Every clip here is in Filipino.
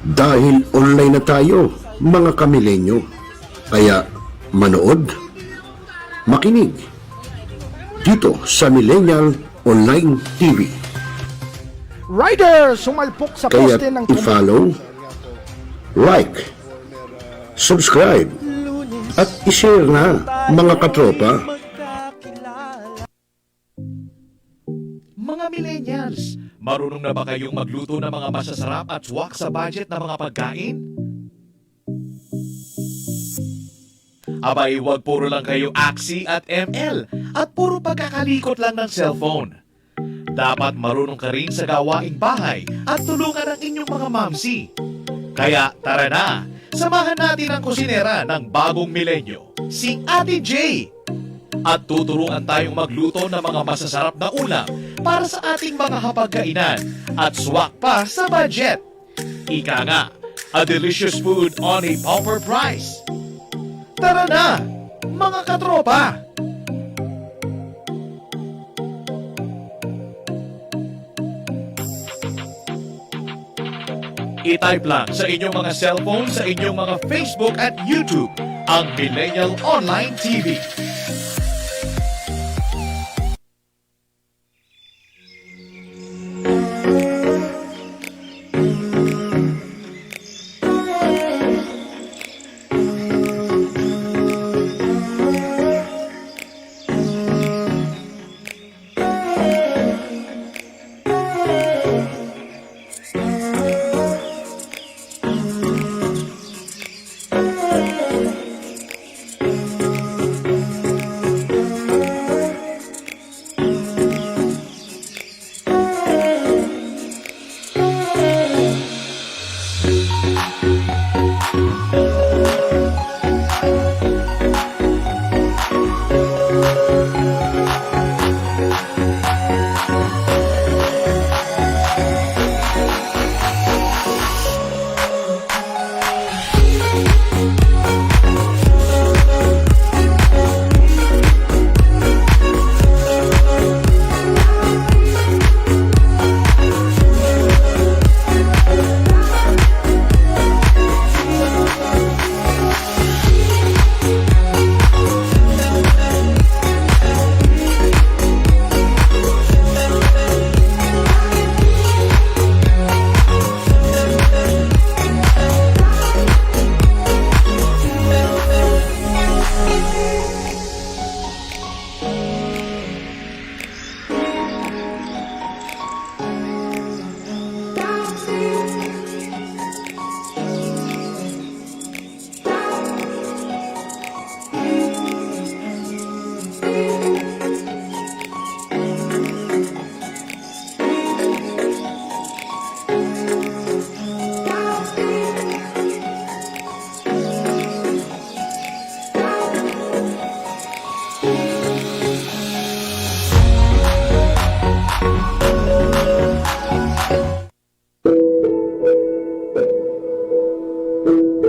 Dahil online na tayo, mga kamilenyo. Kaya manood, makinig dito sa Millennial Online TV. Rider, sumalpok sa Kaya poste ng i-follow, like, subscribe, at i-share na, mga katropa. Mga millennials, marunong na ba kayong magluto ng mga masasarap at swak sa budget na mga pagkain? Abay, wag puro lang kayo aksi at ML at puro pagkakalikot lang ng cellphone. Dapat marunong ka rin sa gawaing bahay at tulungan ang inyong mga mamsi. Kaya tara na, samahan natin ang kusinera ng bagong milenyo, si Ate J. At tuturuan tayong magluto ng mga masasarap na ulam para sa ating mga hapagkainan at swak pa sa budget. Ika nga, a delicious food on a proper price. Tara na, mga katropa! I-type lang sa inyong mga cellphone, sa inyong mga Facebook at YouTube, ang Millennial Online TV.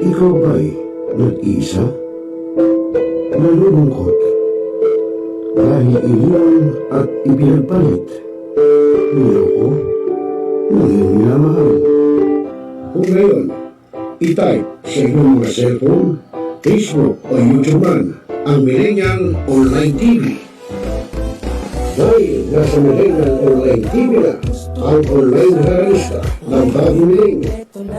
Ikaw ba'y nag-iisa? Nalulungkot? Dahil iniwan at ipinagpalit? Niloko? Ngayon minamahal? Kung ngayon, i-type sa inyong mga cellphone, Facebook o YouTube man ang Millennial Online TV. Dahil nasa Millennial Online TV na ang online realista ng bagong milenyo,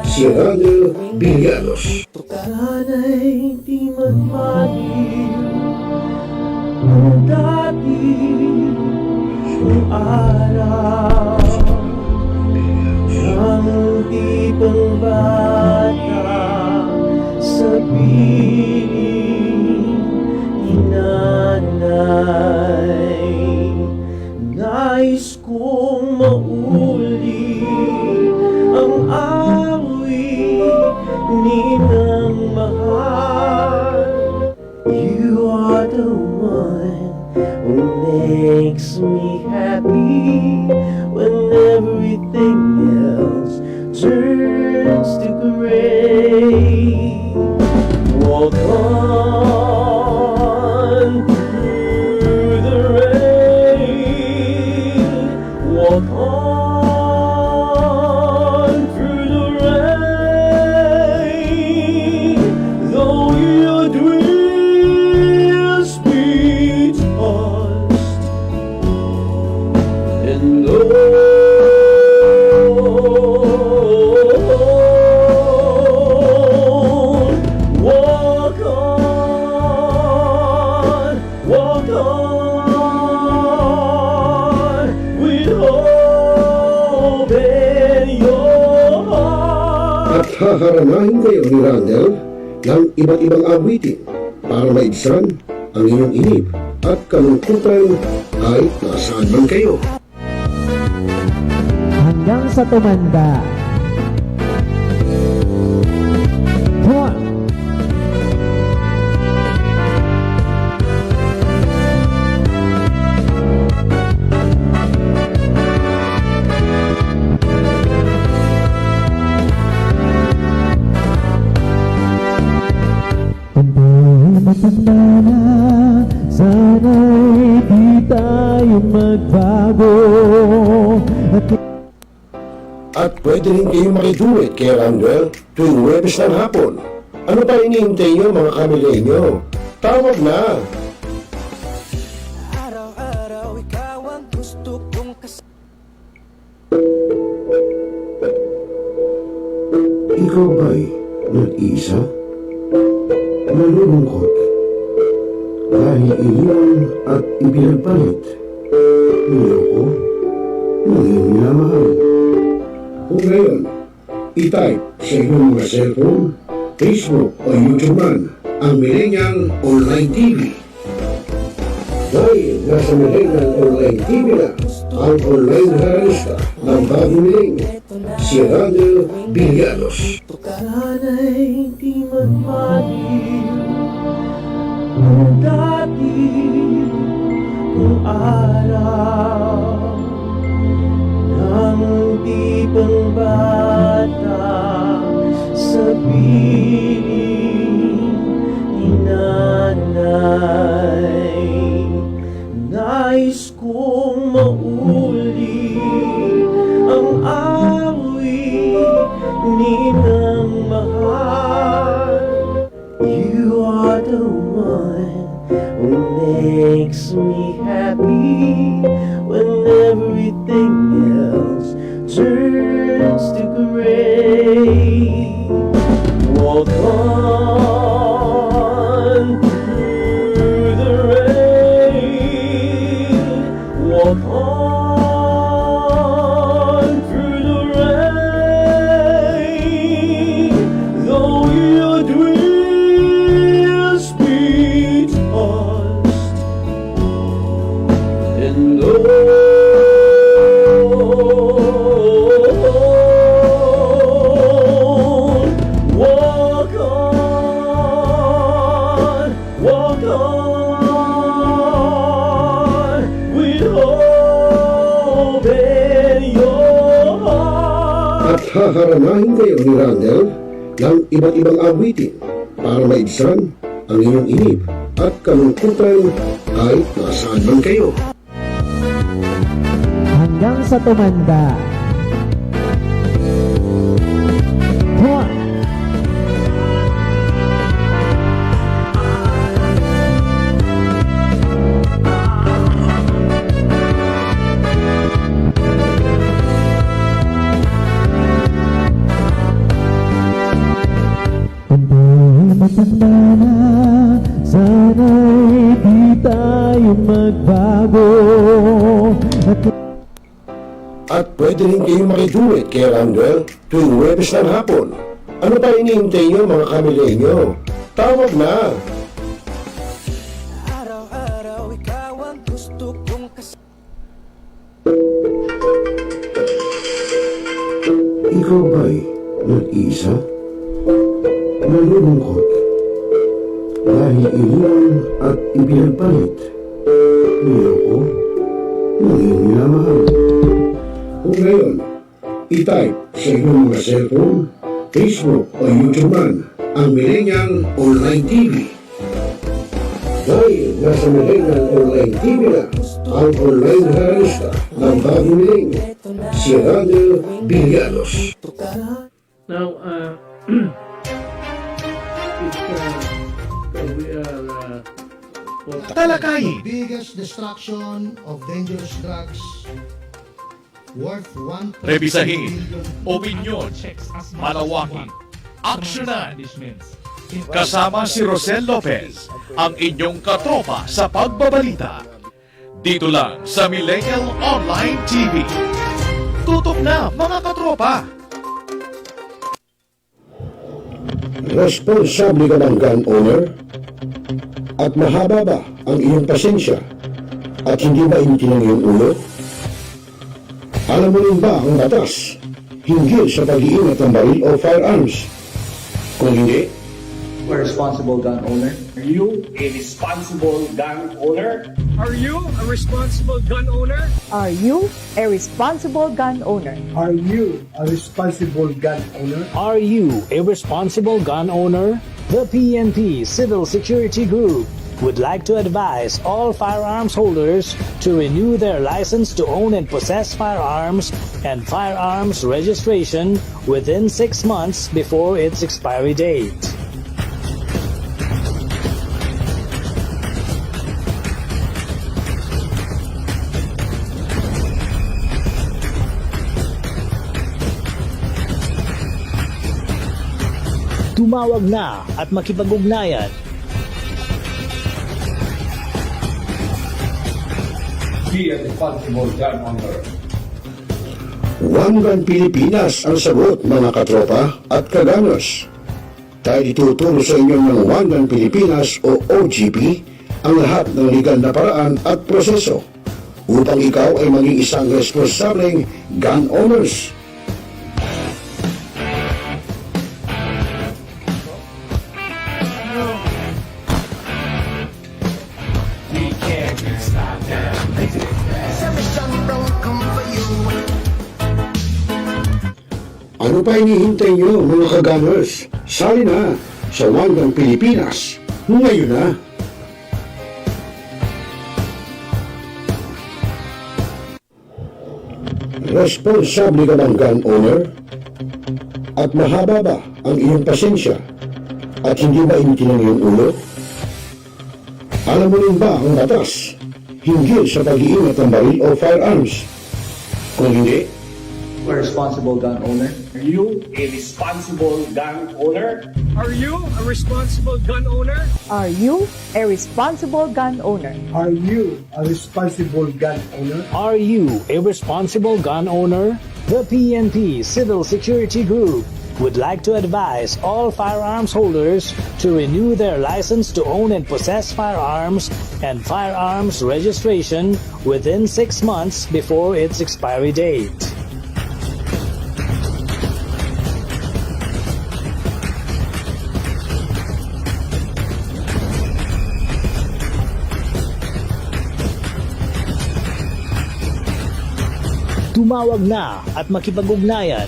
si Radio Villanos. Sana'y di magmahil ang dati ng araw ang tipong bata sa piling ni nanay. Nais kong mauli ang awit ninang mahal. You are the one who makes me happy when everything else turns to gray. Walk on through the rain. Walk on. Walk on, walk on, with hope in your heart. At haharanahin kayo ni Randall ng iba't ibang awitin para maibsan ang inyong inip at kalungkutan kahit nasaan man kayo. Hanggang sa tumanda. Come on. Kung matanda na, sana'y di tayo magbago. At pwede rin kayong makiduwit kay Randall tuwing Huwebes ng hapon. Ano pa hinihintay nyo mga kamilenyo? Tawag na! Araw-araw ikaw ang gusto kong Ikaw ba'y nag-iisa? Nalulungkot? Dahil iniwan at ipinagpalit? Niloko? Naging minamahal? Kung ngayon, i-type sa inyong mga cellphone, Facebook o YouTube man ang Millennial Online TV. Dahil nasa Millennial Online TV na ang online haralista ng bagong milenyo, si Radio Villanos. Sana'y di magmaliw ang dati kong araw nang di pang bata sa piling ni nanay. Nais kong mauli ang awit ninang mahal. You are the one who makes me happy when everything else turns to gray. Walk on through the rain. Walk on through the rain. Though your dreams be tossed and walk on, with hope in your heart. At haharanahin kayo ni Randall ng iba't ibang awitin para maibsan ang inyong inip at kalungkutan kahit nasaan man kayo. Hanggang sa tumanda. Come on. Kung matanda na, sana'y di tayo magbago. At pwede rin kayong makiduwit kay Randall tuwing Huwebes ng hapon. Ano pa hinihintay nyo mga kamilenyo? Tawag na! araw-araw ikaw ang gusto kong Ikaw ba'y nag-iisa? Nalulungkot? Dahil iniwan at ipinagpalit? Niloko? Naging minamahal? Kung ngayon, i-type sa inyong mga cellphone, Facebook o YouTube man ang Millennial Online TV. Dahil nasa Millennial Online TV na ang online haralista ng bagong milenyo, si Radio Villanos. Now, we are Talakayin, biggest destruction of dangerous drugs Rebisahin, opinyon, malawakin, aksyonan. Kasama si Rocel Lopez, ang inyong katropa sa pagbabalita. Dito lang sa Millennial Online TV. Tutok na mga katropa! Responsable ka bang gun owner? At mahaba ba ang iyong pasensya? At hindi ba initin ang iyong ulo? Alam mo rin ba ang batas hinggil sa pag-iingat ng baril o firearms? Kung hindi, A responsible gun owner? Are you a responsible gun owner? Are you a responsible gun owner? Are you a responsible gun owner? Are you a responsible gun owner? Are you a responsible gun owner? The PNP Civil Security Group would like to advise all firearms holders to renew their license to own and possess firearms and firearms registration within 6 months before its expiry date. Tumawag na at makipag-ugnayan. Be a responsible gun owner. One Gun Pilipinas ang sagot mga katropa at kaganos. Tayo ituturo sa inyo ng One Gun Pilipinas o OGP ang lahat ng legal na paraan at proseso upang ikaw ay maging isang responsableng gun owners. Ano pa hinihintay nyo mga kagamers? Sali na sa One Gun Pilipinas ngayon na! Responsable ka bang gun owner? At mahaba ba ang iyong pasensya? At hindi ba initin ang iyong ulo? Alam mo rin ba ang batas hinggil sa pag-iingat ng baril o firearms? Kung hindi, A responsible gun owner? Are you a responsible gun owner? Are you a responsible gun owner? Are you a responsible gun owner? Are you a responsible gun owner? Are you a responsible gun owner? The PNP Civil Security Group would like to advise all firearms holders to renew their license to own and possess firearms and firearms registration within 6 months before its expiry date. Tumawag na at makipag-ugnayan.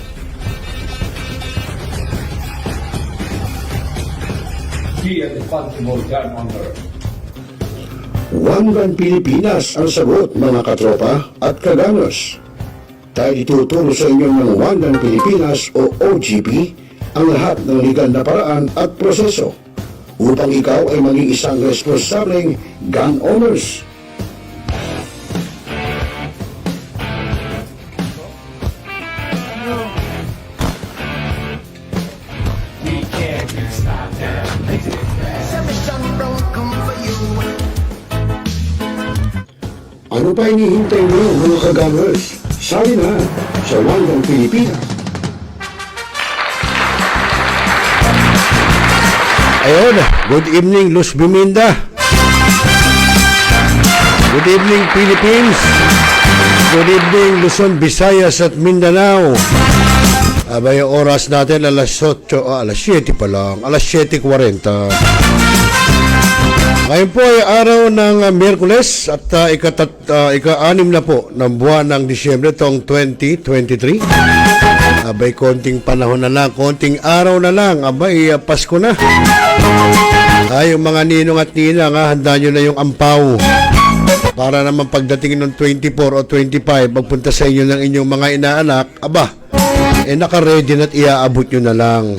Be a responsible gun owner. One Gun Pilipinas ang sagot mga katropa at kaganos. Tayo ituturo sa inyo ng One Gun Pilipinas o OGP ang lahat ng legal na paraan at proseso upang ikaw ay maging isang responsableng gun owners. Ano pa hinihintay nyo mga kagamers? Sali na sa One Gun Pilipinas. Ayun, good evening Luz Biminda. Good evening Philippines. Good evening Luzon, Visayas at Mindanao. Abay, oras natin alas 8, alas 7 pa lang, alas 7:40. Ngayon po ay araw ng Miyerkules at ika-6 na po ng buwan ng Disyembre taong 2023. Abay, konting panahon na lang, konting araw na lang. Abay, Pasko na. Ay, yung mga ninong at ninang, handa nyo na yung ampaw. Para naman pagdating ng 24 o 25, magpunta sa inyo ng inyong mga inaanak, naka-ready na't iaabot nyo na lang.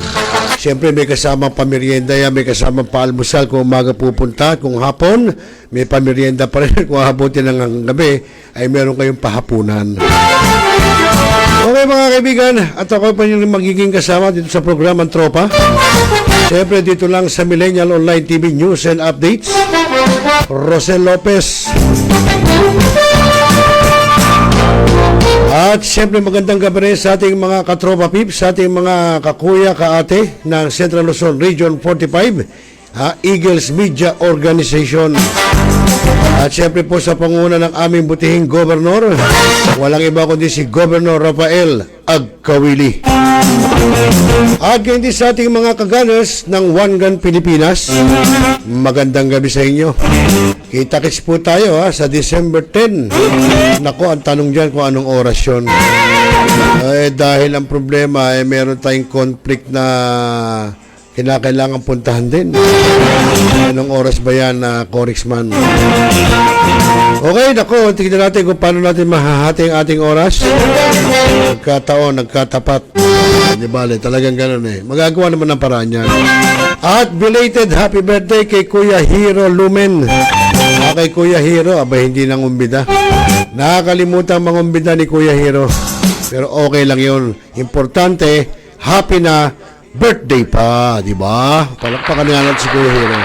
Siyempre may kasamang pamerienda yan, may kasamang paalmusal kung umaga pupunta, kung hapon, may pamerienda pa rin kung habutin ng gabi, ay meron kayong pahapunan. Okay mga kaibigan, at ako pa yung magiging kasama dito sa programang Tropa. Siyempre dito lang sa Millennial Online TV News and Updates. ROCEL Lopez. At siyempre magandang gabi rin sa ating mga katropa pips, sa ating mga kakuya, kaate ng Central Luzon Region 45, Eagles Media Organization. At siyempre po sa panguna ng aming butihing gobernador, walang iba kundi si Governor Rafael Agkawili. At ganyan din sa ating mga kaganas ng One Gun Pilipinas, magandang gabi sa inyo. Kita-kits po tayo sa December 10. Nako, ang tanong dyan kung anong oras yun. Dahil ang problema meron tayong conflict na kinakailangan puntahan din. Anong oras ba yan, Congressman? Okay, nako, tignan natin kung paano natin mahahati ang ating oras. Nagkataon, nagkatapat. Di bale, talagang ganun Magagawa naman ng paraan yan. At belated happy birthday kay Kuya Hero Lumen. Kay Kuya Hero, hindi nang umbida. Nakakalimutan mangumbida ni Kuya Hero. Pero okay lang yun. Importante, happy na birthday pa, di ba? Palakpakan nga natin si Kuya Hero.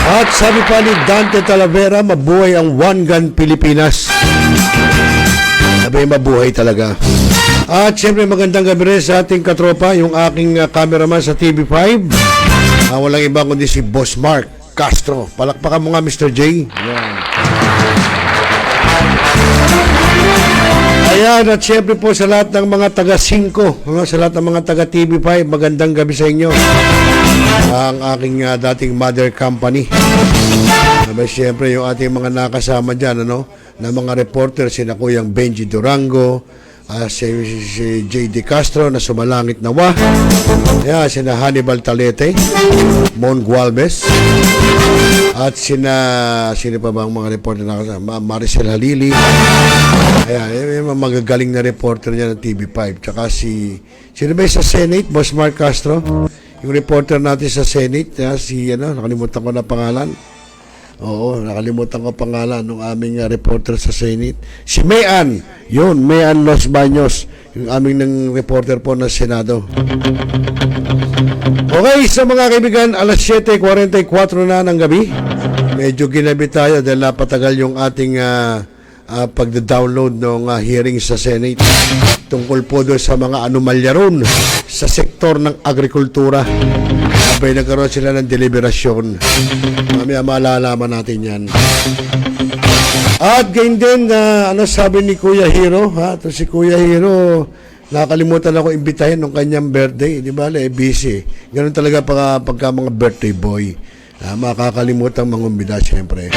At sabi pa ni Dante Talavera, mabuhay ang One Gun Pilipinas. Sabi, mabuhay talaga. At siyempre magandang gabi rin sa ating katropa, yung aking cameraman sa TV5. Walang iba kundi si Boss Mark Castro. Palakpakan mo nga, Mr. J. Ayan, at siyempre po sa lahat ng mga taga-5, sa lahat ng mga taga-TV5, magandang gabi sa inyo. Ang aking dating mother company. Siyempre yung ating mga nakasama dyan, na mga reporter, sina Kuyang Benji Durango, si J.D. Castro na sumalangit nawa. Ayan, sina Hannibal Talete, Mon Gualvez, at sino pa ba ang mga reporter na kasama? Maricel Halili. Ayan, yung magagaling na reporter niya ng TV5. Tsaka sino ba sa Senate? Boss Mark Castro. Yung reporter natin sa Senate, nakalimutan ko na pangalan. Oo, nakalimutan ko pangalan ng aming reporter sa Senate. Si Mayan. Yun, Mayan Los Baños. Yung aming ng reporter po ng Senado. Okay, sa mga kaibigan, alas 7:44 na ng gabi. Medyo ginabi tayo dahil napatagal yung ating pagda-download ng hearing sa Senate. Tungkol po doon sa mga anomalya ron sa sektor ng agrikultura. Nagkaroon sila ng deliberasyon. Mamaya malalaman natin yan. At ganyan din, sabi ni Kuya Hero, ito si Kuya Hero, nakakalimutan ako imbitahin ng kanyang birthday. Di ba? Busy. Ganun talaga pagka mga birthday boy. Makakalimutan mangumbida, siyempre.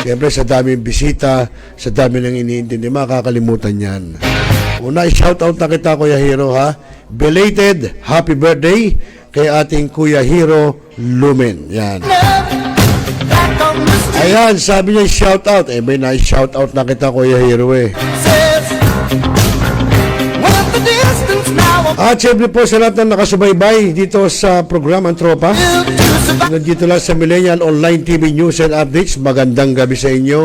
Siyempre, sa daming bisita, sa dami ng iniintindi, makakalimutan yan. Una, shoutout na kita, Kuya Hero, Belated happy birthday kay ating Kuya Hero Lumen. Yan. Ayan, sabi niya shoutout. May na-shoutout na kita, Kuya Hero At siyempre po sa lahat na nakasubaybay dito sa programang Tropa. Nandito lang sa Millennial Online TV News and Updates. Magandang gabi sa inyo.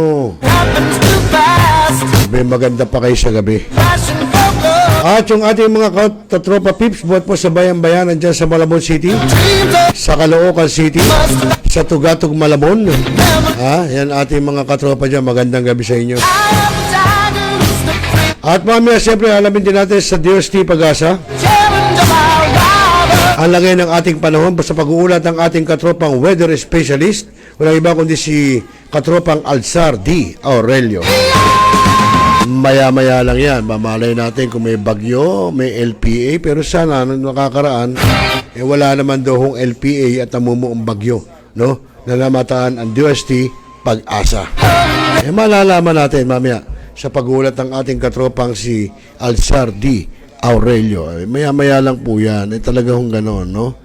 May maganda pa kayo sa gabi. At yung ating mga katropa pips, buhat po sa bayan-bayanan dyan sa Malabon City, sa Caloocan City, sa Tugatog Malabon. Yan ating mga katropa dyan. Magandang gabi sa inyo. At mamaya siyempre alamin din natin sa DOST PagAsa ang lagay ng ating panahon sa pag-uulat ng ating katropang weather specialist. Walang iba kundi si katropang Alzar D. Aurelio. Maya-maya lang yan. Mamalay natin kung may bagyo, may LPA. Pero sana, nung nakakaraan, wala naman daw hong LPA at namumuong bagyo. No? Nalamataan ang DOST PagAsa. Malalaman natin mamaya sa pag-uulat ng ating katropang si Alzar D. Aurelio. Maya-maya lang po yan. Talaga hong ganon, no?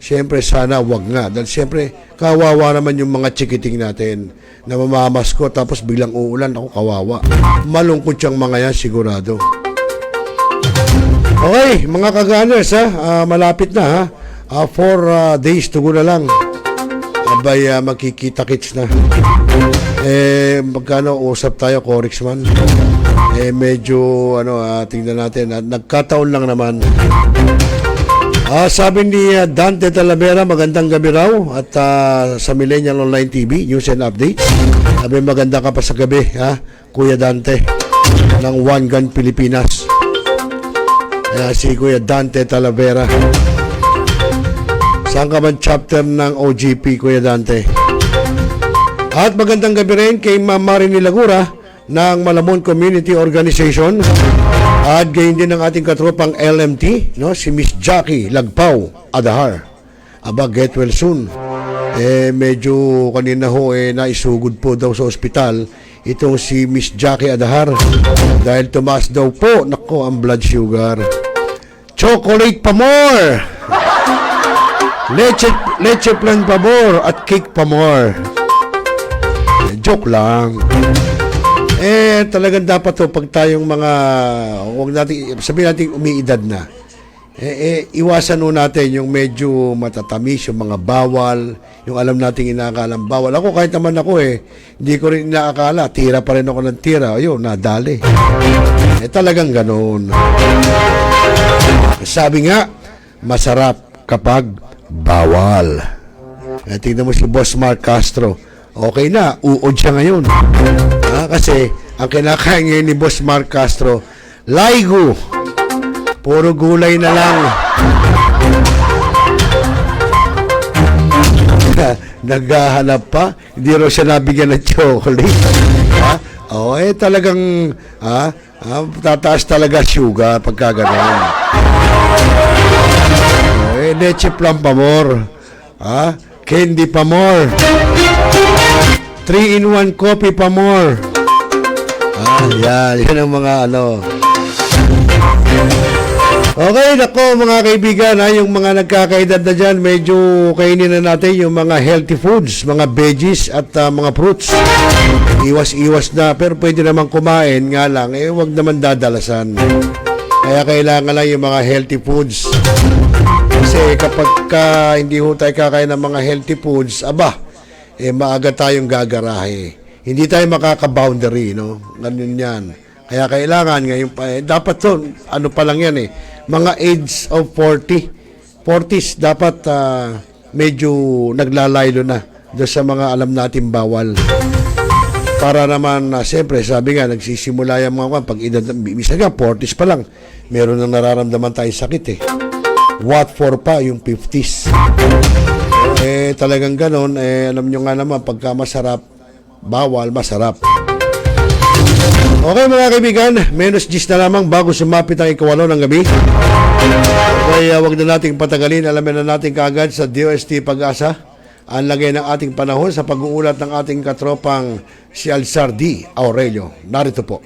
Siyempre sana wag nga. Dahil siyempre, kawawa naman yung mga chikiting natin na mamamasko tapos biglang uulan. Ako, kawawa. Malungkot yung mga yan, sigurado. Okay, mga kaganers, malapit na, 4 days to go na lang. Abay, makikita-kits na. Magkano usap tayo, Congressman? medyo tingnan natin, nagkataon lang naman. Sabi ni Dante Talavera, magandang gabi raw at sa Millennial Online TV, News and Update. Sabi, maganda ka pa sa gabi, Kuya Dante ng One Gun Pilipinas. Si Kuya Dante Talavera. Saan ka man chapter ng OGP, Kuya Dante? At magandang gabi rin kay Ma'am Marini Lagura ng Malamon Community Organization. At gayon din ng ating katropang LMT, si Miss Jackie Lagpao Adahar. Aba, get well soon. Medyo kanina ho naisugod po daw sa ospital itong si Miss Jackie Adahar dahil tumaas daw po, nako, ang blood sugar. Chocolate pa more! Leche plan pa more at cake pa more. Joke lang. Talagang dapat to pag tayong mga, huwag natin, sabihin natin umiidad na. Iwasan nun natin yung medyo matatamis, yung mga bawal, yung alam nating inaakalang bawal. Ako, kahit naman ako hindi ko rin inaakala. Tira pa rin ako ng tira. Ayun, nadali. Talagang ganoon. Sabi nga, masarap kapag bawal. Tingnan mo si Boss Mark Castro. Okay na, uod siya ngayon. Kasi ang kinakain ngayon ni Boss Mark Castro, laigo. Puro gulay na lang. Naghahanap pa. Hindi raw siya nabigyan ng chocolate. Talagang tataas talaga sugar pagka gano'n. Leche plan pa more. Candy pa more. 3-in-1 coffee pa more. Yan ang mga Okay, nako mga kaibigan, yung mga nagkakaedad na dyan, medyo kainin na natin yung mga healthy foods, mga veggies at mga fruits. Iwas-iwas na, pero pwede naman kumain, nga lang, wag naman dadalasan. Kaya kailangan lang yung mga healthy foods. Kasi kapag hindi ho tayo kakain ng mga healthy foods, maaga tayong gagarahe. Hindi tayo makaka-boundary, Ganun yan. Kaya kailangan ngayon pa, dapat to, pa lang yan mga age of 40s, dapat medyo naglalaylo na doon sa mga alam natin bawal. Para naman, siyempre, sabi nga, nagsisimula yung mga pag edad, bisa nga, 40s pa lang, meron nang nararamdaman tayong sakit What for pa, yung 50s. Talagang ganon, alam nyo nga naman, pagka masarap, bawal, masarap. Okay mga kaibigan, menos 10 na lamang bago sumapit ang ikawalo ng gabi. Kaya wag na nating patagalin, alamin na natin kaagad sa DOST PagAsa ang lagay ng ating panahon sa pag-uulat ng ating katropang si Alzar D. Aurelio. Narito po.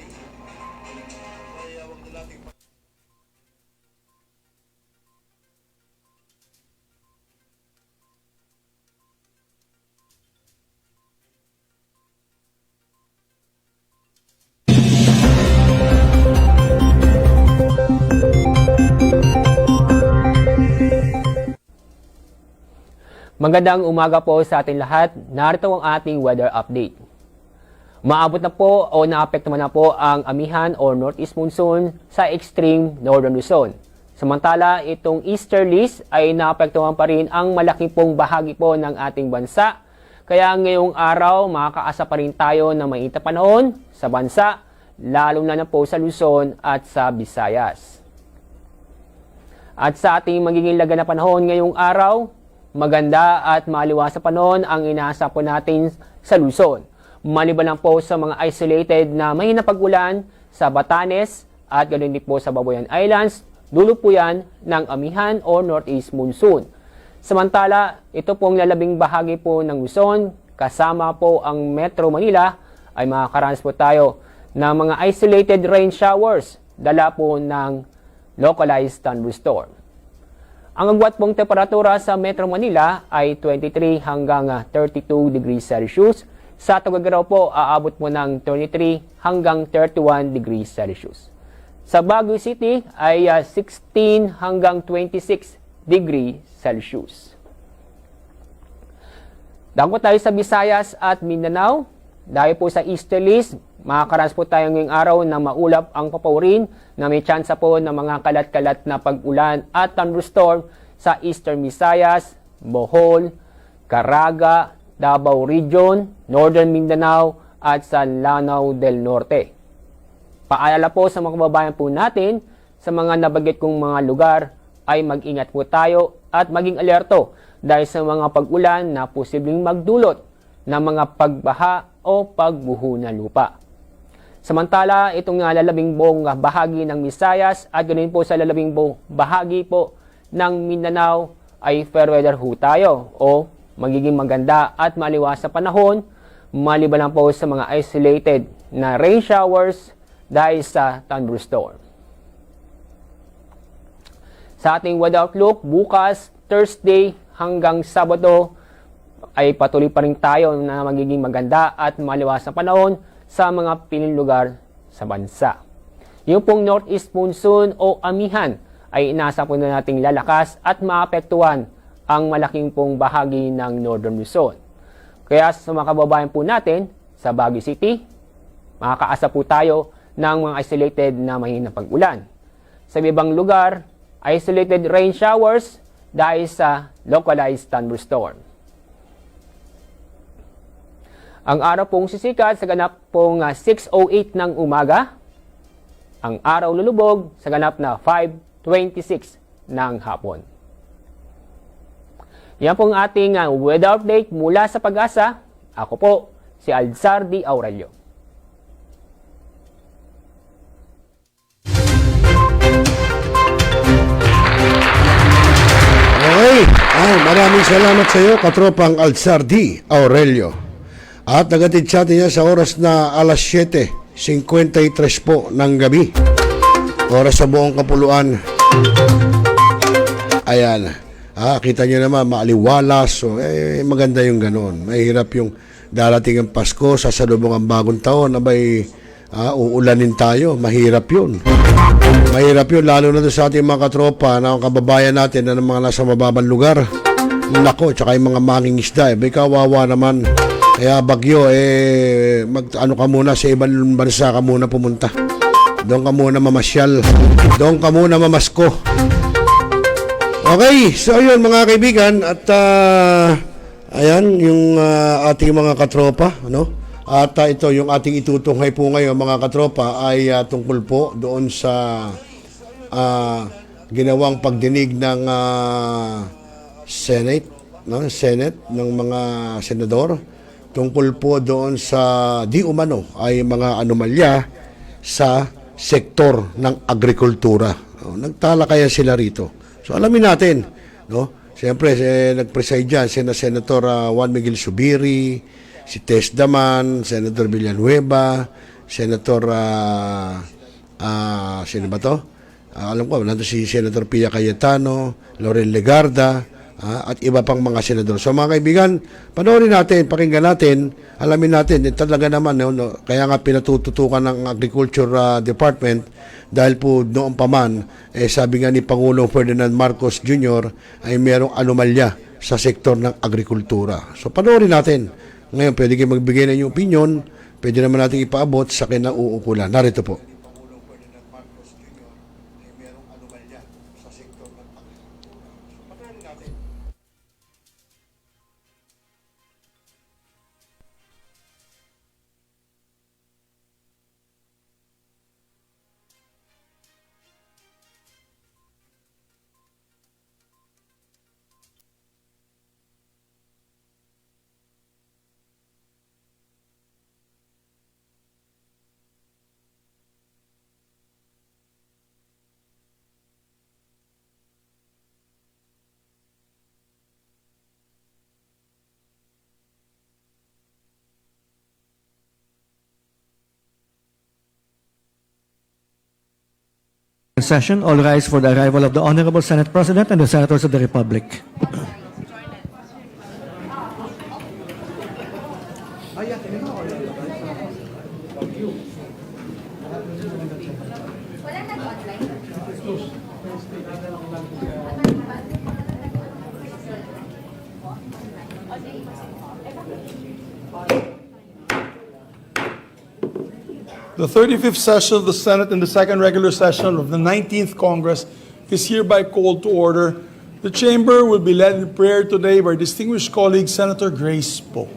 Magandang umaga po sa ating lahat. Narito ang ating weather update. Maabot na po o naapektuhan na po ang amihan o northeast monsoon sa extreme northern Luzon. Samantala, itong easterlies ay naapektuhan pa rin ang malaki pong bahagi po ng ating bansa. Kaya ngayong araw, makakaasa pa rin tayo ng mainit na panahon sa bansa, lalo na po sa Luzon at sa Visayas. At sa ating magiging laga na panahon ngayong araw, maganda at maliwas sa panahon ang inaasa po natin sa Luzon. Maliban lang po sa mga isolated na mahina pag-ulan sa Batanes at ganoon din po sa Babuyan Islands, dulo po yan ng amihan o northeast monsoon. Samantala, ito pong lalabing bahagi po ng Luzon, kasama po ang Metro Manila, ay makakaranas po tayo ng mga isolated rain showers, dala po ng localized thunderstorm. Ang agwat pong temperatura sa Metro Manila ay 23 hanggang 32 degrees Celsius. Sa Tuguegarao po, aabot po ng 23 hanggang 31 degrees Celsius. Sa Baguio City ay 16 hanggang 26 degrees Celsius. Dako tayo sa Visayas at Mindanao. dahil po sa easterlies, makakaranas po tayo ngayong araw na maulap ang papaurin na may tsansa po ng mga kalat-kalat na pag-ulan at thunderstorm sa Eastern Visayas, Bohol, Caraga, Davao Region, Northern Mindanao at sa Lanao del Norte. Paalala po sa mga kababayan po natin sa mga nabanggit kong mga lugar ay mag-ingat po tayo at maging alerto dahil sa mga pag-ulan na posibleng magdulot ng mga pagbaha o pagbuho ng lupa. Samantala, itong lalabing buong bahagi ng Visayas at ganoon po sa lalabing buong bahagi po ng Mindanao ay fair weather ho tayo o magiging maganda at maliwas sa panahon maliban lang po sa mga isolated na rain showers dahil sa thunderstorm. Sa ating weather outlook, bukas, Thursday hanggang Sabado ay patuloy pa rin tayo na magiging maganda at maliwas na panahon sa mga piling lugar sa bansa. Yung pong northeast monsoon o amihan ay inasa po na nating lalakas at maapektuhan ang malaking pong bahagi ng Northern Luzon. Kaya sa mga kababayan po natin sa Baguio City, makakaasa po tayo ng mga isolated na mahinang pag-ulan. Sa ibang lugar, isolated rain showers dahil sa localized thunderstorm. Ang araw pong sisikat sa ganap pong 6:08 ng umaga. Ang araw lulubog sa ganap na 5:26 ng hapon. Yan pong ating weather update mula sa PagAsa. Ako po, si Alzardi Aurelio. Okay. Maraming salamat sa iyo, katropang Alzardi Aurelio. At nagatid sa atin niya sa oras na alas 7:53 po ng gabi. Oras sa buong kapuluan. Ayan. Kita nyo naman, maaliwalas. So, maganda yung ganoon. Mahirap yung darating ang Pasko, sasalubong ang bagong taon, abay, uulanin tayo. Mahirap yun. Mahirap yun, lalo na sa ating mga katropa, na kababayan natin na mga nasa mababang lugar. Nako, tsaka yung mga manging isda. May kawawa naman. Kaya bagyo, ano ka muna sa ibang bansa ka muna pumunta. Doon ka muna mamasyal. Doon ka muna mamasko. Okay, so yun mga kaibigan. At ayan, yung ating mga katropa. Ano? At ito, yung ating itutunghay po ngayon mga katropa ay tungkol po doon sa ginawang pagdinig ng Senate ng mga senador. Tungkol po doon sa di umano ay mga anomalya sa sektor ng agrikultura. Nagtalakayan sila rito. So alamin natin, no? Siyempre, nag-preside dyan, Senator Juan Miguel Zubiri, si Tess Daman, Senator Villanueva, Senator, sino ba to? Alam ko, nandito si Senator Pia Cayetano, Loren Legarda, at iba pang mga senador. So mga kaibigan, panoorin natin, pakinggan natin, alamin natin, talaga naman, no, kaya nga pinatututukan ng Agriculture Department dahil po noong paman, sabi nga ni Pangulong Ferdinand Marcos Jr. ay merong anomalya sa sektor ng agrikultura. So panoorin natin. Ngayon, pwede kayo magbigay ng inyong opinion, pwede naman natin ipaabot sa kinauukulan. Narito po. Session, all rise for the arrival of the Honorable Senate President and the Senators of the Republic. The 35th session of the Senate and the second regular session of the 19th Congress is hereby called to order. The chamber will be led in prayer today by distinguished colleague Senator Grace Poe.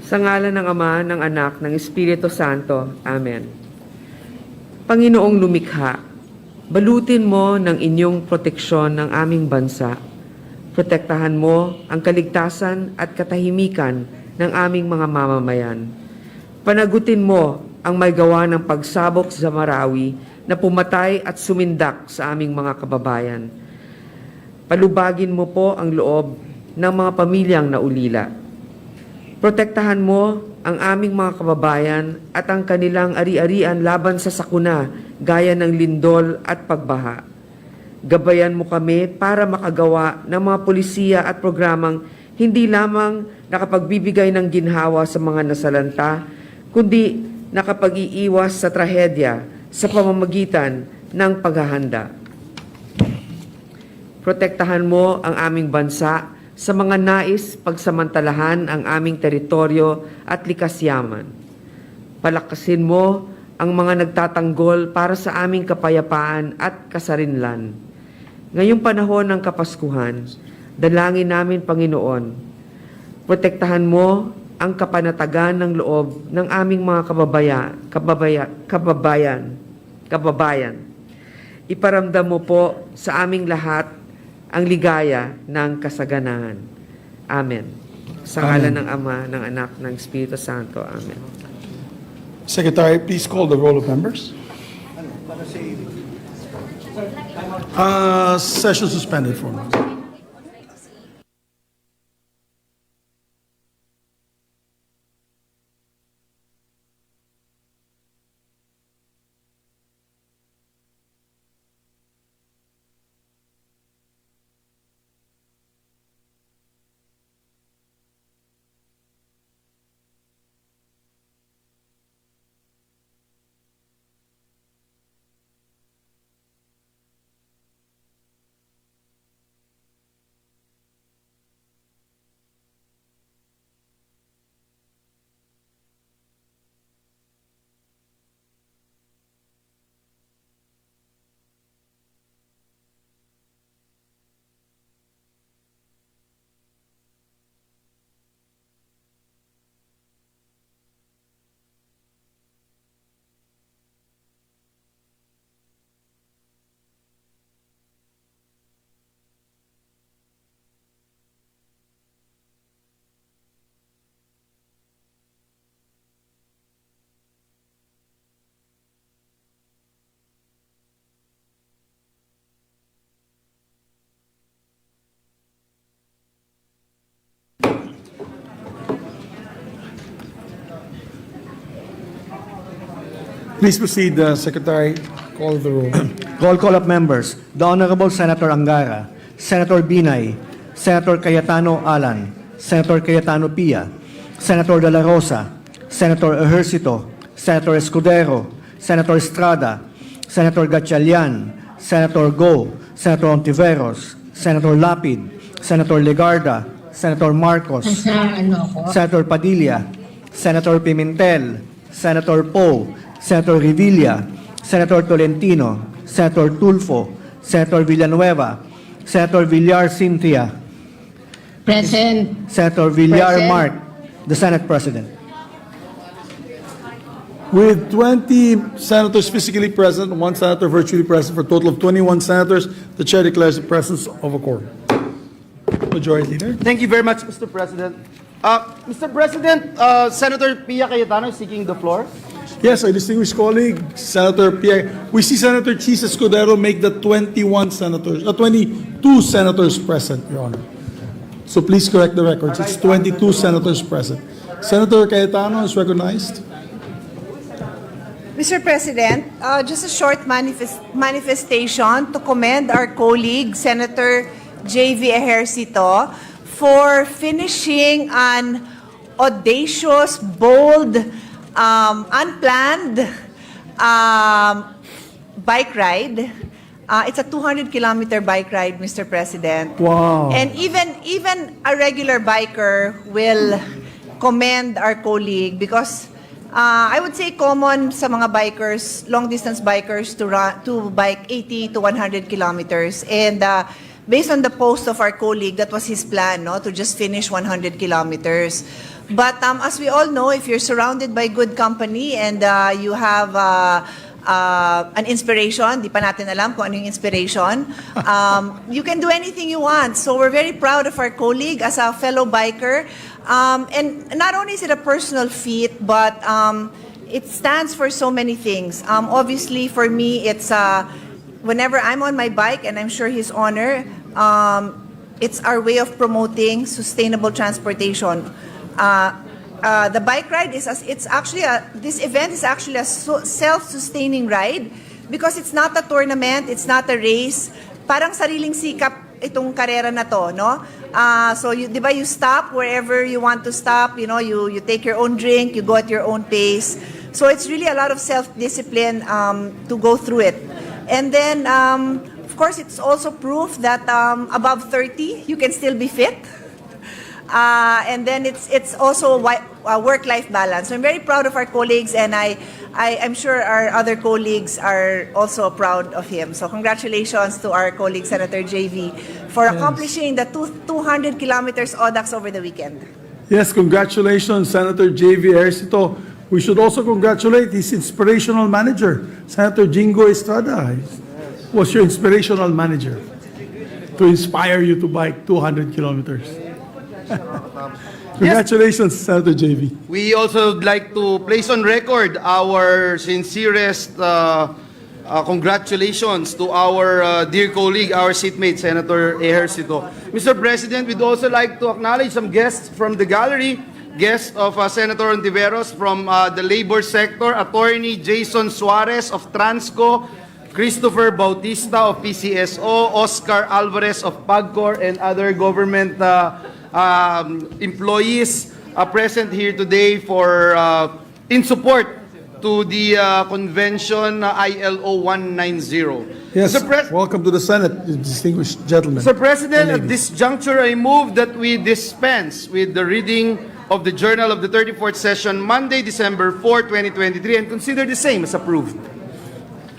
Sa ngalan ng Ama, ng Anak, ng Espiritu Santo. Amen. Panginoong lumikha, balutin mo ng inyong proteksyon ng aming bansa. Protektahan mo ang kaligtasan at katahimikan ng aming mga mamamayan. Panagutin mo ang may gawa ng pagsabog sa Marawi na pumatay at sumindak sa aming mga kababayan. Palubagin mo po ang loob ng mga pamilyang naulila. Protektahan mo ang aming mga kababayan at ang kanilang ari-arian laban sa sakuna gaya ng lindol at pagbaha. Gabayan mo kami para makagawa ng mga polisiya at programang hindi lamang nakapagbibigay ng ginhawa sa mga nasalanta, kundi nakapag-iiwas sa trahedya sa pamamagitan ng paghahanda. Protektahan mo ang aming bansa sa mga nais pagsamantalahan ang aming teritoryo at likas yaman. Palakasin mo ang mga nagtatanggol para sa aming kapayapaan at kasarinlan. Ngayong panahon ng Kapaskuhan, dalangin namin, Panginoon, protektahan mo ang kapanatagan ng loob ng aming mga kababayan. Iparamdam mo po sa aming lahat ang ligaya ng kasaganahan. Amen. Sa ngalan ng Ama, ng Anak, ng Espiritu Santo. Amen. Secretary, please call the roll of members. Session suspended for a moment. Please proceed, Secretary. Call the roll. Roll call of members. The Honorable Senator Angara, Senator Binay, Senator Cayetano Alan, Senator Cayetano P.A., Senator De La Rosa, Senator Ejercito, Senator Escudero, Senator Estrada, Senator Gatchalian, Senator Go, Senator Ontiveros, Senator Lapid, Senator Legarda, Senator Marcos, Senator Padilla, Senator Pimentel, Senator Poe, Senator Revilla, Senator Tolentino, Senator Tulfo, Senator Villanueva, Senator Villar Cynthia, Present. Senator Villar Present. Mark, the Senate President. With 20 senators physically present and 1 senator virtually present for a total of 21 senators, the chair declares the presence of a quorum. Majority Leader. Thank you very much, Mr. President. Mr. President, Senator Pia Cayetano is seeking the floor. Yes, our distinguished colleague, Senator Pierre. We see Senator Chis Escudero make the 22 senators present, Your Honor. So please correct the records. It's 22 senators present. Senator Cayetano is recognized. Mr. President, just a short manifestation to commend our colleague, Senator J.V. Ejercito, for finishing an audacious, bold, unplanned bike ride. It's a 200-kilometer bike ride, Mr. President. Wow. And even a regular biker will commend our colleague because I would say common sa mga bikers, long-distance bikers to bike 80 to 100 kilometers. And based on the post of our colleague, that was his plan, no, to just finish 100 kilometers. But as we all know, if you're surrounded by good company and you have an inspiration, di pa natin alam kung ano yung inspiration, you can do anything you want. So we're very proud of our colleague as a fellow biker. And not only is it a personal feat, but it stands for so many things. Obviously, for me, it's whenever I'm on my bike, and I'm sure his honor, it's our way of promoting sustainable transportation. The bike ride this event is actually a self-sustaining ride because it's not a tournament, it's not a race. Parang sariling sikap itong karera na to, no? So di ba you stop wherever you want to stop, you know, you take your own drink, you go at your own pace. So it's really a lot of self-discipline to go through it. And then of course it's also proof that above 30 you can still be fit. And then it's also a work-life balance. So I'm very proud of our colleagues, and I'm sure our other colleagues are also proud of him. So congratulations to our colleague Senator JV for accomplishing the 200 kilometers ODAX over the weekend. Yes, congratulations, Senator J.V. Ejercito. We should also congratulate his inspirational manager, Senator Jingo Estrada. Was your inspirational manager to inspire you to bike 200 kilometers. Congratulations, Senator JV. We also would like to place on record our sincerest congratulations to our dear colleague, our seatmate, Senator Ejercito. Mr. President, we'd also like to acknowledge some guests from the gallery. Guests of Senator Ontiveros from the labor sector, Attorney Jason Suarez of Transco, Christopher Bautista of PCSO, Oscar Alvarez of PAGCOR, and other government employees present here today for in support to the convention ILO 190. Yes, welcome to the Senate, distinguished gentlemen. Mr. President, at this juncture, I move that we dispense with the reading of the Journal of the 34th Session, Monday, December 4, 2023, and consider the same as approved.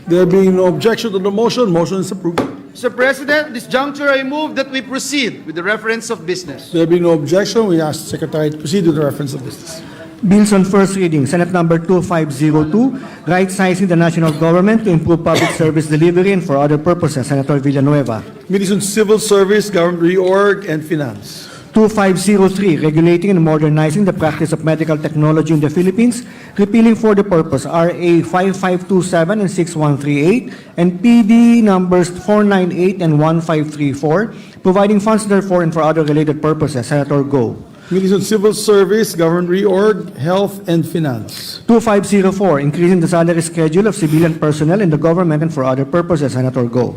There being no objection to the motion, motion is approved. Mr. President, at this juncture, I move that we proceed with the reference of business. There being no objection, we ask the Secretary to proceed with the reference of business. Bills on first reading, Senate number 2502, right-sizing the national government to improve public service delivery and for other purposes, Senator Villanueva. Committees on Civil Service, Government Reorg, and Finance. 2503, regulating and modernizing the practice of medical technology in the Philippines, repealing for the purpose RA 5527 and 6138, and PD numbers 498 and 1534, providing funds therefore and for other related purposes, Senator Go. Committees on Civil Service, Government Reorg, Health, and Finance. 2504, increasing the salary schedule of civilian personnel in the government and for other purposes, Senator Go.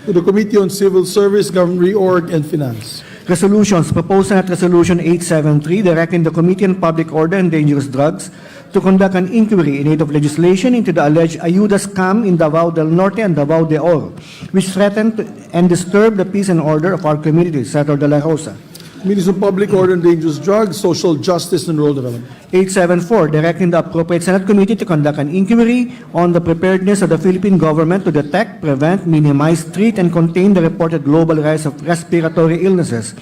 To the Committee on Civil Service, Government Reorg, and Finance. Resolutions, proposed Senate Resolution 873, directing the Committee on Public Order and Dangerous Drugs to conduct an inquiry in aid of legislation into the alleged Ayuda scam in Davao del Norte and Davao de Oro, which threatened and disturbed the peace and order of our communities, Senator De La Rosa. Committees on Public Order and Dangerous Drugs, Social Justice, and Rural Development. 874, directing the appropriate Senate committee to conduct an inquiry on the preparedness of the Philippine government to detect, prevent, minimize, treat, and contain the reported global rise of respiratory illnesses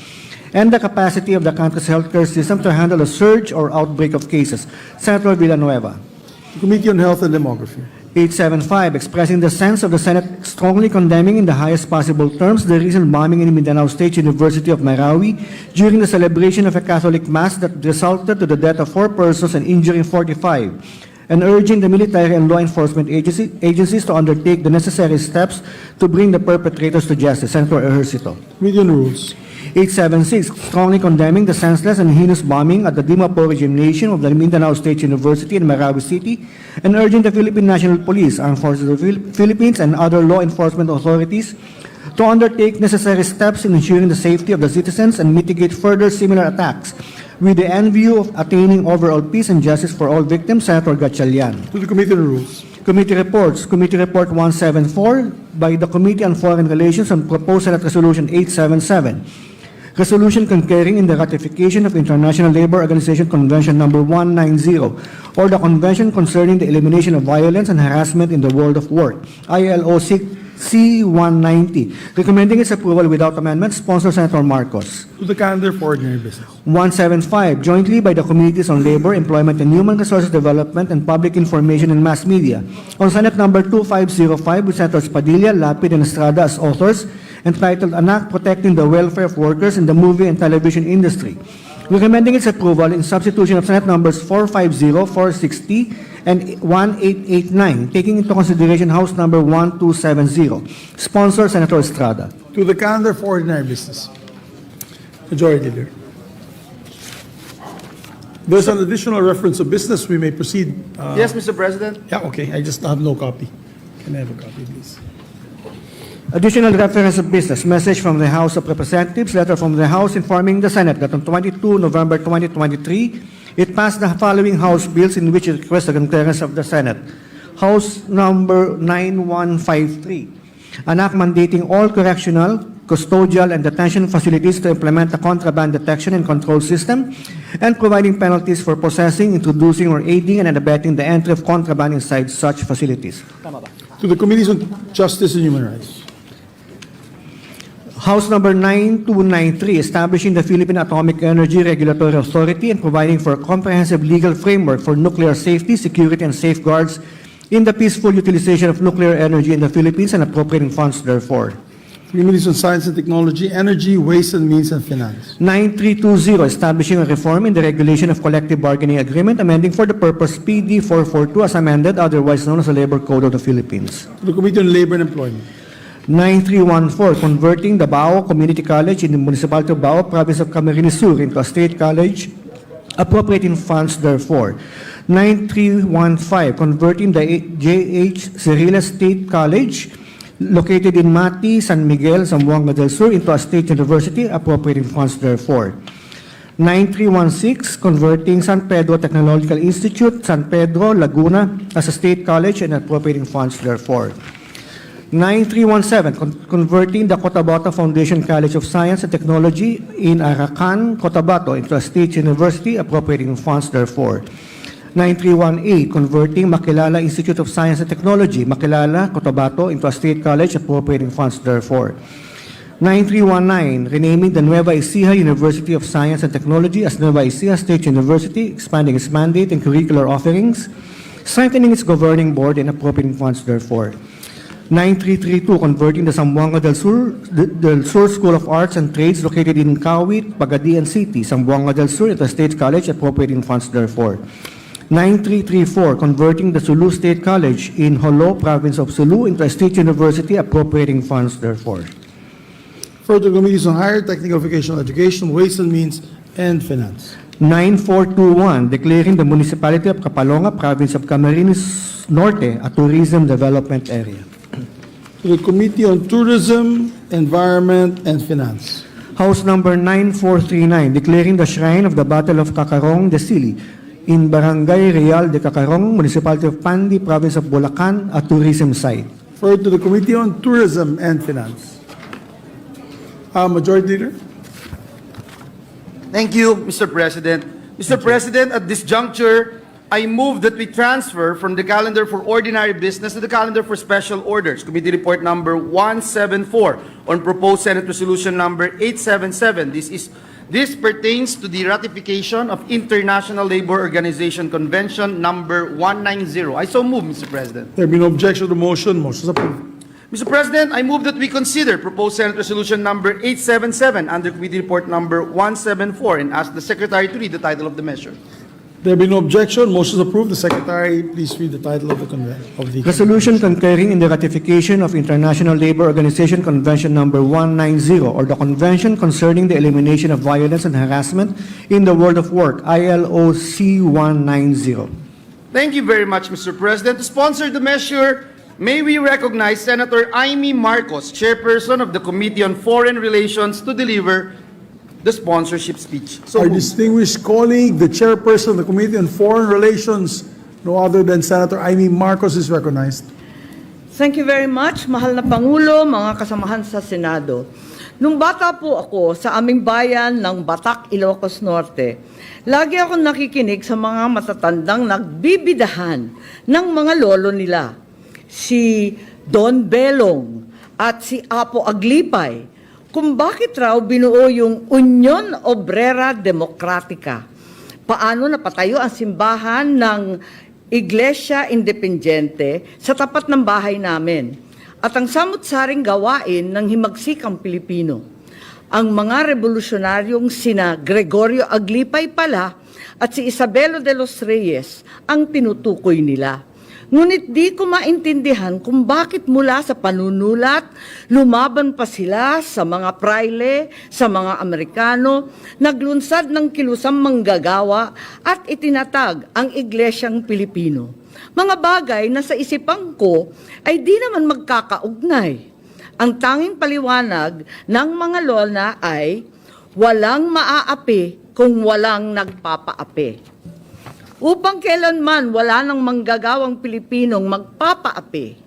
and the capacity of the country's healthcare system to handle a surge or outbreak of cases. Senator Villanueva. Committee on Health and Demography. 875, expressing the sense of the Senate strongly condemning in the highest possible terms the recent bombing in Mindanao State University of Marawi during the celebration of a Catholic Mass that resulted to the death of 4 persons and injuring 45, and urging the military and law enforcement agencies to undertake the necessary steps to bring the perpetrators to justice. Senator Ejercito. Committee on Rules. 876, strongly condemning the senseless and heinous bombing at the Dimapur Gymnasium of the Mindanao State University in Marawi City, and urging the Philippine National Police, Armed Forces of the Philippines, and other law enforcement authorities to undertake necessary steps in ensuring the safety of the citizens and mitigate further similar attacks, with the end view of attaining overall peace and justice for all victims. Senator Gatchalian. To the Committee on Rules. Committee reports. Committee Report 174 by the Committee on Foreign Relations on proposed Senate Resolution 877. Resolution concurring in the ratification of International Labour Organization Convention number 190, or the Convention concerning the elimination of violence and harassment in the world of work, ILO C-190, recommending its approval without amendment, sponsor Senator Marcos. To the calendar for ordinary business. 175, jointly by the Committees on Labor, Employment and Human Resources Development and Public Information and Mass Media, on Senate number 2505 with Senators Padilla, Lapid, and Estrada as authors, entitled An Act Protecting the Welfare of Workers in the Movie and Television Industry, recommending its approval in substitution of Senate numbers 450, 460, and 1889, taking into consideration House number 1270. Sponsor, Senator Estrada. To the calendar for ordinary business. Majority Leader. There's an additional reference of business. We may proceed. Yes, Mr. President. Yeah, okay. I just have no copy. Can I have a copy, please? Additional reference of business, message from the House of Representatives, letter from the House informing the Senate that on 22 November 2023, it passed the following House bills in which it requests the concurrence of the Senate. House number 9153, an act mandating all correctional, custodial, and detention facilities to implement a contraband detection and control system and providing penalties for possessing, introducing, or aiding and abetting the entry of contraband inside such facilities. To the Committees on Justice and Human Rights. House number 9293, establishing the Philippine Atomic Energy Regulatory Authority and providing for a comprehensive legal framework for nuclear safety, security, and safeguards in the peaceful utilization of nuclear energy in the Philippines and appropriating funds therefore. Committees on Science and Technology, Energy, Waste and Means and Finance. 9320, establishing a reform in the regulation of collective bargaining agreement, amending for the purpose PD 442 as amended, otherwise known as the Labor Code of the Philippines. To the Committee on Labor and Employment. 9314, converting the Bao Community College in the Municipality of Bao, Province of Camarines Sur into a state college, appropriating funds therefore. 9315, converting the J.H. Cerilla State College, located in Mati, San Miguel, Zamboanga del Sur, into a state university, appropriating funds therefore. 9316, converting San Pedro Technological Institute, San Pedro, Laguna, as a state college and appropriating funds therefore. 9317, converting the Cotabato Foundation College of Science and Technology in Aracan, Cotabato, into a state university, appropriating funds therefore. 9318, converting Makilala Institute of Science and Technology, Makilala, Cotabato, into a state college, appropriating funds therefore. 9319, renaming the Nueva Ecija University of Science and Technology as Nueva Ecija State University, expanding its mandate and curricular offerings, strengthening its governing board, and appropriating funds therefore. 9332, converting the Zamboanga del Sur School of Arts and Trades located in Kawit, Pagadian City, Zamboanga del Sur, into a state college, appropriating funds therefore. 9334, converting the Sulu State College in Jolo, Province of Sulu, into a state university, appropriating funds therefore. Further Committees on Higher Technical Vocational Education, Waste and Means and Finance. 9421, declaring the Municipality of Capalonga, Province of Camarines Norte, a tourism development area. To the Committee on Tourism, Environment and Finance. House number 9439, declaring the Shrine of the Battle of Cacarong de Sili in Barangay Real de Cacarong, Municipality of Pandi, Province of Bulacan, a tourism site. Referred to the Committee on Tourism and Finance. Majority Leader. Thank you, Mr. President. Mr. President, at this juncture, I move that we transfer from the calendar for ordinary business to the calendar for special orders. Committee Report number 174 on proposed Senate Resolution number 877. This pertains to the ratification of International Labour Organization Convention number 190. I so move, Mr. President. There be no objection to the motion. Motion is approved. Mr. President, I move that we consider proposed Senate Resolution number 877 under Committee Report number 174 and ask the Secretary to read the title of the measure. There be no objection. Motion is approved. The Secretary, please read the title of the Resolution concurring in the ratification of International Labour Organization Convention number 190, or the Convention concerning the elimination of violence and harassment in the world of work, ILO C-190. Thank you very much, Mr. President. To sponsor the measure, may we recognize Senator Amy Marcos, Chairperson of the Committee on Foreign Relations, to deliver the sponsorship speech. Our distinguished colleague, the Chairperson of the Committee on Foreign Relations, no other than Senator Amy Marcos, is recognized. Thank you very much, mahal na Pangulo, mga kasamahan sa Senado. Nung bata po ako sa aming bayan ng Batak, Ilocos Norte, lagi akong nakikinig sa mga matatandang nagbibidahan ng mga lolo nila. Si Don Belong at si Apo Aglipay, kung bakit raw binuo yung Union Obrera Democratica. Paano napatayo ang simbahan ng Iglesia Independiente sa tapat ng bahay namin. At ang samut-saring gawain ng himagsikang Pilipino. Ang mga revolusyonaryong sina Gregorio Aglipay pala at si Isabelo de los Reyes ang tinutukoy nila. Ngunit di ko maintindihan kung bakit mula sa panunulat, lumaban pa sila sa mga praile, sa mga Amerikano, naglunsad ng kilusang manggagawa at itinatag ang Iglesyang Pilipino. Mga bagay na sa isipan ko ay di naman magkakaugnay. Ang tanging paliwanag ng mga lola ay walang maaapi kung walang nagpapaapi. Upang kailanman wala nang manggagawang Pilipinong magpapaapi,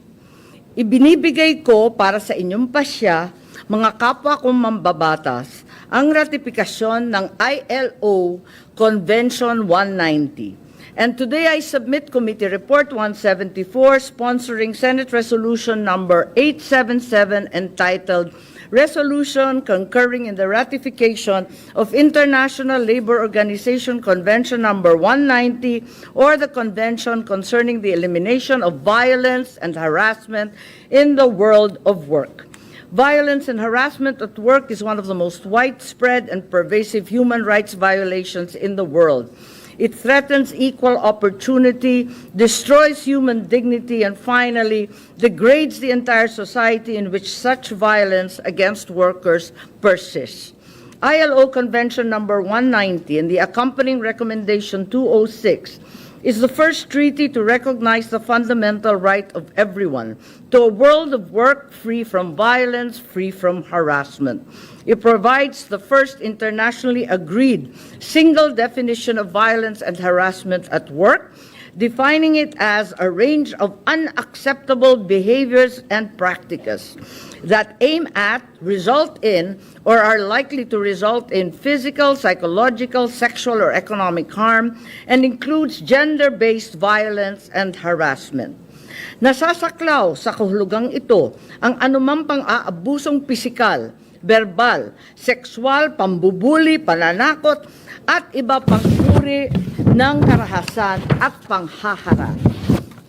ibinibigay ko para sa inyong pasya, mga kapwa kong mambabatas, ang ratifikasyon ng ILO Convention 190. And today I submit Committee Report 174 sponsoring Senate Resolution number 877 entitled Resolution Concurring in the Ratification of International Labor Organization Convention number 190 or the Convention Concerning the Elimination of Violence and Harassment in the World of Work. Violence and harassment at work is one of the most widespread and pervasive human rights violations in the world. It threatens equal opportunity, destroys human dignity, and finally degrades the entire society in which such violence against workers persists. ILO Convention number 190 and the accompanying Recommendation 206 is the first treaty to recognize the fundamental right of everyone to a world of work free from violence, free from harassment. It provides the first internationally agreed single definition of violence and harassment at work, defining it as a range of unacceptable behaviors and practices that aim at, result in, or are likely to result in physical, psychological, sexual, or economic harm, and includes gender-based violence and harassment. Nasasaklaw sa kahulugang ito ang anumang pang-aabusong pisikal, verbal, sexual, pambubuli, pananakot, at iba pang uri ng karahasan at panghaharang.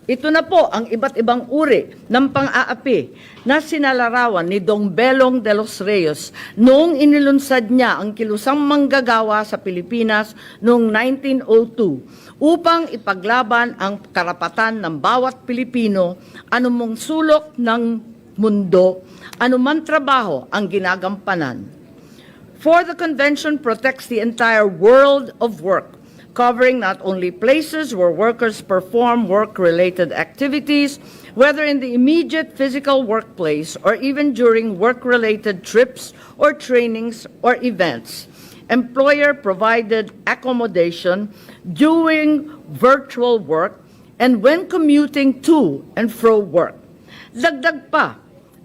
Ito na po ang iba't ibang uri ng pang-aapi na sinalarawan ni Dong Belong de los Reyes noong inilunsad niya ang kilusang manggagawa sa Pilipinas noong 1902 upang ipaglaban ang karapatan ng bawat Pilipino anumang sulok ng mundo, anuman trabaho ang ginagampanan. For the convention protects the entire world of work, covering not only places where workers perform work-related activities, whether in the immediate physical workplace or even during work-related trips or trainings or events. Employer-provided accommodation during virtual work and when commuting to and fro work. Dagdag pa,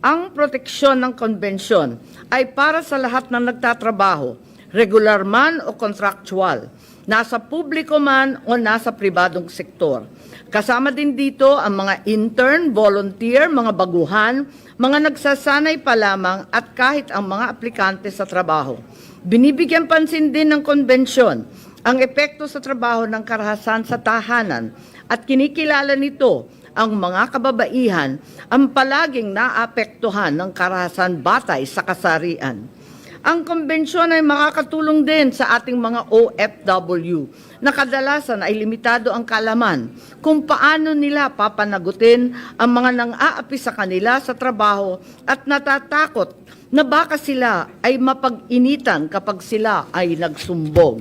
ang proteksyon ng konbensyon ay para sa lahat ng nagtatrabaho, regular man o contractual, nasa publiko man o nasa pribadong sektor. Kasama din dito ang mga intern, volunteer, mga baguhan, mga nagsasanay pa lamang at kahit ang mga aplikante sa trabaho. Binibigyan pansin din ng konbensyon ang epekto sa trabaho ng karahasan sa tahanan at kinikilala nito ang mga kababaihan ang palaging naapektuhan ng karahasan batay sa kasarian. Ang konbensyon ay makakatulong din sa ating mga OFW na kadalasan ay limitado ang kaalaman kung paano nila papanagutin ang mga nang-aapi sa kanila sa trabaho at natatakot na baka sila ay mapag-initan kapag sila ay nagsumbong.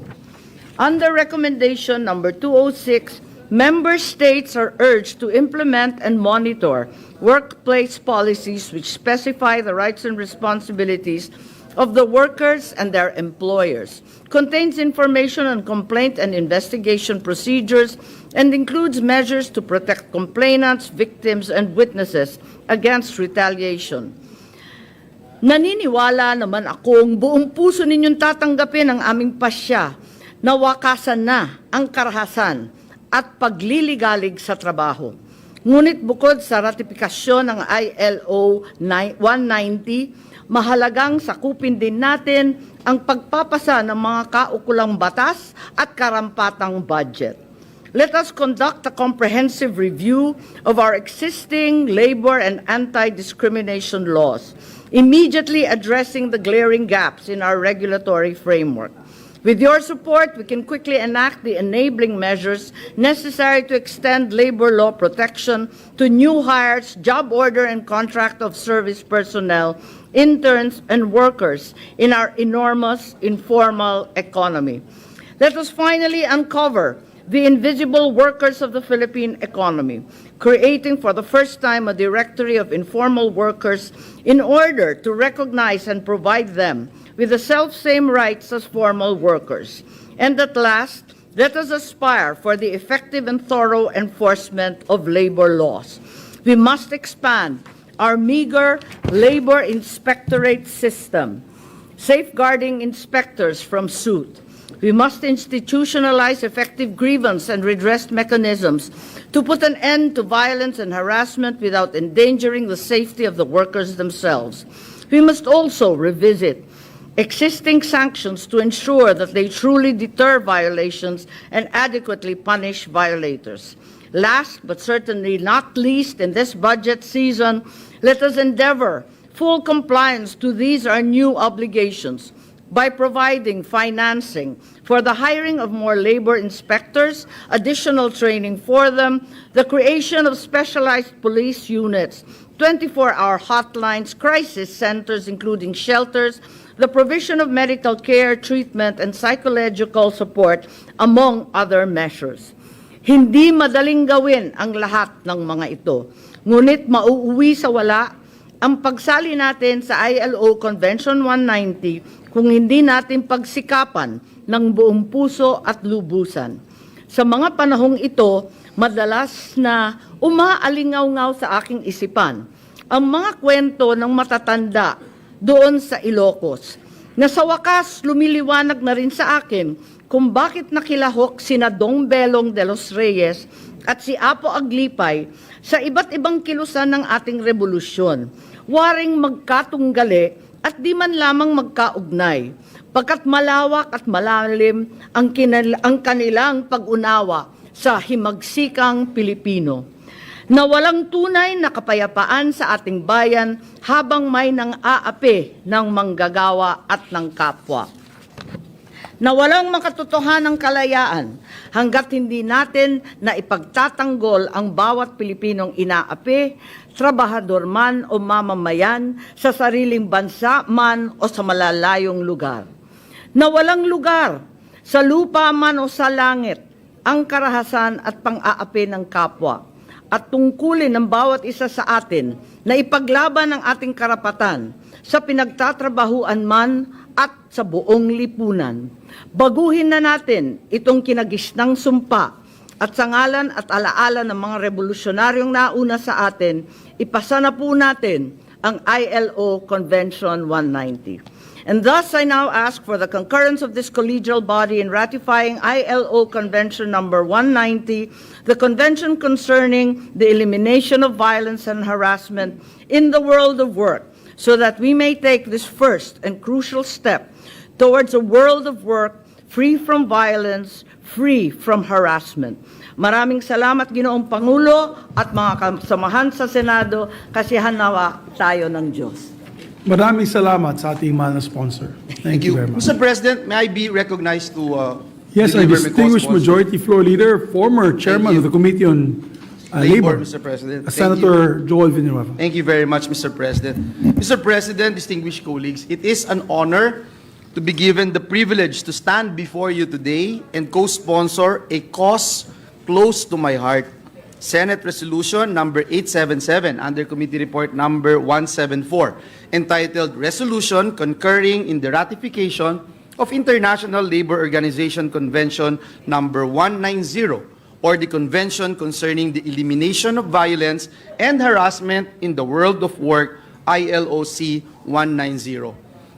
Under Recommendation number 206, Member states are urged to implement and monitor workplace policies which specify the rights and responsibilities of the workers and their employers, contains information on complaint and investigation procedures, and includes measures to protect complainants, victims, and witnesses against retaliation. Naniniwala naman akong buong puso ninyong tatanggapin ang aming pasya na wakasan na ang karahasan at pagliligalig sa trabaho. Ngunit bukod sa ratifikasyon ng ILO 190, mahalagang sakupin din natin ang pagpapasa ng mga kaukulang batas at karampatang budget. Let us conduct a comprehensive review of our existing labor and anti-discrimination laws, immediately addressing the glaring gaps in our regulatory framework. With your support, we can quickly enact the enabling measures necessary to extend labor law protection to new hires, job order and contract of service personnel, interns, and workers in our enormous informal economy. Let us finally uncover the invisible workers of the Philippine economy, creating for the first time a directory of informal workers in order to recognize and provide them with the self-same rights as formal workers. And at last, let us aspire for the effective and thorough enforcement of labor laws. We must expand our meager labor inspectorate system, safeguarding inspectors from suit. We must institutionalize effective grievance and redress mechanisms to put an end to violence and harassment without endangering the safety of the workers themselves. We must also revisit existing sanctions to ensure that they truly deter violations and adequately punish violators. Last but certainly not least, in this budget season, let us endeavor full compliance to these our new obligations by providing financing for the hiring of more labor inspectors, additional training for them, the creation of specialized police units, 24-hour hotlines, crisis centers, including shelters, the provision of medical care, treatment, and psychological support, among other measures. Hindi madaling gawin ang lahat ng mga ito, ngunit mauuwi sa wala ang pagsali natin sa ILO Convention 190 kung hindi natin pagsikapan ng buong puso at lubusan. Sa mga panahong ito, madalas na umaalingaw-ngaw sa aking isipan ang mga kwento ng matatanda doon sa Ilocos, na sa wakas lumiliwanag na rin sa akin kung bakit nakilahok sina Dong Belong de los Reyes at si Apo Aglipay sa iba't ibang kilusan ng ating revolusyon, waring magkatunggali at di man lamang magkaugnay, pagkat malawak at malalim ang kanilang pag-unawa sa himagsikang Pilipino, na walang tunay na kapayapaan sa ating bayan habang may nang-aapi ng manggagawa at ng kapwa. Na walang makatotohanang kalayaan hanggat hindi natin na ipagtatanggol ang bawat Pilipinong inaapi, trabahador man o mamamayan, sa sariling bansa man o sa malalayong lugar. Na walang lugar, sa lupa man o sa langit, ang karahasan at pang-aapi ng kapwa, at tungkulin ng bawat isa sa atin na ipaglaban ang ating karapatan sa pinagtatrabahuan man at sa buong lipunan. Baguhin na natin itong kinagisnang sumpa at sa ngalan at alaala ng mga revolusyonaryong nauna sa atin, ipasa na po natin ang ILO Convention 190. And thus, I now ask for the concurrence of this collegial body in ratifying ILO Convention number 190, the convention concerning the elimination of violence and harassment in the world of work, so that we may take this first and crucial step towards a world of work free from violence, free from harassment. Maraming salamat, Ginoong Pangulo at mga kasamahan sa Senado, kasihan nawa tayo ng Diyos. Maraming salamat sa ating mahal na sponsor. Thank you very much. Mr. President, may I be recognized to Yes, our deliver my distinguished co-sponsor? Majority Floor Leader, former Chairman of the Committee on Labor, Mr. President. Thank Senator Joel Villanueva. Thank you very much, Mr. President. Mr. President, distinguished colleagues, it is an honor to be given the privilege to stand before you today and co-sponsor a cause close to my heart, Senate Resolution number 877 under Committee Report number 174, entitled Resolution Concurring in the Ratification of International Labor Organization Convention number 190, or the Convention Concerning the Elimination of Violence and Harassment in the World of Work ILOC 190.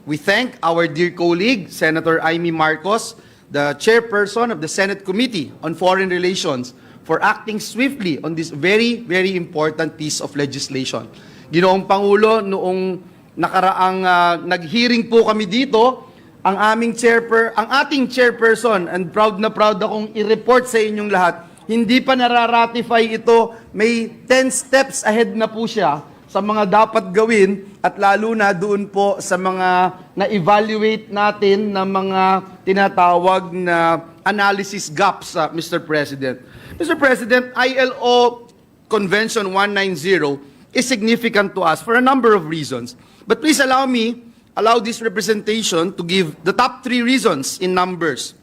We thank our dear colleague, Senator Amy Marcos, the chairperson of the Senate Committee on Foreign Relations, for acting swiftly on this very, very important piece of legislation. Ginoong Pangulo, noong nakaraang nag-hearing po kami dito, ang ating chairperson, and proud na proud akong i-report sa inyong lahat, hindi pa nararatify ito, may 10 steps ahead na po siya sa mga dapat gawin at lalo na doon po sa mga na-evaluate natin na mga tinatawag na analysis gaps, Mr. President. Mr. President, ILO Convention 190 is significant to us for a number of reasons. But please allow this representation to give the top 3 reasons in numbers.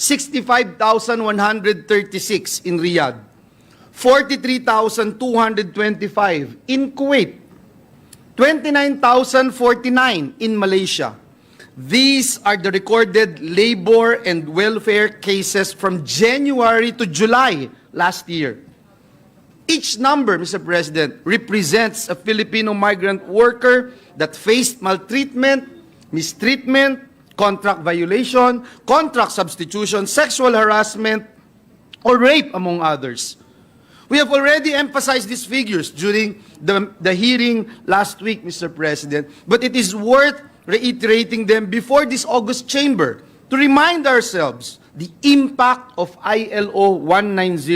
65,136 in Riyadh, 43,225 in Kuwait, 29,049 in Malaysia. These are the recorded labor and welfare cases from January to July last year. Each number, Mr. President, represents a Filipino migrant worker that faced maltreatment, mistreatment, contract violation, contract substitution, sexual harassment, or rape, among others. We have already emphasized these figures during the hearing last week, Mr. President, but it is worth reiterating them before this August chamber to remind ourselves the impact of ILO 190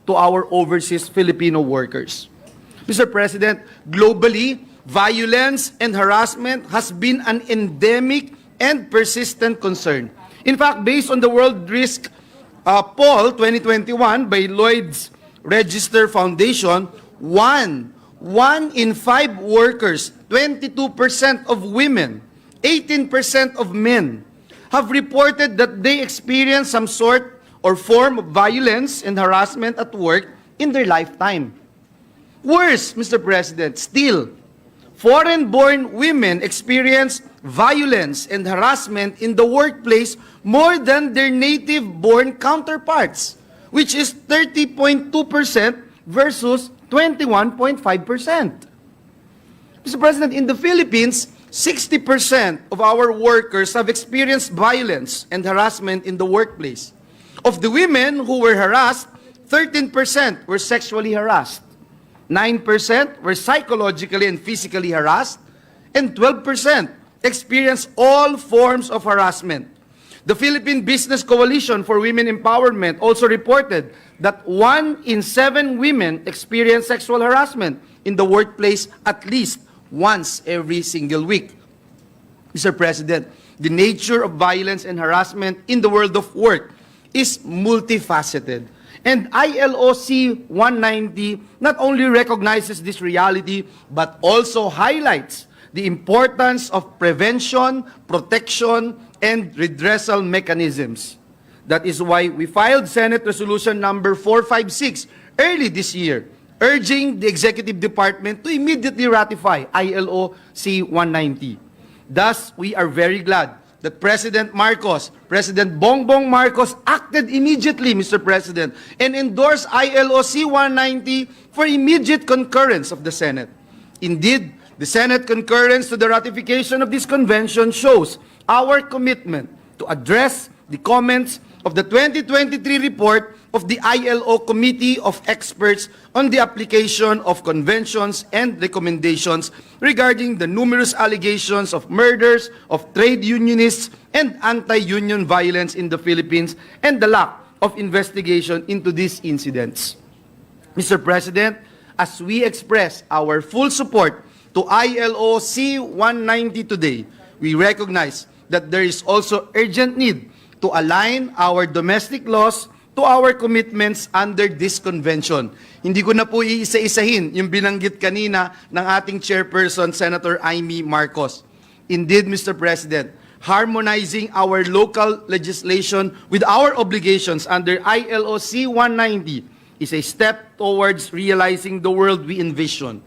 to our overseas Filipino workers. Mr. President, globally, violence and harassment has been an endemic and persistent concern. In fact, based on the World Risk Poll 2021 by Lloyd's Register Foundation, one in 5 workers, 22% of women, 18% of men have reported that they experience some sort or form of violence and harassment at work in their lifetime. Worse, Mr. President, still, foreign-born women experience violence and harassment in the workplace more than their native-born counterparts, which is 30.2% versus 21.5%. Mr. President, in the Philippines, 60% of our workers have experienced violence and harassment in the workplace. Of the women who were harassed, 13% were sexually harassed, 9% were psychologically and physically harassed, and 12% experienced all forms of harassment. The Philippine Business Coalition for Women Empowerment also reported that 1 in 7 women experience sexual harassment in the workplace at least once every single week. Mr. President, the nature of violence and harassment in the world of work is multifaceted. And ILOC 190 not only recognizes this reality, but also highlights the importance of prevention, protection, and redressal mechanisms. That is why we filed Senate Resolution number 456 early this year, urging the Executive Department to immediately ratify ILOC 190. Thus, we are very glad that President Bongbong Marcos acted immediately, Mr. President, and endorsed ILOC 190 for immediate concurrence of the Senate. Indeed, the Senate concurrence to the ratification of this convention shows our commitment to address the comments of the 2023 report of the ILO Committee of Experts on the application of conventions and recommendations regarding the numerous allegations of murders of trade unionists and anti-union violence in the Philippines and the lack of investigation into these incidents. Mr. President, as we express our full support to ILOC 190 today, we recognize that there is also urgent need to align our domestic laws to our commitments under this convention. Hindi ko na po iisa-isahin yung binanggit kanina ng ating chairperson, Senator Amy Marcos. Indeed, Mr. President, harmonizing our local legislation with our obligations under ILOC 190 is a step towards realizing the world we envision.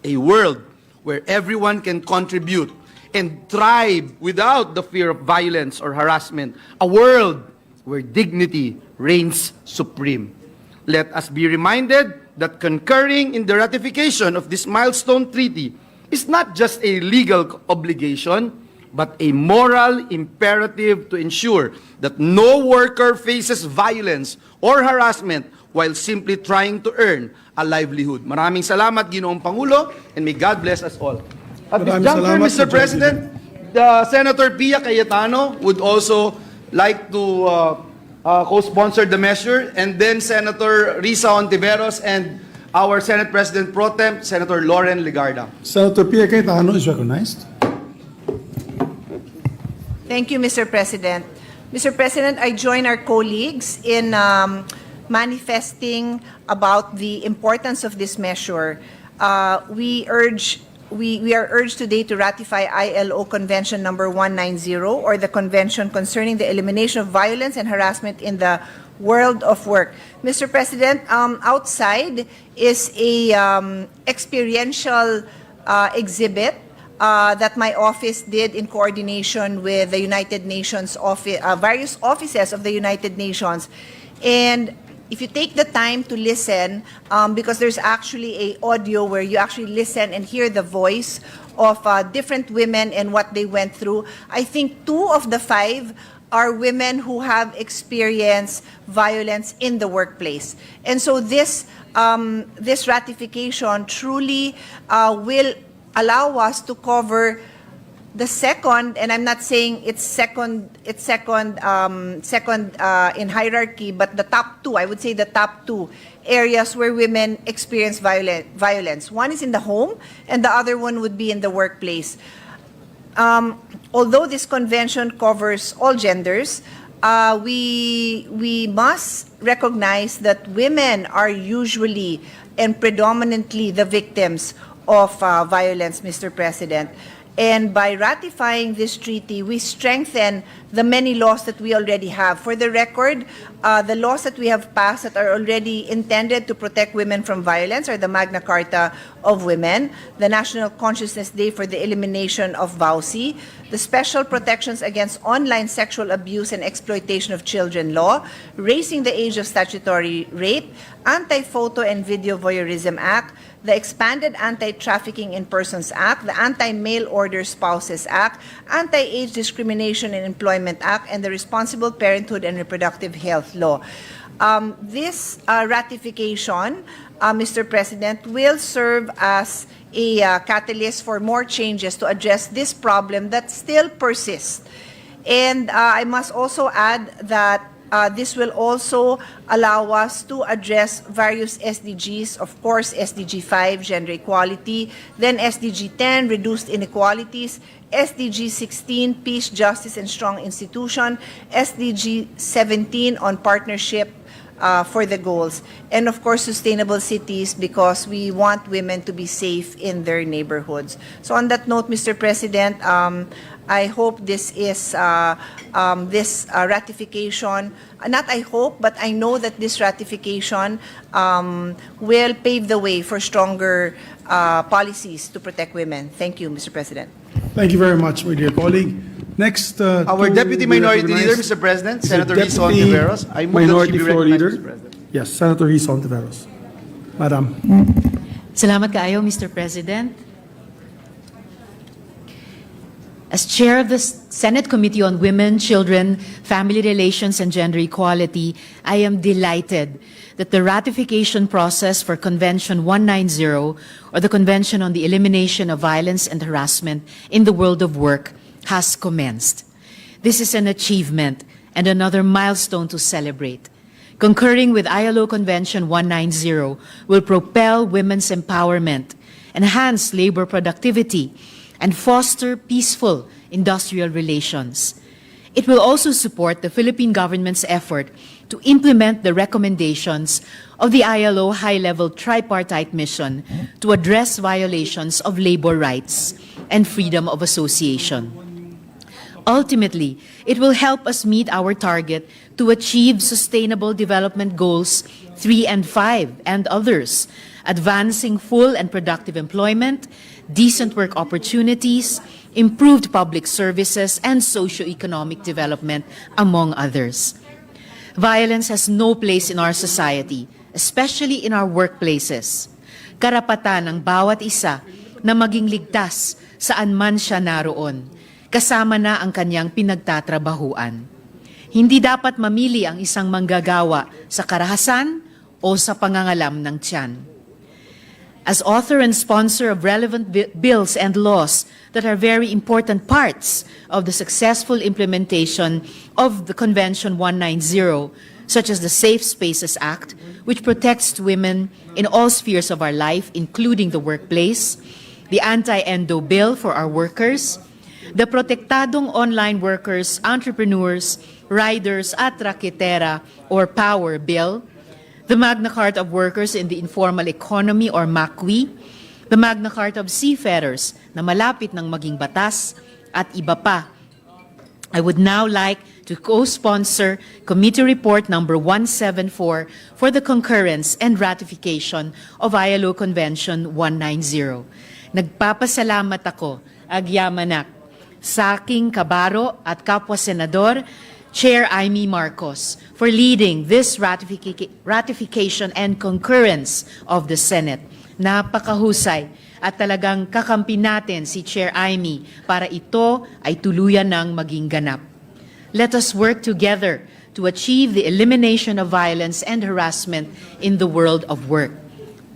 A world where everyone can contribute and thrive without the fear of violence or harassment. A world where dignity reigns supreme. Let us be reminded that concurring in the ratification of this milestone treaty is not just a legal obligation, but a moral imperative to ensure that no worker faces violence or harassment while simply trying to earn a livelihood. Maraming salamat, Ginoong Pangulo, and may God bless us all. At this Maraming juncture, salamat, Mr. President, Senator Pia Cayetano would also like to co-sponsor the measure, and then Senator Risa Ontiveros and our Senate President Pro Tem, Senator Lauren Legarda. Senator P.A. Cayetano is recognized. Thank you, Mr. President. Mr. President, I join our colleagues in manifesting about the importance of this measure. We are urged today to ratify ILO Convention number 190, or the Convention concerning the elimination of violence and harassment in the world of work. Mr. President, outside is a experiential exhibit that my office did in coordination with the United Nations office, various offices of the United Nations. And if you take the time to listen, because there's actually a audio where you actually listen and hear the voice of different women and what they went through, I think 2 of the 5 are women who have experienced violence in the workplace. And so this ratification truly will allow us to cover the second, and I'm not saying it's second in hierarchy, but the top 2, I would say the top 2 areas where women experience violence. One is in the home, and the other one would be in the workplace. Although this convention covers all genders, we must recognize that women are usually and predominantly the victims of violence, Mr. President. And by ratifying this treaty, we strengthen the many laws that we already have. For the record, the laws that we have passed that are already intended to protect women from violence are the Magna Carta of Women, the National Consciousness Day for the Elimination of VAUSI, the Special Protections Against Online Sexual Abuse and Exploitation of Children Law, Raising the Age of Statutory Rape, Anti-Photo and Video Voyeurism Act, the Expanded Anti-Trafficking in Persons Act, the Anti-Mail Order Spouses Act, Anti-Age Discrimination in Employment Act, and the Responsible Parenthood and Reproductive Health Law. This ratification, Mr. President, will serve as a catalyst for more changes to address this problem that still persists. And I must also add that this will also allow us to address various SDGs, of course, SDG 5, gender equality, then SDG 10, reduced inequalities, SDG 16, peace, justice, and strong institution, SDG 17 on partnership for the goals, and of course, sustainable cities, because we want women to be safe in their neighborhoods. So on that note, Mr. President, I hope this is ratification, not I hope, but I know that this ratification will pave the way for stronger policies to protect women. Thank you, Mr. President. Thank you very much, my dear colleague. Next, Our Deputy Minority Leader, Mr. President, Senator Risa Ontiveros. I move that she be Minority Floor recognized, Leader. Mr. President. Yes, Senator Risa Ontiveros. Madam. Salamat kaayo, Mr. President. As Chair of the Senate Committee on Women, Children, Family Relations, and Gender Equality, I am delighted that the ratification process for Convention 190, or the Convention on the Elimination of Violence and Harassment in the World of Work, has commenced. This is an achievement and another milestone to celebrate. Concurring with ILO Convention 190 will propel women's empowerment, enhance labor productivity, and foster peaceful industrial relations. It will also support the Philippine government's effort to implement the recommendations of the ILO high-level tripartite mission to address violations of labor rights and freedom of association. Ultimately, it will help us meet our target to achieve Sustainable Development Goals 3 and 5 and others, advancing full and productive employment, decent work opportunities, improved public services, and socio-economic development, among others. Violence has no place in our society, especially in our workplaces. Karapatan ng bawat isa na maging ligtas saan man siya naroon, kasama na ang kanyang pinagtatrabahuan. Hindi dapat mamili ang isang manggagawa sa karahasan o sa pangangalam ng tiyan. As author and sponsor of relevant bills and laws that are very important parts of the successful implementation of the Convention 190, such as the Safe Spaces Act, which protects women in all spheres of our life, including the workplace, the Anti-Endo Bill for our workers, the Protektadong Online Workers, Entrepreneurs, Riders at Raketera or POWER Bill, the Magna Carta of Workers in the Informal Economy or MACWI, the Magna Carta of Seafarers na malapit ng maging batas, at iba pa. I would now like to co-sponsor Committee Report number 174 for the concurrence and ratification of ILO Convention 190. Nagpapasalamat ako, agyamanak, sa aking kabaro at kapwa senador, Chair Amy Marcos, for leading this ratification and concurrence of the Senate. Napakahusay at talagang kakampi natin si Chair Amy para ito ay tuluyan ng maging ganap. Let us work together to achieve the elimination of violence and harassment in the world of work.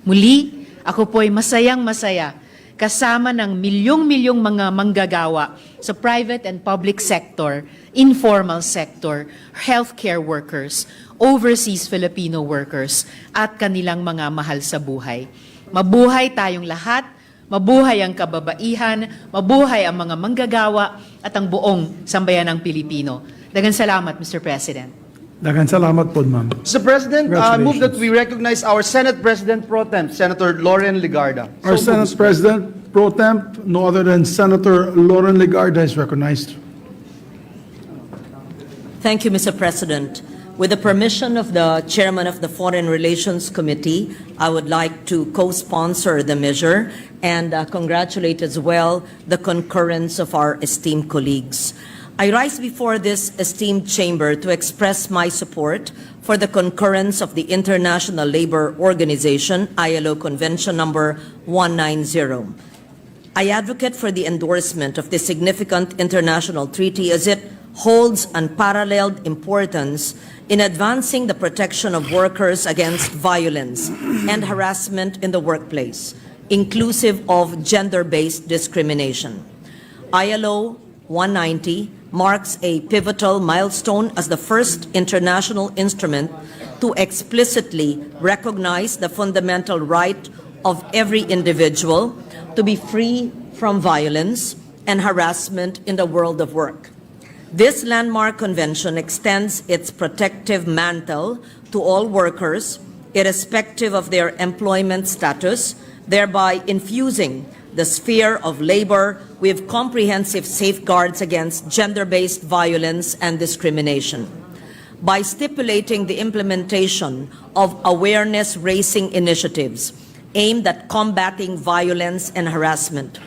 Muli, ako po'y masayang-masaya kasama ng milyong-milyong mga manggagawa sa private and public sector, informal sector, healthcare workers, overseas Filipino workers, at kanilang mga mahal sa buhay. Mabuhay tayong lahat, mabuhay ang kababaihan, mabuhay ang mga manggagawa at ang buong sambayanang Pilipino. Daghang salamat, Mr. President. Daghang salamat po, ma'am. Mr. President, I move that we recognize our Senate President Pro Tem, Senator Lauren Legarda. Our Senate President Pro Tem, no other than Senator Lauren Legarda, is recognized. Thank you, Mr. President. With the permission of the Chairman of the Foreign Relations Committee, I would like to co-sponsor the measure and congratulate as well the concurrence of our esteemed colleagues. I rise before this esteemed chamber to express my support for the concurrence of the International Labour Organization, ILO Convention number 190. I advocate for the endorsement of this significant international treaty as it holds unparalleled importance in advancing the protection of workers against violence and harassment in the workplace, inclusive of gender-based discrimination. ILO 190 marks a pivotal milestone as the first international instrument to explicitly recognize the fundamental right of every individual to be free from violence and harassment in the world of work. This landmark convention extends its protective mantle to all workers, irrespective of their employment status, thereby infusing the sphere of labor with comprehensive safeguards against gender-based violence and discrimination. By stipulating the implementation of awareness-raising initiatives aimed at combating violence and harassment,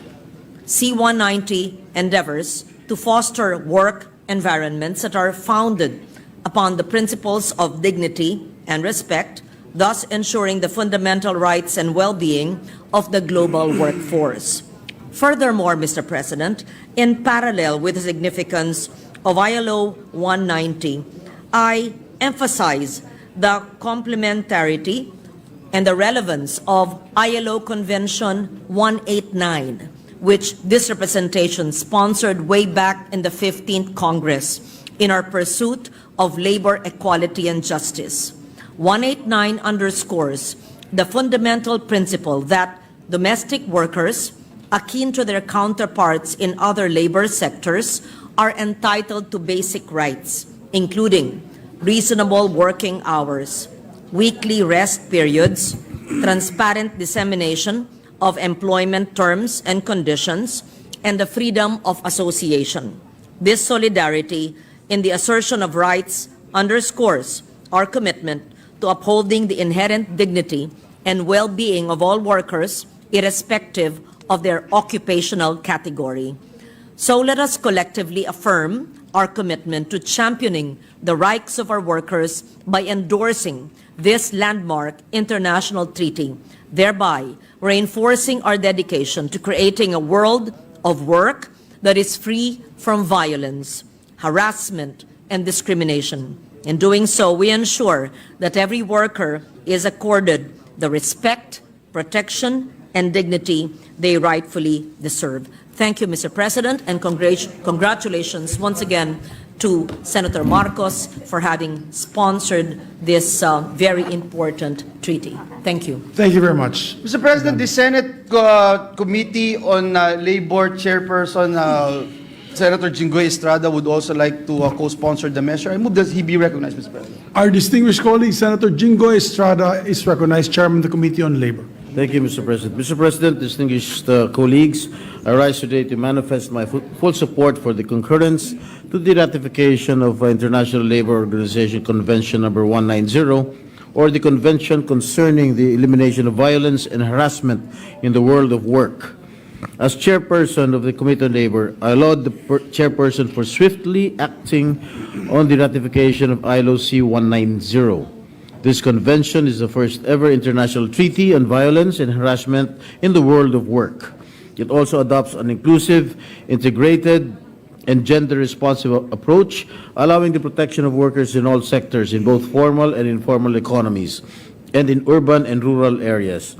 C-190 endeavors to foster work environments that are founded upon the principles of dignity and respect, thus ensuring the fundamental rights and well-being of the global workforce. Furthermore, Mr. President, in parallel with the significance of ILO 190, I emphasize the complementarity and the relevance of ILO Convention 189, which this representation sponsored way back in the 15th Congress in our pursuit of labor equality and justice. 189 underscores the fundamental principle that domestic workers, akin to their counterparts in other labor sectors, are entitled to basic rights, including reasonable working hours, weekly rest periods, transparent dissemination of employment terms and conditions, and the freedom of association. This solidarity in the assertion of rights underscores our commitment to upholding the inherent dignity and well-being of all workers, irrespective of their occupational category. So let us collectively affirm our commitment to championing the rights of our workers by endorsing this landmark international treaty, thereby reinforcing our dedication to creating a world of work that is free from violence, harassment, and discrimination. In doing so, we ensure that every worker is accorded the respect, protection, and dignity they rightfully deserve. Thank you, Mr. President, and congratulations once again to Senator Marcos for having sponsored this very important treaty. Thank you. Thank you very much. Mr. President, the Senate Committee on Labor Chairperson Senator Jinggoy Estrada would also like to co-sponsor the measure. I move that he be recognized, Mr. President. Our distinguished colleague, Senator Jinggoy Estrada, is recognized, Chairman of the Committee on Labor. Thank you, Mr. President. Mr. President, distinguished colleagues, I rise today to manifest my full support for the concurrence to the ratification of International Labor Organization Convention number 190, or the Convention concerning the elimination of violence and harassment in the world of work. As chairperson of the Committee on Labor, I laud the chairperson for swiftly acting on the ratification of ILO C-190. This convention is the first ever international treaty on violence and harassment in the world of work. It also adopts an inclusive, integrated, and gender-responsive approach, allowing the protection of workers in all sectors, in both formal and informal economies, and in urban and rural areas.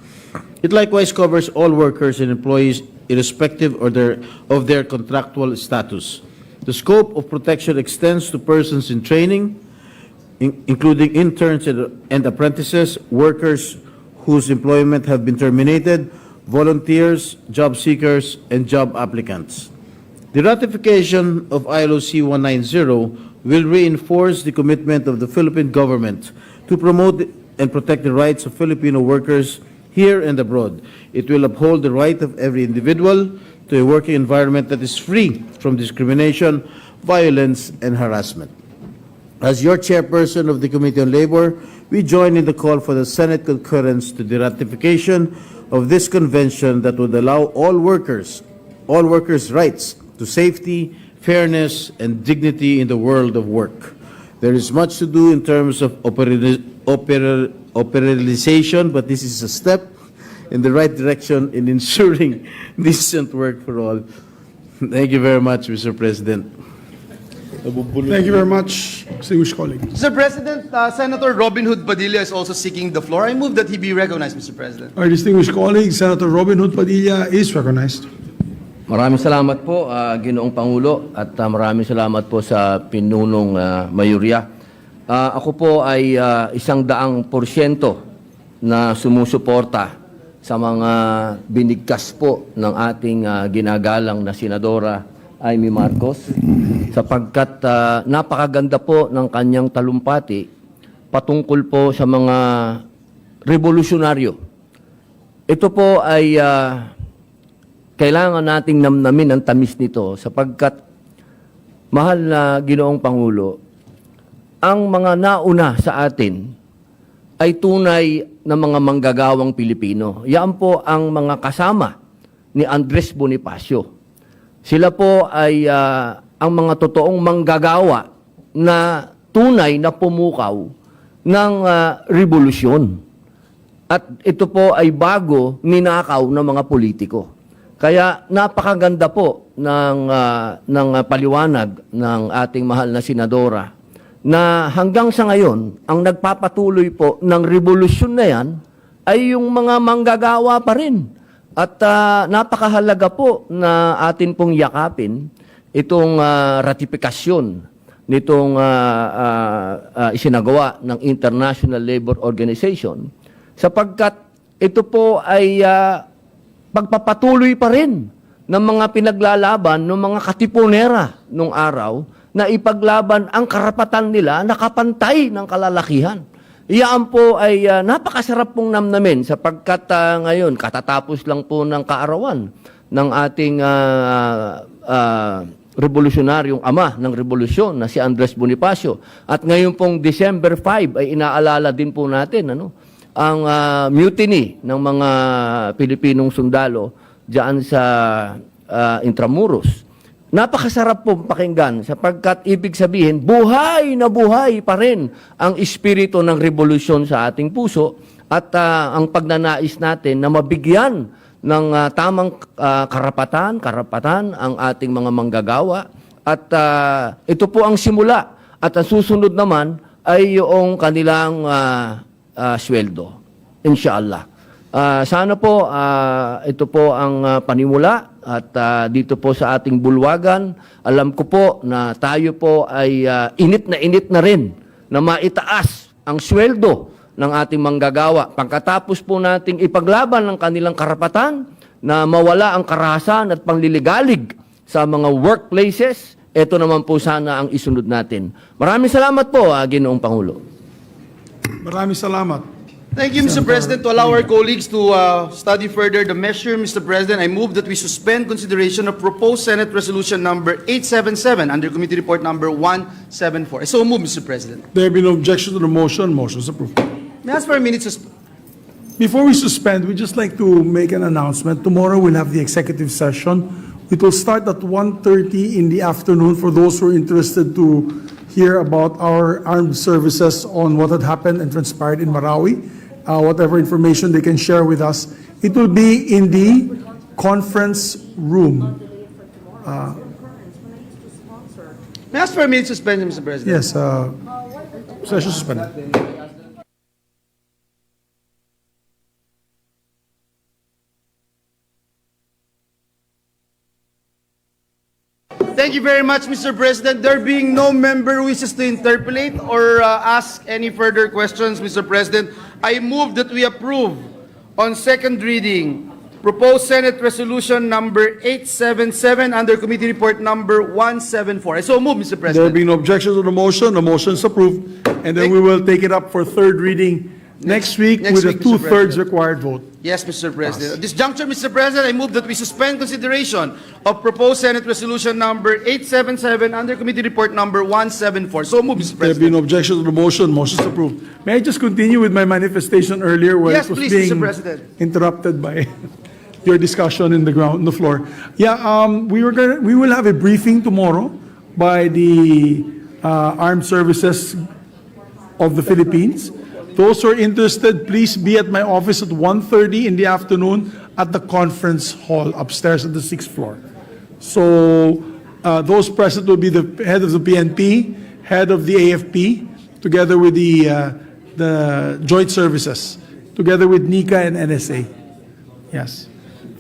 It likewise covers all workers and employees irrespective of their contractual status. The scope of protection extends to persons in training, including interns and apprentices, workers whose employment have been terminated, volunteers, job seekers, and job applicants. The ratification of ILO C-190 will reinforce the commitment of the Philippine government to promote and protect the rights of Filipino workers here and abroad. It will uphold the right of every individual to a working environment that is free from discrimination, violence, and harassment. As your chairperson of the Committee on Labor, we join in the call for the Senate concurrence to the ratification of this convention that would allow all workers' rights to safety, fairness, and dignity in the world of work. There is much to do in terms of operationalization, but this is a step in the right direction in ensuring decent work for all. Thank you very much, Mr. President. Thank you very much, distinguished colleague. Mr. President, Senator Robin Hood Padilla is also seeking the floor. I move that he be recognized, Mr. President. Our distinguished colleague, Senator Robin Hood Padilla, is recognized. Maraming salamat po, Ginoong Pangulo, at maraming salamat po sa pinunong mayoriya. Ako po ay 100% na sumusuporta sa mga binigkas po ng ating ginagalang na Senadora Amy Marcos, sapagkat napakaganda po ng kanyang talumpati patungkol po sa mga revolusyonaryo. Ito po ay kailangan nating namnamin ang tamis nito sapagkat, mahal na Ginoong Pangulo, ang mga nauna sa atin ay tunay na mga manggagawang Pilipino. Yan po ang mga kasama ni Andres Bonifacio. Sila po ay ang mga totoong manggagawa na tunay na pumukaw ng revolusyon. At ito po ay bago ninakaw ng mga politiko. Kaya napakaganda po ng paliwanag ng ating mahal na Senadora na hanggang sa ngayon, ang nagpapatuloy po ng revolusyon na yan ay yung mga manggagawa pa rin. At napakahalaga po na atin pong yakapin itong ratifikasyon nitong isinagawa ng International Labor Organization sapagkat ito po ay pagpapatuloy pa rin ng mga pinaglalaban ng mga katipunera nung araw na ipaglaban ang karapatan nila na kapantay ng kalalakihan. Iyan po ay napakasarap pong namnamin sapagkat ngayon katatapos lang po ng kaarawan ng ating revolusyonaryong ama ng revolusyon na si Andres Bonifacio. At ngayon pong December 5 ay inaalala din po natin ang mutiny ng mga Pilipinong sundalo diyan sa Intramuros. Napakasarap po pakinggan sapagkat ibig sabihin, buhay na buhay pa rin ang espiritu ng revolusyon sa ating puso at ang pagnanais natin na mabigyan ng tamang karapatan ang ating mga manggagawa. At ito po ang simula. At ang susunod naman ay yung kanilang sweldo. Inshallah. Sana po ito po ang panimula at dito po sa ating bulwagan, alam ko po na tayo po ay init na rin na maitaas ang sweldo ng ating manggagawa. Pagkatapos po nating ipaglaban ng kanilang karapatan na mawala ang karahasan at pangliligalig sa mga workplaces, ito naman po sana ang isunod natin. Maraming salamat po, Ginoong Pangulo. Maraming salamat. Thank you, Mr. President. To allow our colleagues to study further the measure, Mr. President, I move that we suspend consideration of proposed Senate Resolution number 877 under Committee Report number 174. I so move, Mr. President. There be no objection to the motion. Motion is approved. May I ask for a minute? Before we suspend, we'd just like to make an announcement. Tomorrow we'll have the executive session. It will start at 1:30 in the afternoon for those who are interested to hear about our armed services on what had happened and transpired in Marawi. Whatever information they can share with us. It will be in the conference room. May I ask for a minute suspension, Mr. President? Yes, session suspended. Thank you very much, Mr. President. There being no member who wishes to interpolate or ask any further questions, Mr. President, I move that we approve on second reading proposed Senate Resolution number 877 under Committee Report number 174. I so move, Mr. There President. being no objection to the motion is approved, and then we will take it up for third reading next week with a Mr. two-thirds President. required vote. Yes, Mr. President. At this juncture, Mr. President, I move that we suspend consideration of proposed Senate Resolution number 877 under Committee Report number 174. So move, Mr. There President. being no objection to the motion is approved. May I just continue with my manifestation earlier where Yes, it was please, being Mr. President. interrupted by your discussion in the floor. Yeah, we will have a briefing tomorrow by the Armed Services of the Philippines. Those who are interested, please be at my office at 1:30 in the afternoon at the conference hall upstairs at the 6th floor. So those present will be the head of the PNP, head of the AFP, together with the joint services, together with NICA and NSA. Yes.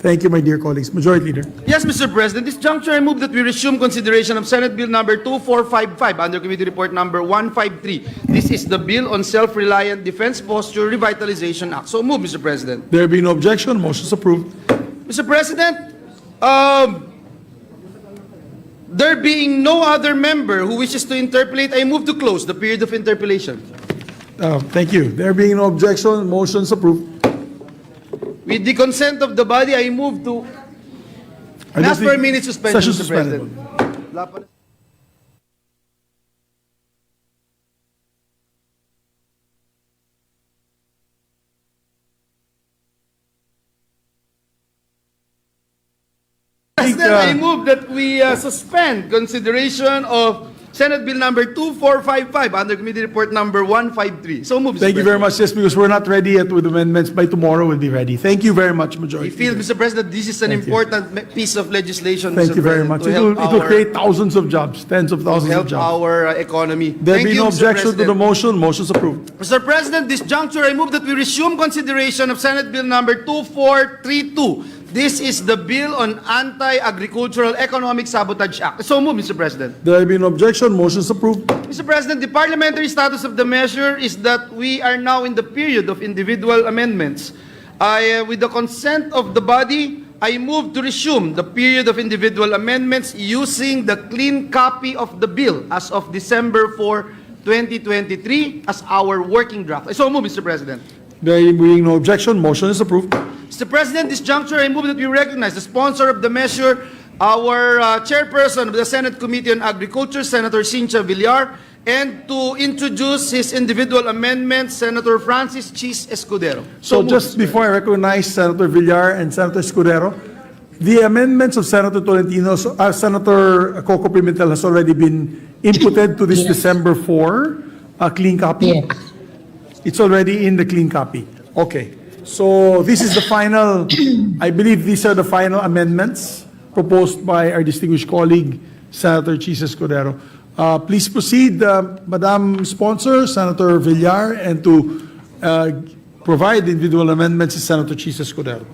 Thank you, my dear colleagues. Majority Leader. Yes, Mr. President. This juncture, I move that we resume consideration of Senate Bill number 2455 under Committee Report number 153. This is the Bill on Self-Reliant Defense Posture Revitalization Act. So move, Mr. President. There being no objection, motion is approved. Mr. President, there being no other member who wishes to interpolate, I move to close the period of interpolation. Thank you. There being no objection, motion is approved. With the consent of the body, I move to ask for a minute suspension, Session Mr. suspended. President. President, I move that we suspend consideration of Senate Bill number 2455 under Committee Report number 153. So move, Mr. Thank you very President. much. Yes, because we're not ready yet with amendments. By tomorrow, we'll be ready. Thank you very much, I Majority. feel, Mr. President, this is an Thank you. important piece of legislation, Thank Mr. you very President, much. to It help will create thousands of jobs, tens of thousands of help jobs. our economy. There Thank be you, no Mr. objection to the President. motion is approved. Mr. President, this juncture, I move that we resume consideration of Senate Bill number 2432. This is the Bill on Anti-Agricultural Economic Sabotage Act. So move, Mr. President. There be no objection, motion is approved. Mr. President, the parliamentary status of the measure is that we are now in the period of individual amendments. With the consent of the body, I move to resume the period of individual amendments using the clean copy of the bill as of December 4, 2023 as our working draft. I so move, Mr. President. There being no objection, motion is approved. Mr. President, this juncture, I move that we recognize the sponsor of the measure, our chairperson of the Senate Committee on Agriculture, Senator Cynthia Villar, and to introduce his individual amendments, Senator Francis Chis Escudero. So move, just Mr. before I recognize Senator Villar and Senator Escudero, the amendments of Senator Tolentino, Senator Coco Pimentel has already been inputted to this December 4 clean copy. Yes. It's already in the clean copy. Okay. So this is the final, I believe these are the final amendments proposed by our distinguished colleague, Senator Chis Escudero. Please proceed, Madam Sponsor, Senator Villar, and to provide individual amendments to Senator Chis Escudero.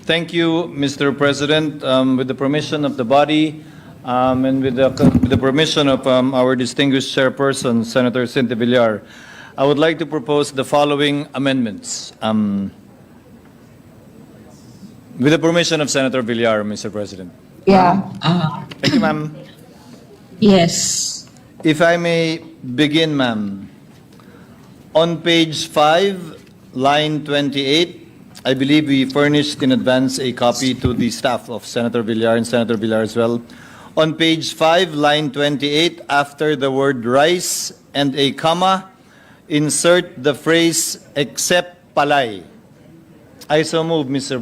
Thank you, Mr. President. With the permission of the body and with the permission of our distinguished chairperson, Senator Cynthia Villar, I would like to propose the following amendments. With the permission of Senator Villar, Mr. President. Yeah. Thank you, ma'am. Yes. If I may begin, ma'am. On page 5, line 28, I believe we furnished in advance a copy to the staff of Senator Villar and Senator Villar as well. On page 5, line 28, after the word rice and a comma, insert the phrase except palay. I so move, Mr.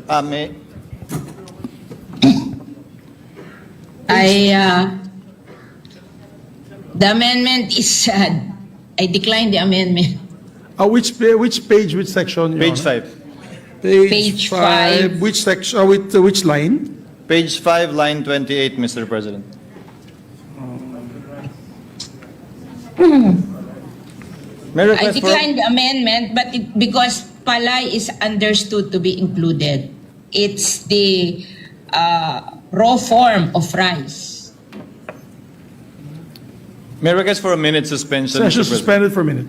The amendment is, I decline the amendment. Which page, which section? Page 5. Page 5. Which section, which line? Page 5, line 28, Mr. President. I decline the amendment, but because palay is understood to be included. It's the raw form of rice. May I request for a minute suspension? Session suspended for a minute.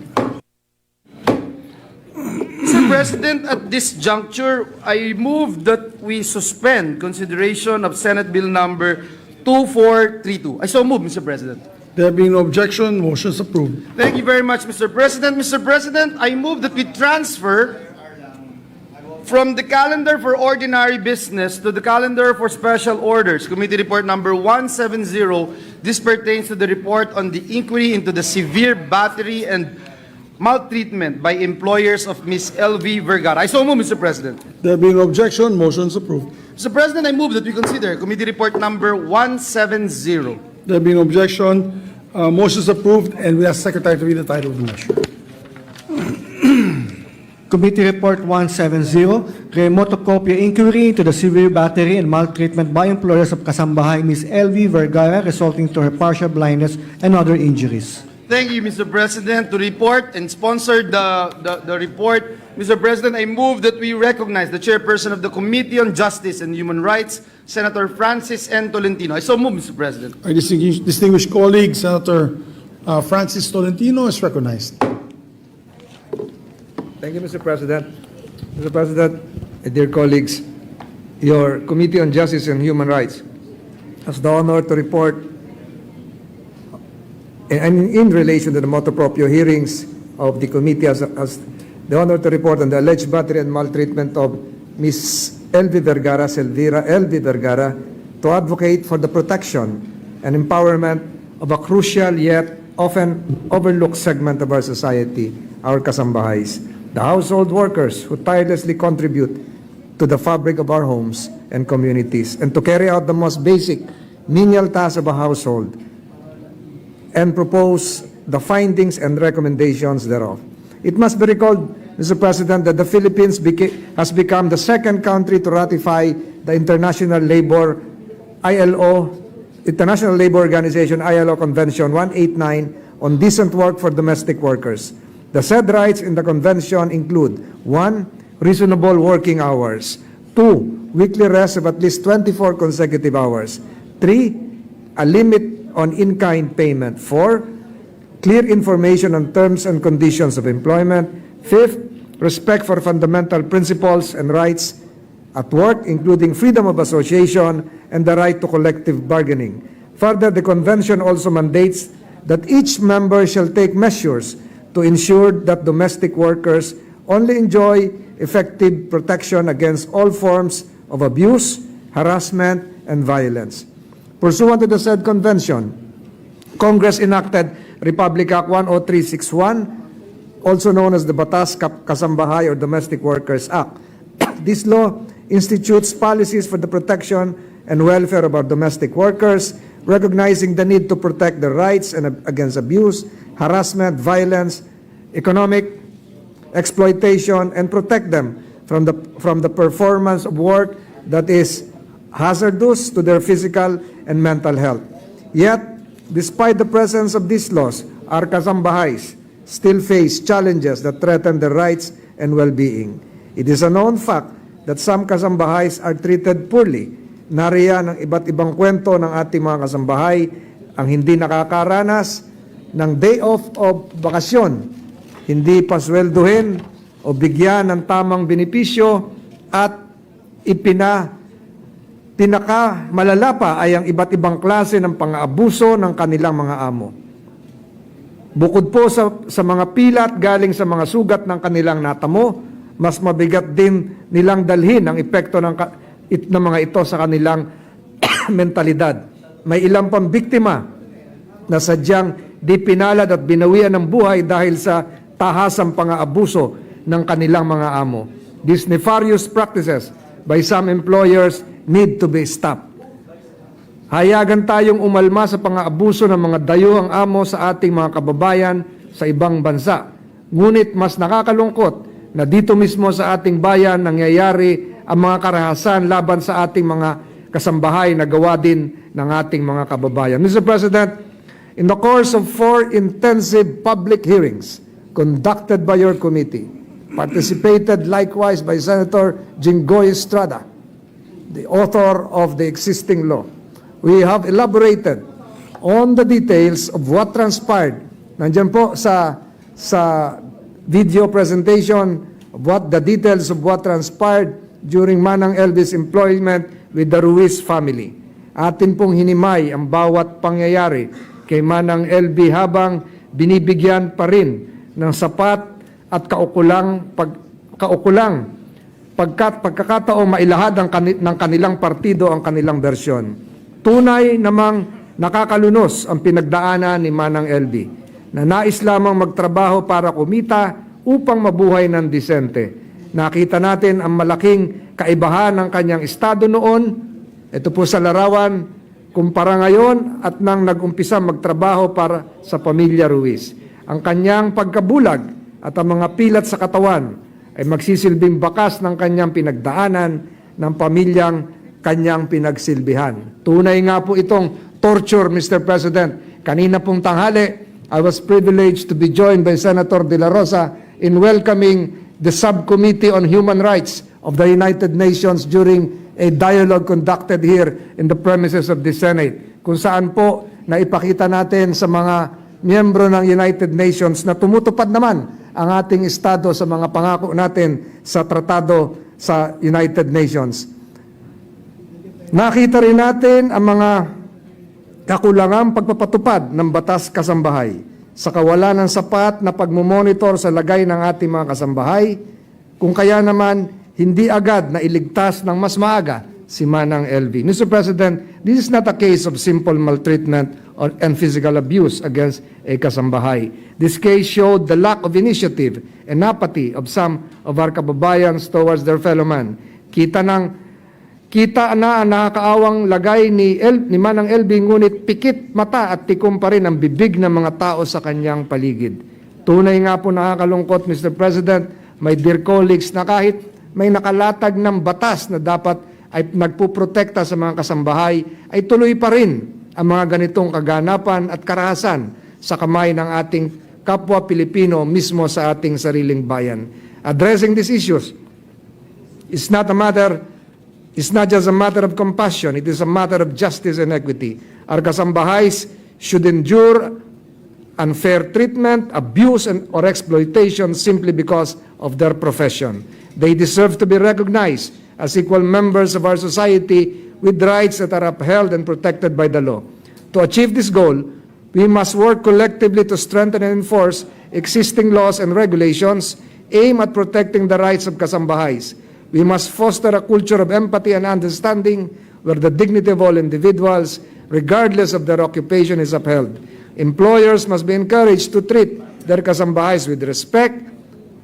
Mr. President, at this juncture, I move that we suspend consideration of Senate Bill number 2432. I so move, Mr. President. There being no objection, motion is approved. Thank you very much, Mr. President. Mr. President, I move that we transfer from the calendar for ordinary business to the calendar for special orders. Committee report number 170. This pertains to the report on the inquiry into the severe battery and maltreatment by employers of Ms. L.V. Vergara. I so move, Mr. President. There being no objection, motion is approved. Mr. President, I move that we consider committee report number 170. There being no objection, motion is approved, and we ask Secretary to read the title of the measure. Committee Report 170, Re-Motocopia Inquiry into the Severe Battery and Maltreatment by Employers of Kasambahay Ms. L.V. Vergara resulting to her partial blindness and other injuries. Thank you, Mr. President. To report and sponsor the report, Mr. President, I move that we recognize the chairperson of the Committee on Justice and Human Rights, Senator Francis N. Tolentino. I so move, Mr. President. Our distinguished colleague, Senator Francis Tolentino, is recognized. Thank you, Mr. President. Mr. President, dear colleagues, your Committee on Justice and Human Rights has the honor to report in relation to the motu proprio hearings of the committee has the honor to report on the alleged battery and maltreatment of Ms. L.V. Vergara, Selvira L.V. Vergara, to advocate for the protection and empowerment of a crucial yet often overlooked segment of our society, our kasambahays, the household workers who tirelessly contribute to the fabric of our homes and communities, and to carry out the most basic menial tasks of a household, and propose the findings and recommendations thereof. It must be recalled, Mr. President, that the Philippines has become the second country to ratify the International Labor Organization ILO Convention 189 on decent work for domestic workers. The said rights in the convention include 1. Reasonable working hours. 2. Weekly rest of at least 24 consecutive hours. 3. A limit on in-kind payment. 4. Clear information on terms and conditions of employment. 5th, respect for fundamental principles and rights at work, including freedom of association and the right to collective bargaining. Further, the convention also mandates that each member shall take measures to ensure that domestic workers only enjoy effective protection against all forms of abuse, harassment, and violence. Pursuant to the said convention, Congress enacted Republic Act 10361, also known as the Batas Kasambahay or Domestic Workers Act. This law institutes policies for the protection and welfare of our domestic workers, recognizing the need to protect their rights and against abuse, harassment, violence, economic exploitation, and protect them from the performance of work that is hazardous to their physical and mental health. Yet, despite the presence of these laws, our kasambahays still face challenges that threaten their rights and well-being. It is a known fact that some kasambahays are treated poorly. Nariyan ang iba't ibang kwento ng ating mga kasambahay, ang hindi nakakaranas ng day off o bakasyon, hindi pasweldohin o bigyan ng tamang benepisyo at pinakamalala pa ay ang iba't ibang klase ng pang-aabuso ng kanilang mga amo. Bukod po sa mga pilat galing sa mga sugat ng kanilang natamo, mas mabigat din nilang dalhin ang epekto ng mga ito sa kanilang mentalidad. May ilang pang biktima na sadyang di pinalad at binawian ng buhay dahil sa tahasang pang-aabuso ng kanilang mga amo. These nefarious practices by some employers need to be stopped. Hayagan tayong umalma sa pang-aabuso ng mga dayuhang amo sa ating mga kababayan sa ibang bansa. Ngunit mas nakakalungkot na dito mismo sa ating bayan nangyayari ang mga karahasan laban sa ating mga kasambahay na gawa din ng ating mga kababayan. Mr. President, in the course of 4 intensive public hearings conducted by your committee, participated likewise by Senator Jinggoy Estrada, the author of the existing law, we have elaborated on the details of what transpired. Nandiyan po sa video presentation of the details of what transpired during Manang LB's employment with the Ruiz family. Atin pong hinimay ang bawat pangyayari kay Manang LB habang binibigyan pa rin ng sapat at pagkakataong mailahad ng kanilang partido ang kanilang bersyon. Tunay namang nakakalunos ang pinagdaanan ni Manang LB na nais lamang magtrabaho para kumita upang mabuhay ng disente. Nakita natin ang malaking kaibahan ng kanyang estado noon, ito po sa larawan, kumpara ngayon at nang nag-umpisa magtrabaho para sa pamilya Ruiz. Ang kanyang pagkabulag at ang mga pilat sa katawan ay magsisilbing bakas ng kanyang pinagdaanan ng pamilyang kanyang pinagsilbihan. Tunay nga po itong torture, Mr. President. Kanina pong tanghali, I was privileged to be joined by Senator De La Rosa in welcoming the Subcommittee on Human Rights of the United Nations during a dialogue conducted here in the premises of the Senate, kung saan po naipakita natin sa mga miyembro ng United Nations na tumutupad naman ang ating estado sa mga pangako natin sa tratado sa United Nations. Nakita rin natin ang mga kakulangang pagpapatupad ng batas kasambahay sa kawalan ng sapat na pagmumonitor sa lagay ng ating mga kasambahay, kung kaya naman hindi agad na iligtas ng mas maaga si Manang LV. Mr. President, this is not a case of simple maltreatment and physical abuse against a kasambahay. This case showed the lack of initiative and apathy of some of our kababayans towards their fellow man. Kita na ang nakakaawang lagay ni Manang LV, ngunit pikit mata at tikom pa rin ang bibig ng mga tao sa kanyang paligid. Tunay nga po nakakalungkot, Mr. President, my dear colleagues, na kahit may nakalatag ng batas na dapat ay nagpuprotekta sa mga kasambahay, ay tuloy pa rin ang mga ganitong kaganapan at karahasan sa kamay ng ating kapwa Pilipino mismo sa ating sariling bayan. Addressing these issues is not just a matter of compassion, it is a matter of justice and equity. Our kasambahays should endure unfair treatment, abuse, or exploitation simply because of their profession. They deserve to be recognized as equal members of our society with rights that are upheld and protected by the law. To achieve this goal, we must work collectively to strengthen and enforce existing laws and regulations aimed at protecting the rights of kasambahays. We must foster a culture of empathy and understanding where the dignity of all individuals, regardless of their occupation, is upheld. Employers must be encouraged to treat their kasambahays with respect,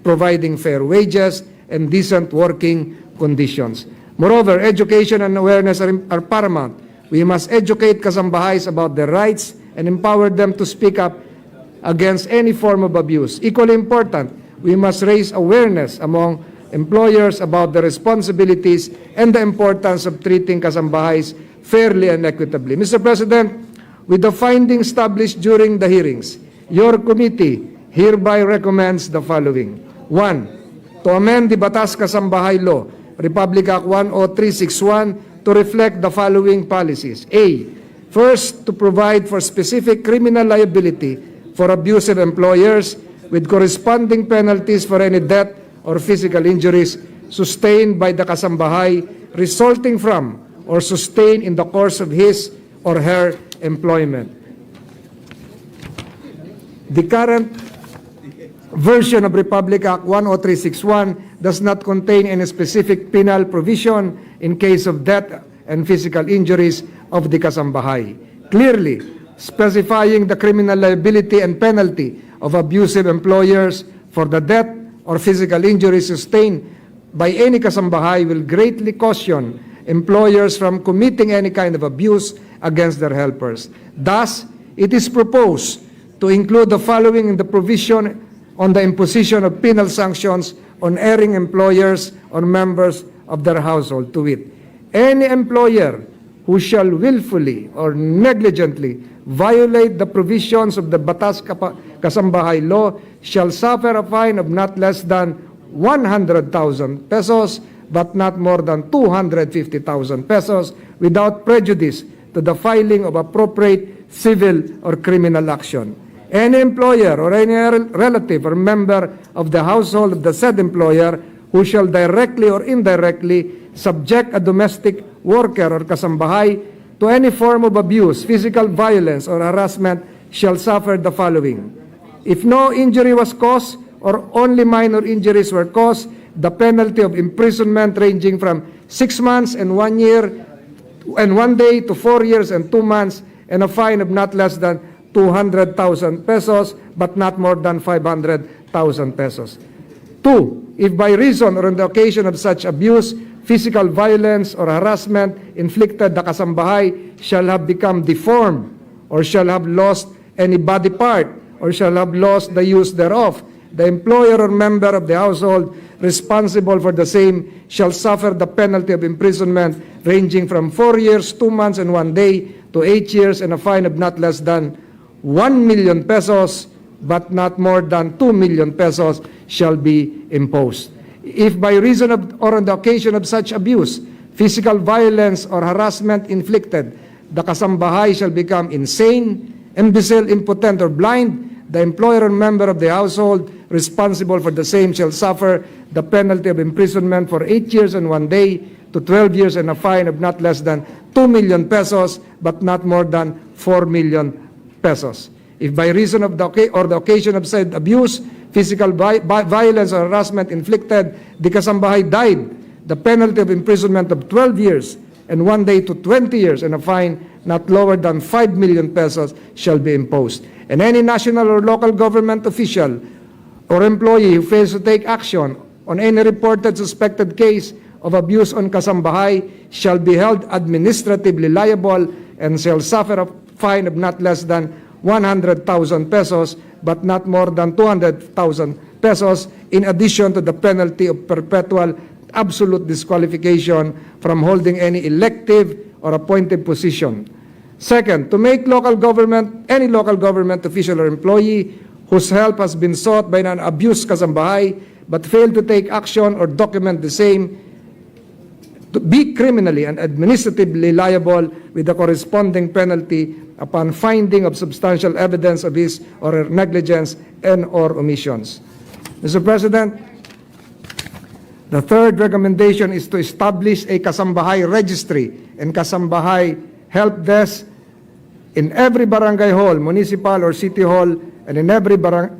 providing fair wages and decent working conditions. Moreover, education and awareness are paramount We must educate kasambahays about their rights and empower them to speak up against any form of abuse. Equally important, we must raise awareness among employers about the responsibilities and the importance of treating kasambahays fairly and equitably. Mr. President, with the findings established during the hearings, your committee hereby recommends the following. 1. To amend the Batas Kasambahay Law, Republic Act 10361, to reflect the following policies. A. First, to provide for specific criminal liability for abusive employers with corresponding penalties for any death or physical injuries sustained by the kasambahay resulting from or sustained in the course of his or her employment. The current version of Republic Act 10361 does not contain any specific penal provision in case of death and physical injuries of the kasambahay, clearly specifying the criminal liability and penalty of abusive employers for the death or physical injury sustained by any kasambahay will greatly caution employers from committing any kind of abuse against their helpers. Thus, it is proposed to include the following in the provision on the imposition of penal sanctions on erring employers or members of their household, to wit, any employer who shall willfully or negligently violate the provisions of the Batas Kasambahay Law shall suffer a fine of not less than 100,000 pesos but not more than 250,000 pesos without prejudice to the filing of appropriate civil or criminal action. Any employer or any relative or member of the household of the said employer who shall directly or indirectly subject a domestic worker or kasambahay to any form of abuse, physical violence, or harassment shall suffer the following. If no injury was caused or only minor injuries were caused, the penalty of imprisonment ranging from 6 months and 1 year and 1 day to 4 years and 2 months, and a fine of not less than 200,000 pesos but not more than 500,000 pesos. 2. If by reason or on the occasion of such abuse, physical violence or harassment inflicted, the kasambahay shall have become deformed or shall have lost any body part or shall have lost the use thereof, the employer or member of the household responsible for the same shall suffer the penalty of imprisonment ranging from 4 years, 2 months, and 1 day to 8 years, and a fine of not less than 1 million pesos but not more than 2 million pesos shall be imposed. If by reason of or on the occasion of such abuse, physical violence or harassment inflicted, the kasambahay shall become insane, imbecile, impotent, or blind, the employer or member of the household responsible for the same shall suffer the penalty of imprisonment for 8 years and 1 day to 12 years, and a fine of not less than 2 million pesos but not more than 4 million pesos. If by reason of the occasion of said abuse, physical violence or harassment inflicted, the kasambahay died, the penalty of imprisonment of 12 years and 1 day to 20 years, and a fine not lower than 5 million pesos shall be imposed. And any national or local government official or employee who fails to take action on any reported suspected case of abuse on kasambahay shall be held administratively liable and shall suffer a fine of not less than 100,000 pesos but not more than 200,000 pesos, in addition to the penalty of perpetual absolute disqualification from holding any elective or appointed position. Second, to make any local government official or employee whose help has been sought by an abused kasambahay but failed to take action or document the same to be criminally and administratively liable with the corresponding penalty upon finding of substantial evidence of his or her negligence and or omissions. Mr. President, the third recommendation is to establish a kasambahay registry and kasambahay help desk in every barangay hall, municipal or city hall, and in every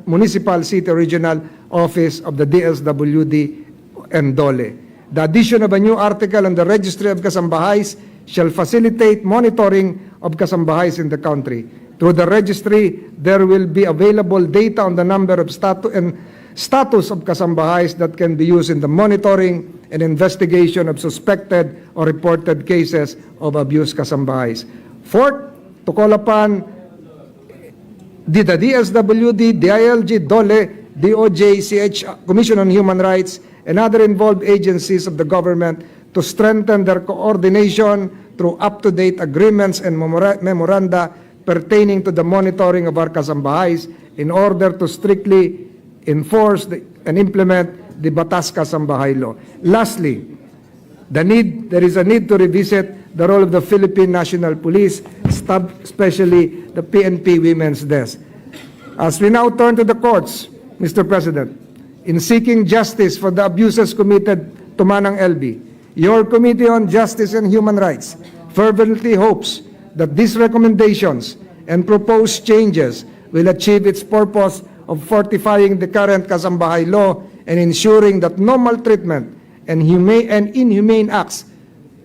municipal, city, or regional office of the DSWD and DOLE. The addition of a new article on the registry of kasambahays shall facilitate monitoring of kasambahays in the country. Through the registry, there will be available data on the number of status of kasambahays that can be used in the monitoring and investigation of suspected or reported cases of abuse kasambahays. Fourth, to call upon the DSWD, DILG, DOLE, DOJ, Commission on Human Rights, and other involved agencies of the government to strengthen their coordination through up-to-date agreements and memoranda pertaining to the monitoring of our kasambahays in order to strictly enforce and implement the Batas Kasambahay law. Lastly, there is a need to revisit the role of the Philippine National Police, especially the PNP Women's Desk. As we now turn to the courts, Mr. President, in seeking justice for the abuses committed to Manang LB, your Committee on Justice and Human Rights fervently hopes that these recommendations and proposed changes will achieve its purpose of fortifying the current Kasambahay law and ensuring that no maltreatment and inhumane acts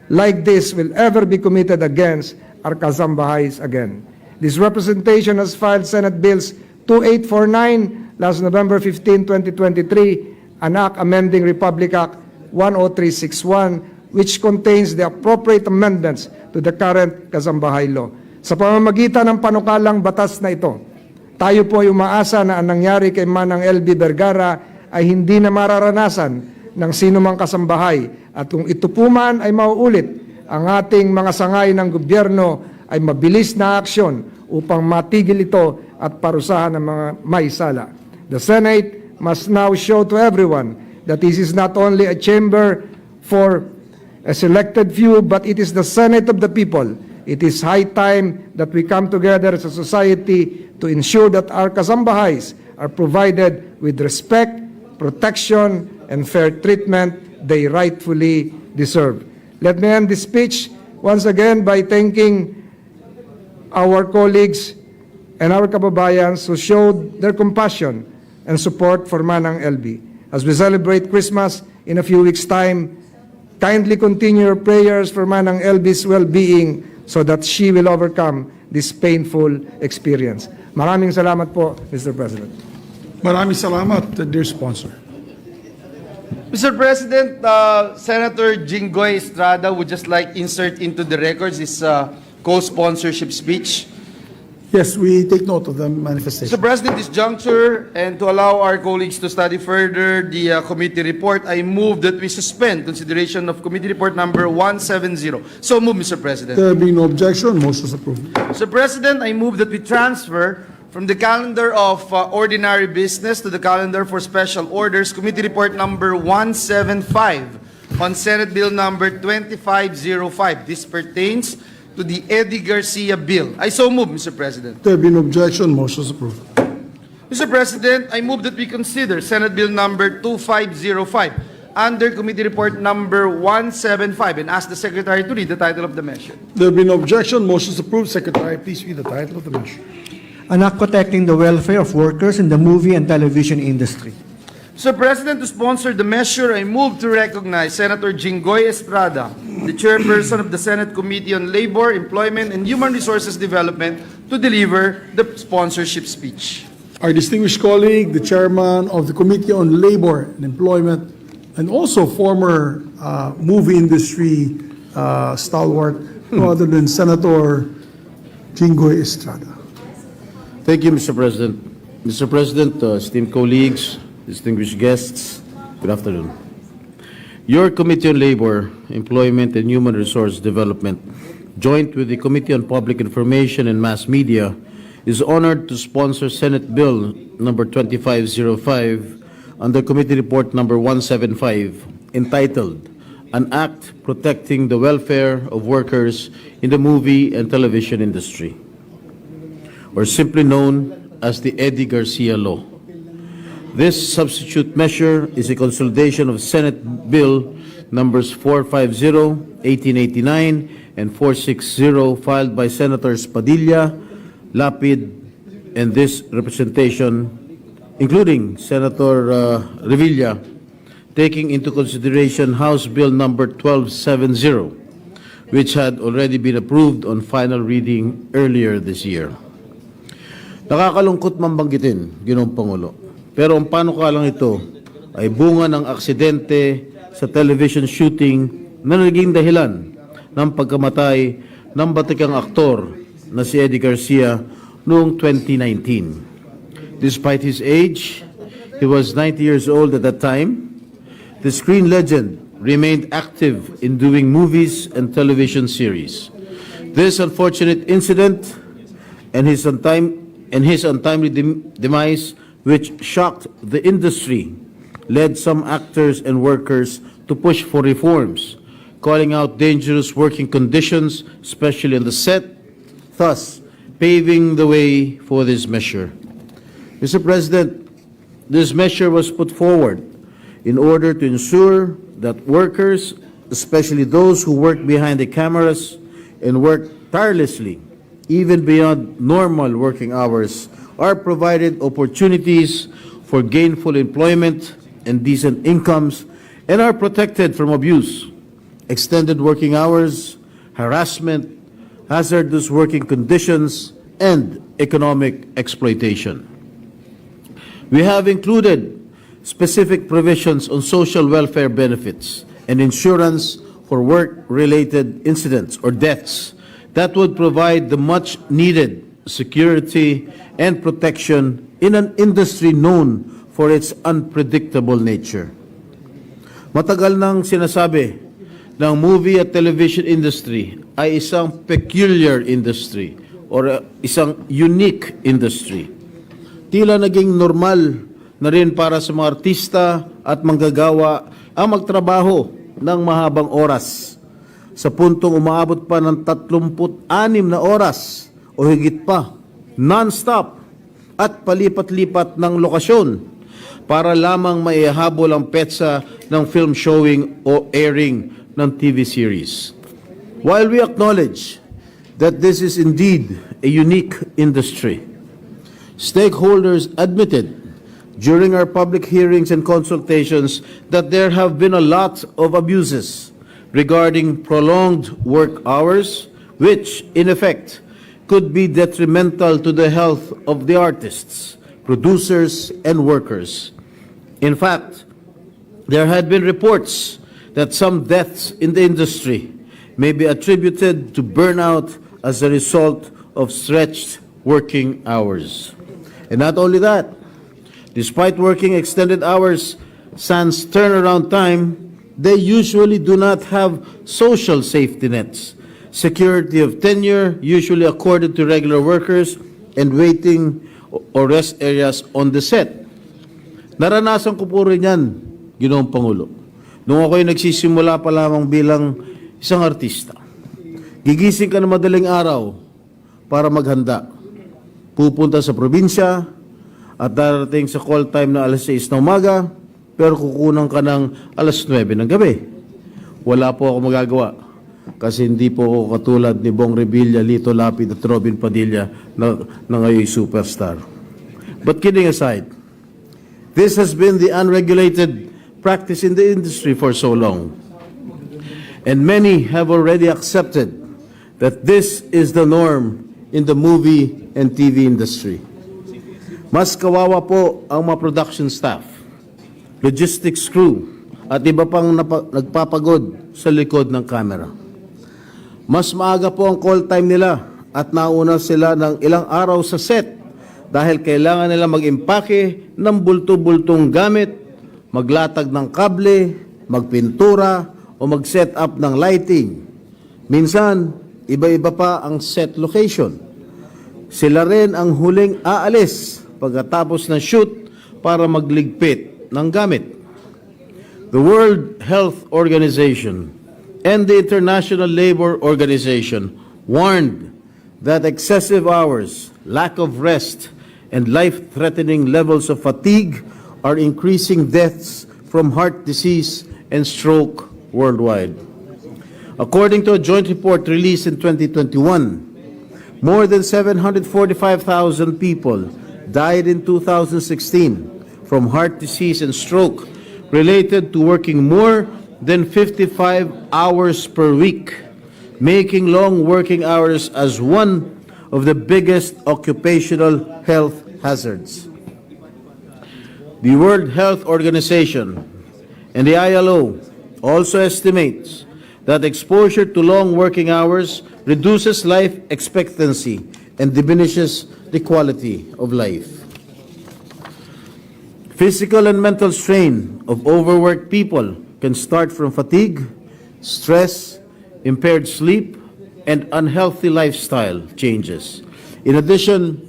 like this will ever be committed against our Kasambahays again. This representation has filed Senate Bills 2849 last November 15, 2023, an act amending Republic Act 10361, which contains the appropriate amendments to the current Kasambahay law. Sa pamamagitan ng panukalang batas na ito, tayo po ay umaasa na ang nangyari kay Manang LB Vergara ay hindi na mararanasan ng sinumang kasambahay at kung ito po man ay mauulit, ang ating mga sangay ng gobyerno ay mabilis na aksyon upang matigil ito at parusahan ng mga may sala. The Senate must now show to everyone that this is not only a chamber for a selected few, but it is the Senate of the people. It is high time that we come together as a society to ensure that our kasambahays are provided with respect, protection, and fair treatment they rightfully deserve. Let me end this speech once again by thanking our colleagues and our kababayans who showed their compassion and support for Manang LB. As we celebrate Christmas in a few weeks' time, kindly continue your prayers for Manang LB's well-being so that she will overcome this painful experience. Maraming salamat po, Mr. President. Maraming salamat, dear sponsor. Mr. President, Senator Jinggoy Estrada would just like insert into the records his co-sponsorship speech. Yes, we take note of the manifestation. Mr. President, this juncture, and to allow our colleagues to study further the committee report, I move that we suspend consideration of committee report number 170. So move, Mr. President. There being no objection, motion is approved. Mr. President, I move that we transfer from the calendar of ordinary business to the calendar for special orders, committee report number 175 on Senate Bill number 2505. This pertains to the Eddie Garcia bill. I so move, Mr. President. There being no objection, motion is approved. Mr. President, I move that we consider Senate Bill number 2505 under committee report number 175 and ask the Secretary to read the title of the measure. There being no objection, motion is approved. Secretary, please read the title of the measure. An act protecting the welfare of workers in the movie and television industry. Mr. President, to sponsor the measure, I move to recognize Senator Jinggoy Estrada, the chairperson of the Senate Committee on Labor, Employment, and Human Resources Development, to deliver the sponsorship speech. Our distinguished colleague, the chairman of the Committee on Labor and Employment, and also former movie industry stalwart, no other than Senator Jinggoy Estrada. Thank you, Mr. President. Mr. President, esteemed colleagues, distinguished guests, good afternoon. Your Committee on Labor, Employment, and Human Resource Development, joint with the Committee on Public Information and Mass Media, is honored to sponsor Senate Bill number 2505 under Committee Report number 175, entitled An Act Protecting the Welfare of Workers in the Movie and Television Industry, or simply known as the Eddie Garcia Law. This substitute measure is a consolidation of Senate Bill numbers 450, 1889, and 460 filed by Senators Padilla, Lapid, and this representation, including Senator Revilla, taking into consideration House Bill number 1270, which had already been approved on final reading earlier this year. Nakakalungkot mambanggitin, Ginoong Pangulo. Pero ang panukalang ito ay bunga ng aksidente sa television shooting na naging dahilan ng pagkamatay ng batikang aktor na si Eddie Garcia noong 2019. Despite his age, he was 90 years old at that time, the screen legend remained active in doing movies and television series. This unfortunate incident and his untimely demise, which shocked the industry, led some actors and workers to push for reforms, calling out dangerous working conditions, especially on the set, thus paving the way for this measure. Mr. President, this measure was put forward in order to ensure that workers, especially those who work behind the cameras and work tirelessly, even beyond normal working hours, are provided opportunities for gainful employment and decent incomes and are protected from abuse, extended working hours, harassment, hazardous working conditions, and economic exploitation. We have included specific provisions on social welfare benefits and insurance for work-related incidents or deaths that would provide the much-needed security and protection in an industry known for its unpredictable nature. Matagal nang sinasabi ng movie at television industry ay isang peculiar industry or isang unique industry. Tila naging normal na rin para sa mga artista at manggagawa ang magtrabaho ng mahabang oras sa puntong umaabot pa ng 36 na oras o higit pa, non-stop at palipat-lipat ng lokasyon para lamang maihabol ang petsa ng film showing o airing ng TV series. While we acknowledge that this is indeed a unique industry, stakeholders admitted during our public hearings and consultations that there have been a lot of abuses regarding prolonged work hours, which, in effect, could be detrimental to the health of the artists, producers, and workers. In fact, there had been reports that some deaths in the industry may be attributed to burnout as a result of stretched working hours. And not only that, despite working extended hours sans turnaround time, they usually do not have social safety nets, security of tenure usually accorded to regular workers, and waiting or rest areas on the set. Naranasan ko po rin yan, Ginoong Pangulo. Nung ako'y nagsisimula pa lamang bilang isang artista. Gigising ka na madaling araw para maghanda. Pupunta sa probinsya at darating sa call time na alas 6 ng umaga, pero kukunan ka ng alas 9 ng gabi. Wala po ako magagawa kasi hindi po ako katulad ni Bong Revilla, Lito Lapid at Robin Padilla na ngayon superstar. But kidding aside, this has been the unregulated practice in the industry for so long. And many have already accepted that this is the norm in the movie and TV industry. Mas kawawa po ang mga production staff, logistics crew, at iba pang nagpapagod sa likod ng camera. Mas maaga po ang call time nila at nauna sila ng ilang araw sa set dahil kailangan nila mag-impake ng bulto-bultong gamit, maglatag ng kable, magpintura, o mag-set up ng lighting. Minsan, iba-iba pa ang set location. Sila rin ang huling aalis pagkatapos ng shoot para magligpit ng gamit. The World Health Organization and the International Labor Organization warned that excessive hours, lack of rest, and life-threatening levels of fatigue are increasing deaths from heart disease and stroke worldwide. According to a joint report released in 2021, more than 745,000 people died in 2016 from heart disease and stroke related to working more than 55 hours per week, making long working hours as one of the biggest occupational health hazards. The World Health Organization and the ILO also estimates that exposure to long working hours reduces life expectancy and diminishes the quality of life. Physical and mental strain of overworked people can start from fatigue, stress, impaired sleep, and unhealthy lifestyle changes. In addition,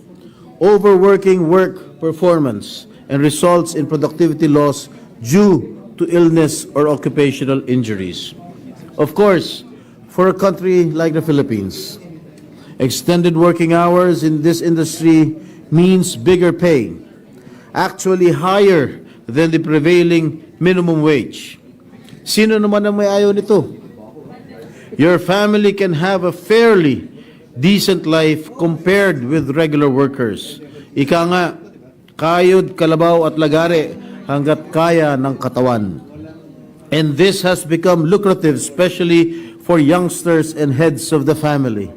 overworking work performance and results in productivity loss due to illness or occupational injuries. Of course, for a country like the Philippines, extended working hours in this industry means bigger pay, actually higher than the prevailing minimum wage. Sino naman ang may ayaw nito? Your family can have a fairly decent life compared with regular workers. Ika nga, kayod, kalabaw at lagare hanggat kaya ng katawan. And this has become lucrative, especially for youngsters and heads of the family.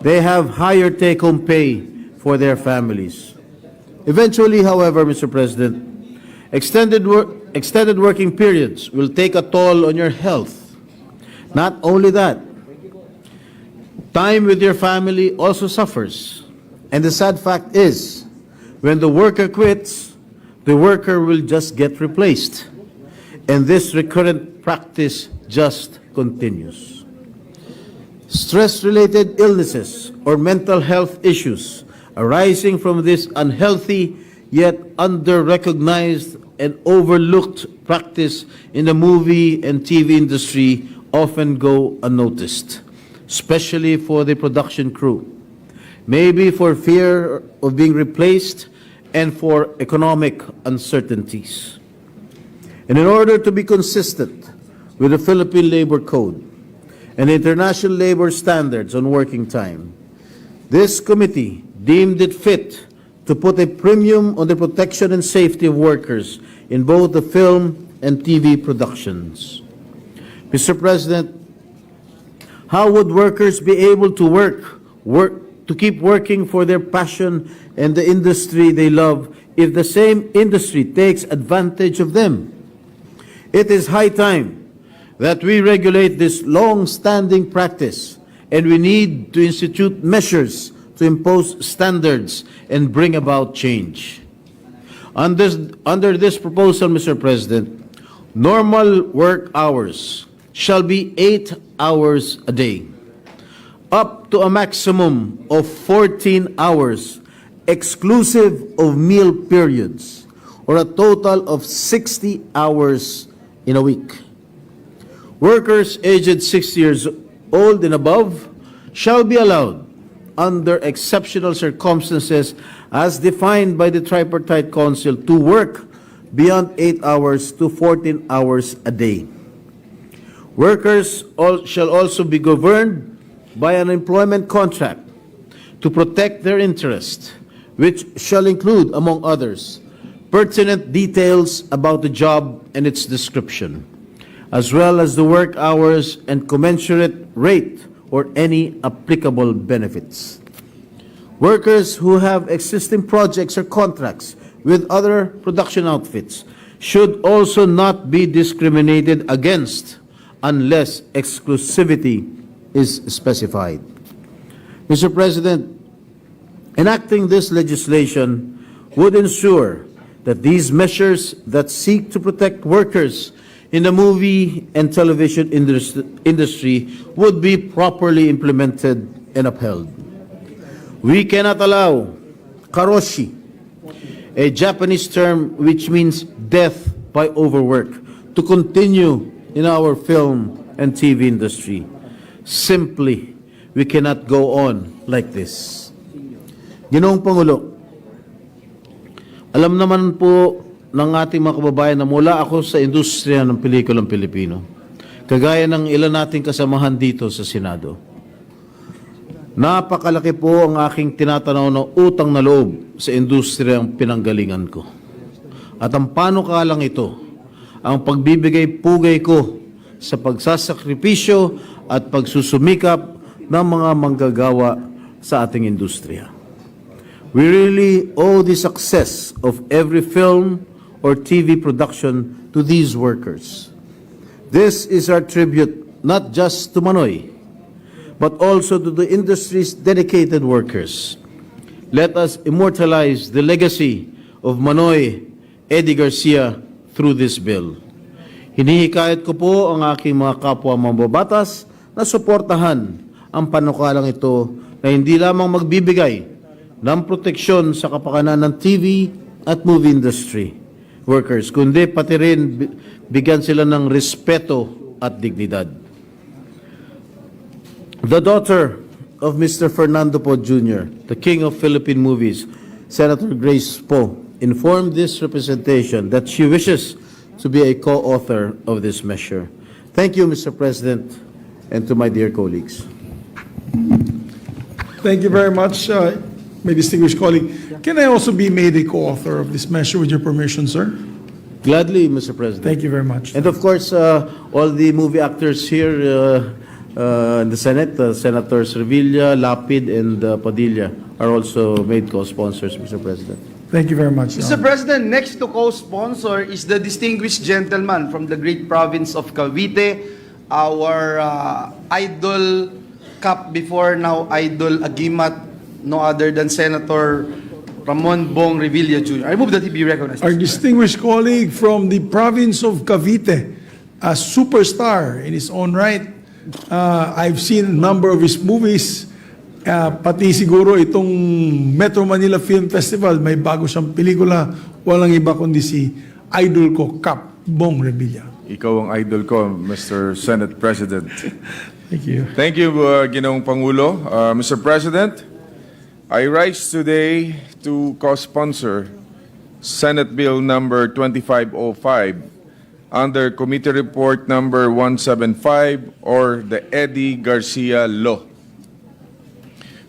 They have higher take-home pay for their families. Eventually, however, Mr. President, extended working periods will take a toll on your health. Not only that, time with your family also suffers. And the sad fact is, when the worker quits, the worker will just get replaced. And this recurrent practice just continues. Stress-related illnesses or mental health issues arising from this unhealthy yet under-recognized and overlooked practice in the movie and TV industry often go unnoticed, especially for the production crew, maybe for fear of being replaced and for economic uncertainties. And in order to be consistent with the Philippine Labor Code and international labor standards on working time, this committee deemed it fit to put a premium on the protection and safety of workers in both the film and TV productions. Mr. President, how would workers be able to to keep working for their passion and the industry they love if the same industry takes advantage of them? It is high time that we regulate this long-standing practice, and we need to institute measures to impose standards and bring about change. Under this proposal, Mr. President, normal work hours shall be 8 hours a day, up to a maximum of 14 hours, exclusive of meal periods, or a total of 60 hours in a week. Workers aged 60 years old and above shall be allowed, under exceptional circumstances as defined by the Tripartite Council, to work beyond 8 hours to 14 hours a day. Workers shall also be governed by an employment contract to protect their interest, which shall include, among others, pertinent details about the job and its description, as well as the work hours and commensurate rate or any applicable benefits. Workers who have existing projects or contracts with other production outfits should also not be discriminated against unless exclusivity is specified. Mr. President, enacting this legislation would ensure that these measures that seek to protect workers in the movie and television industry would be properly implemented and upheld. We cannot allow karoshi, a Japanese term which means death by overwork, to continue in our film and TV industry. Simply, we cannot go on like this. Ginoong Pangulo, alam naman po ng ating mga kababayan na mula ako sa industriya ng pelikulang Pilipino, kagaya ng ilan nating kasamahan dito sa Senado. Napakalaki po ang aking tinatanaw na utang na loob sa industriyang pinanggalingan ko. At ang panukalang ito, ang pagbibigay-pugay ko sa pagsasakripisyo at pagsusumikap ng mga manggagawa sa ating industriya. We really owe the success of every film or TV production to these workers. This is our tribute not just to Manoy, but also to the industry's dedicated workers. Let us immortalize the legacy of Manoy Eddie Garcia through this bill. Hinihikayat ko po ang aking mga kapwa mambabatas na suportahan ang panukalang ito na hindi lamang magbibigay ng proteksyon sa kapakanan ng TV at movie industry workers, kundi pati rin bigyan sila ng respeto at dignidad. The daughter of Mr. Fernando Po Jr., the king of Philippine movies, Senator Grace Po, informed this representation that she wishes to be a co-author of this measure. Thank you, Mr. President, and to my dear colleagues. Thank you very much, my distinguished colleague. Can I also be made a co-author of this measure with your permission, sir? Gladly, Mr. President. Thank you very much. And of course, all the movie actors here in the Senate, Senators Revilla, Lapid, and Padilla, are also made co-sponsors, Mr. President. Thank you very much. Mr. President, next to co-sponsor is the distinguished gentleman from the great province of Cavite, our idol Cap before, now idol Agimat, no other than Senator Ramon Bong Revilla Jr. I move that he be recognized. Our distinguished colleague from the province of Cavite, a superstar in his own right. I've seen a number of his movies. Pati siguro itong Metro Manila Film Festival, may bago siyang pelikula. Walang iba kundi si idol ko, Cap Bong Revilla. Ikaw ang idol ko, Mr. Senate President. Thank you. Thank you, Ginoong Pangulo. Mr. President, I rise today to co-sponsor Senate Bill number 2505 under Committee Report number 175, or the Eddie Garcia Law,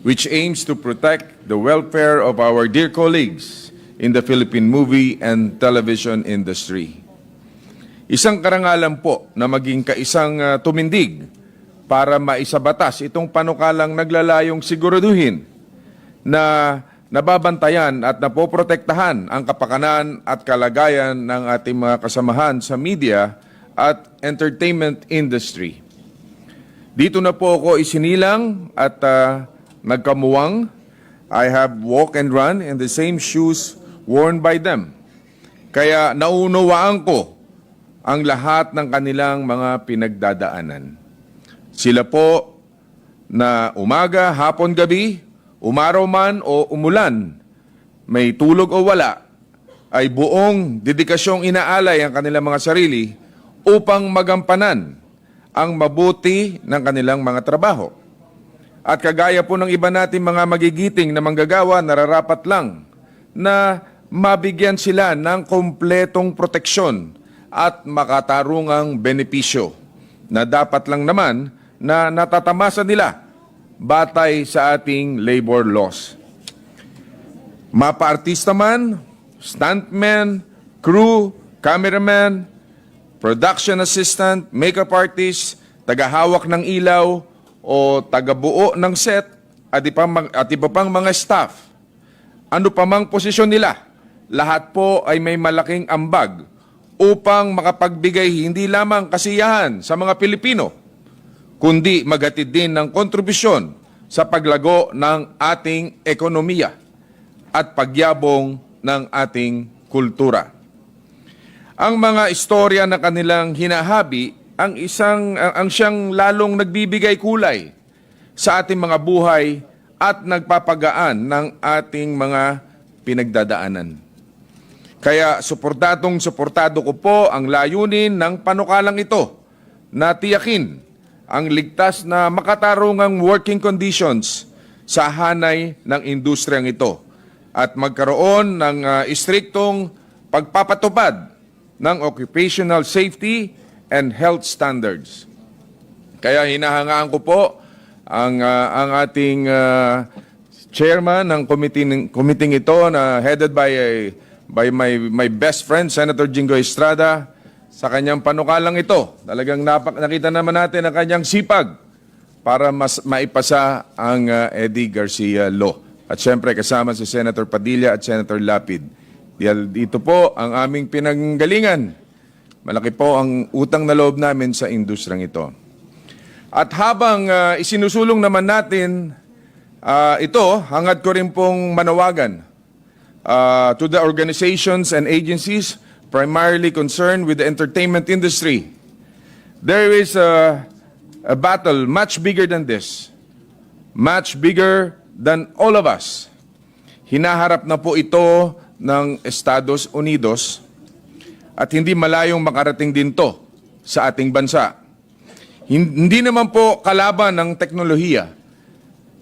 which aims to protect the welfare of our dear colleagues in the Philippine movie and television industry. Isang karangalan po na maging kaisang tumindig para maisabatas itong panukalang naglalayong siguraduhin na nababantayan at napoprotektahan ang kapakanan at kalagayan ng ating mga kasamahan sa media at entertainment industry. Dito na po ako isinilang at nagkamuwang. I have walked and run in the same shoes worn by them. Kaya naunawaan ko ang lahat ng kanilang mga pinagdadaanan. Sila po na umaga, hapon, gabi, umaraw man o umulan, may tulog o wala, ay buong dedikasyong inaalay ang kanilang mga sarili upang magampanan ang mabuti ng kanilang mga trabaho. At kagaya po ng iba nating mga magigiting na manggagawa, nararapat lang na mabigyan sila ng kompletong proteksyon at makatarungang benepisyo na dapat lang naman na natatamasa nila batay sa ating labor laws. Mapa-artista man, stuntman, crew, cameraman, production assistant, makeup artist, tagahawak ng ilaw, o tagabuo ng set at iba pang mga staff. Ano pa mang posisyon nila, lahat po ay may malaking ambag upang makapagbigay hindi lamang kasiyahan sa mga Pilipino, kundi maghatid din ng kontribusyon sa paglago ng ating ekonomiya at pagyabong ng ating kultura. Ang mga istorya na kanilang hinahabi ang siyang lalong nagbibigay kulay sa ating mga buhay at nagpapagaan ng ating mga pinagdadaanan. Kaya suportado ko po ang layunin ng panukalang ito na tiyakin ang ligtas na makatarungang working conditions sa hanay ng industriyang ito at magkaroon ng istriktong pagpapatupad ng occupational safety and health standards. Kaya hinahangaan ko po ang ating chairman ng committee ito na headed by my best friend, Senator Jingo Estrada, sa kanyang panukalang ito. Talagang nakita naman natin ang kanyang sipag para maipasa ang Eddie Garcia Law. At syempre kasama si Senator Padilla at Senator Lapid. Dito po ang aming pinanggalingan Malaki po ang utang na loob namin sa industriyang ito. At habang isinusulong naman natin ito, hangad ko rin pong manawagan to the organizations and agencies primarily concerned with the entertainment industry. There is a battle much bigger than this, much bigger than all of us. Hinaharap na po ito ng Estados Unidos at hindi malayong makarating din to sa ating bansa. Hindi naman po kalaban ng teknolohiya,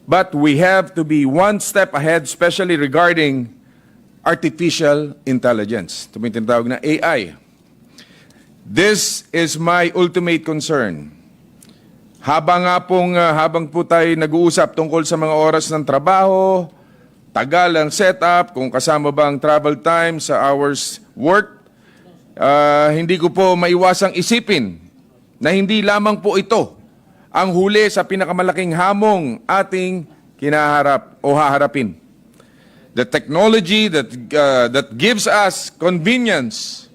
but we have to be one step ahead, especially regarding artificial intelligence. Ito yung tinatawag na AI. This is my ultimate concern. Habang po tayo nag-uusap tungkol sa mga oras ng trabaho, tagal ang setup, kung kasama ba ang travel time sa hours work, hindi ko po maiwasang isipin na hindi lamang po ito ang huli sa pinakamalaking hamong ating kinaharap o haharapin. The technology that gives us convenience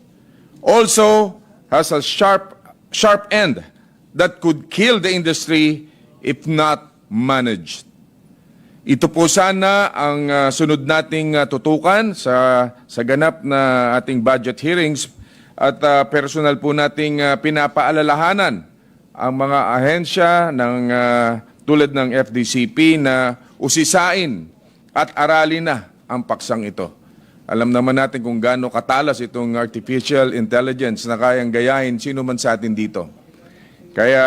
also has a sharp end that could kill the industry if not managed. Ito po sana ang sunod nating tutukan sa ganap na ating budget hearings at personal po nating pinapaalalahanan ang mga ahensya ng tulad ng FDCP na usisain at aralin na ang paksang ito. Alam naman natin kung gaano katalas itong artificial intelligence na kayang gayahin sino man sa atin dito. Kaya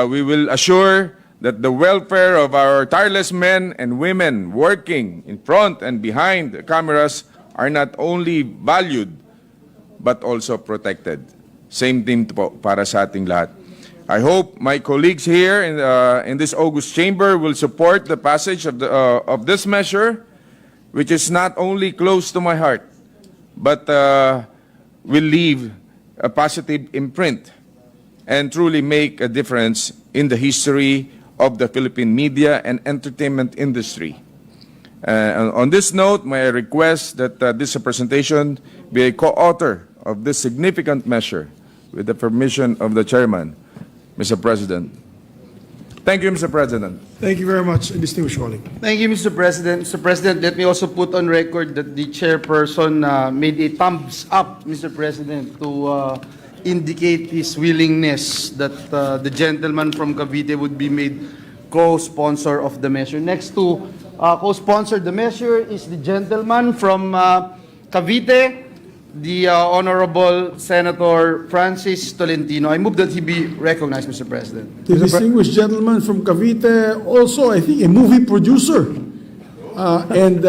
we will assure that the welfare of our tireless men and women working in front and behind the cameras are not only valued but also protected. Same thing po para sa ating lahat. I hope my colleagues here in this august chamber will support the passage of this measure, which is not only close to my heart, but will leave a positive imprint and truly make a difference in the history of the Philippine media and entertainment industry. On this note, may I request that this presentation be a co-author of this significant measure with the permission of the chairman, Mr. President. Thank you, Mr. President. Thank you very much, distinguished colleague. Thank you, Mr. President. Mr. President, let me also put on record that the chairperson made a thumbs up, Mr. President, to indicate his willingness that the gentleman from Cavite would be made co-sponsor of the measure. Next to co-sponsor the measure is the gentleman from Cavite, the Honorable Senator Francis Tolentino. I move that he be recognized, Mr. President. The distinguished gentleman from Cavite, also I think a movie producer and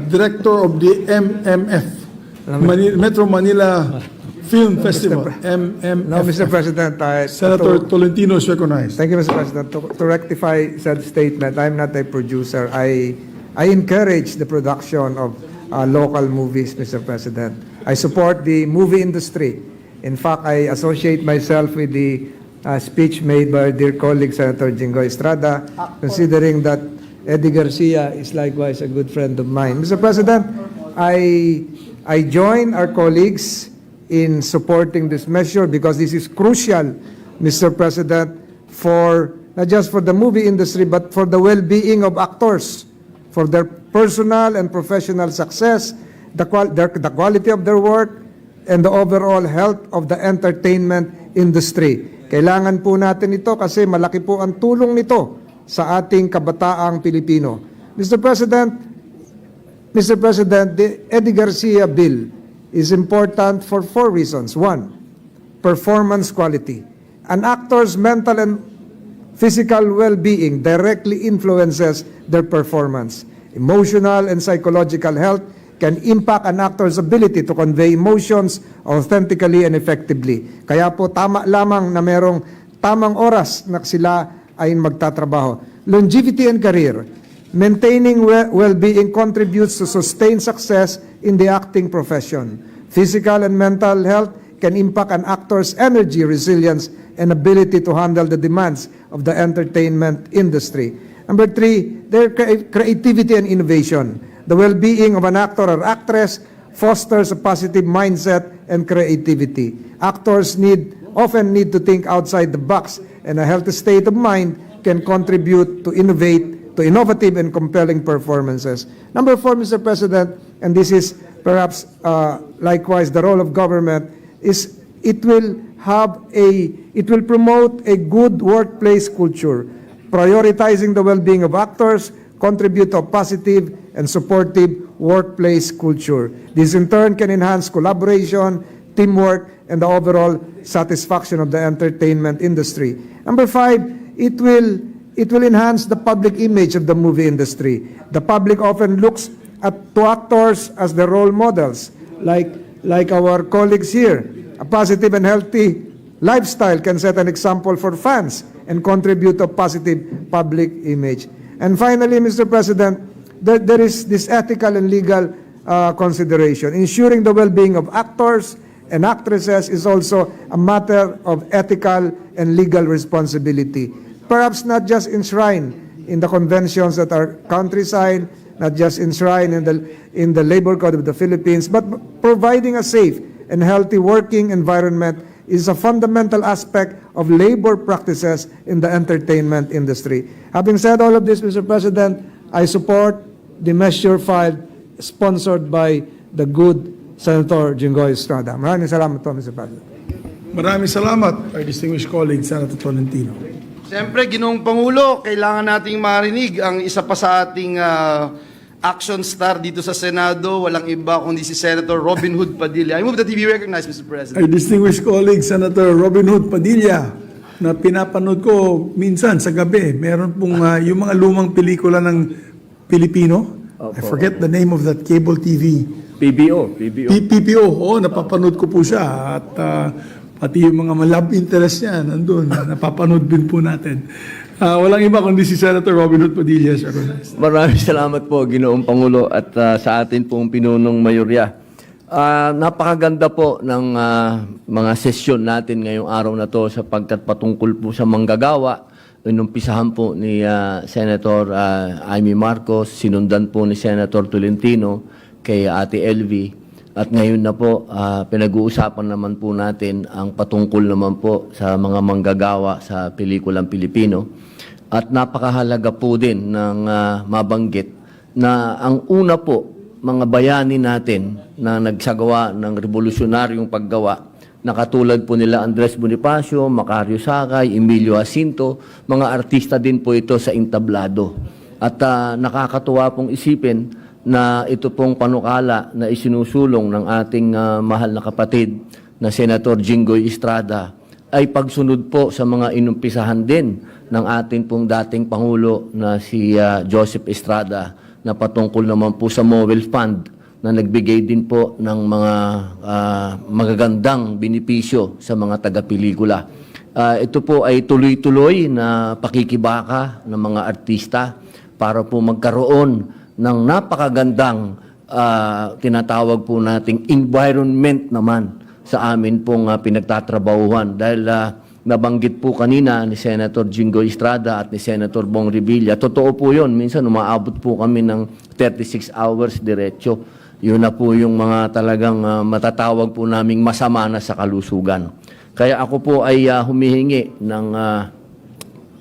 director of the MMF, Metro Manila Film Festival, MMF. No, Mr. President, Senator Tolentino is recognized. Thank you, Mr. President. To rectify said statement, I'm not a producer. I encourage the production of local movies, Mr. President. I support the movie industry. In fact, I associate myself with the speech made by dear colleague Senator Jingo Estrada, considering that Eddie Garcia is likewise a good friend of mine. Mr. President, I join our colleagues in supporting this measure because this is crucial, Mr. President, for not just for the movie industry but for the well-being of actors, for their personal and professional success, the quality of their work, and the overall health of the entertainment industry. Kailangan po natin ito kasi malaki po ang tulong nito sa ating kabataang Pilipino. Mr. President, the Eddie Garcia bill is important for 4 reasons. 1, performance quality. An actor's mental and physical well-being directly influences their performance. Emotional and psychological health can impact an actor's ability to convey emotions authentically and effectively. Kaya po tama lamang na merong tamang oras na sila ay magtatrabaho. Longevity and career. Maintaining well-being contributes to sustained success in the acting profession. Physical and mental health can impact an actor's energy, resilience, and ability to handle the demands of the entertainment industry. Number 3, their creativity and innovation. The well-being of an actor or actress fosters a positive mindset and creativity. Actors often need to think outside the box, and a healthy state of mind can contribute to innovative and compelling performances. Number 4, Mr. President, and this is perhaps likewise the role of government, is it will promote a good workplace culture, prioritizing the well-being of actors, contribute to a positive and supportive workplace culture. This in turn can enhance collaboration, teamwork, and the overall satisfaction of the entertainment industry. Number 5, it will enhance the public image of the movie industry. The public often looks to actors as the role models, like our colleagues here. A positive and healthy lifestyle can set an example for fans and contribute to a positive public image. And finally, Mr. President, there is this ethical and legal consideration. Ensuring the well-being of actors and actresses is also a matter of ethical and legal responsibility. Perhaps not just enshrined in the conventions that our country signed, not just enshrined in the Labor Code of the Philippines, but providing a safe and healthy working environment is a fundamental aspect of labor practices in the entertainment industry. Having said all of this, Mr. President, I support the measure filed, sponsored by the good Senator Jinggoy Estrada. Maraming salamat po, Mr. President. Maraming salamat, our distinguished colleague, Senator Tolentino. Siyempre, Ginoong Pangulo, kailangan nating marinig ang isa pa sa ating action star dito sa Senado, walang iba kundi si Senator Robin Hood Padilla. I move that he be recognized, Mr. President. Our distinguished colleague, Senator Robin Hood Padilla, na pinapanood ko minsan sa gabi. Meron pong yung mga lumang pelikula ng Pilipino. I forget the name of that cable TV. PBO. PPO. Oo, napapanood ko po siya. At pati yung mga love interest niya, nandun. Napapanood din po natin. Walang iba kundi si Senator Robin Hood Padilla. Maraming salamat po, Ginoong Pangulo, at sa atin pong pinunong mayorya. Napakaganda po ng mga sesyon natin ngayong araw na to sapagkat patungkol po sa manggagawa. Inumpisahan po ni Senator Amy Marcos, sinundan po ni Senator Tolentino kay Ate Elvie. At ngayon na po, pinag-uusapan naman po natin ang patungkol naman po sa mga manggagawa sa pelikulang Pilipino. At napakahalaga po din ng mabanggit na ang una po, mga bayani natin na nagsagawa ng revolusyonaryong paggawa, na katulad po nila Andres Bonifacio, Macario Sakay, Emilio Jacinto, mga artista din po ito sa entablado. At nakakatuwa pong isipin na ito pong panukala na isinusulong ng ating mahal na kapatid na Senator Jinggoy Estrada ay pagsunod po sa mga inumpisahan din ng ating pong dating Pangulo na si Joseph Estrada na patungkol naman po sa MOVEL Fund na nagbigay din po ng mga magagandang benepisyo sa mga taga-pelikula. Ito po ay tuloy-tuloy na pakikibaka ng mga artista para po magkaroon ng napakagandang tinatawag po nating environment naman sa amin pong pinagtatrabahuhan. Dahil nabanggit po kanina ni Senator Jinggoy Estrada at ni Senator Bong Revilla, totoo po yun. Minsan umaabot po kami ng 36 hours diretso. Yun na po yung mga talagang matatawag po naming masama na sa kalusugan. Kaya ako po ay humihingi ng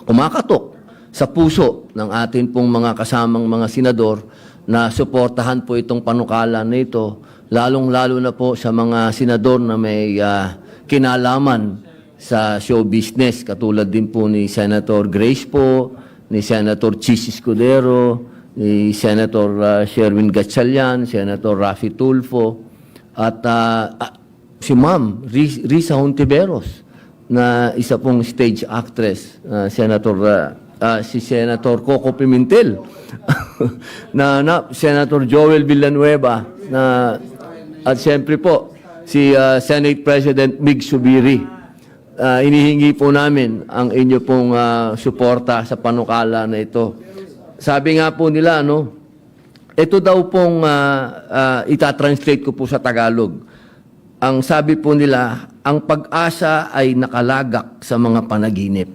kumakatok sa puso ng atin pong mga kasamang mga senador na suportahan po itong panukala na ito, lalong-lalo na po sa mga senador na may kinalaman sa show business, katulad din po ni Senator Grace po, ni Senator Chis Escudero, ni Senator Sherwin Gatchalian, Senator Raffy Tulfo, at si Ma'am Risa Hontiveros, na isa pong stage actress, si Senator Coco Pimentel, Senator Joel Villanueva, at siyempre po si Senate President Mig Subiri. Inihingi po namin ang inyo pong suporta sa panukala na ito. Sabi nga po nila, ito daw pong itatranslate ko po sa Tagalog. Ang sabi po nila, ang pag-asa ay nakalagak sa mga panaginip,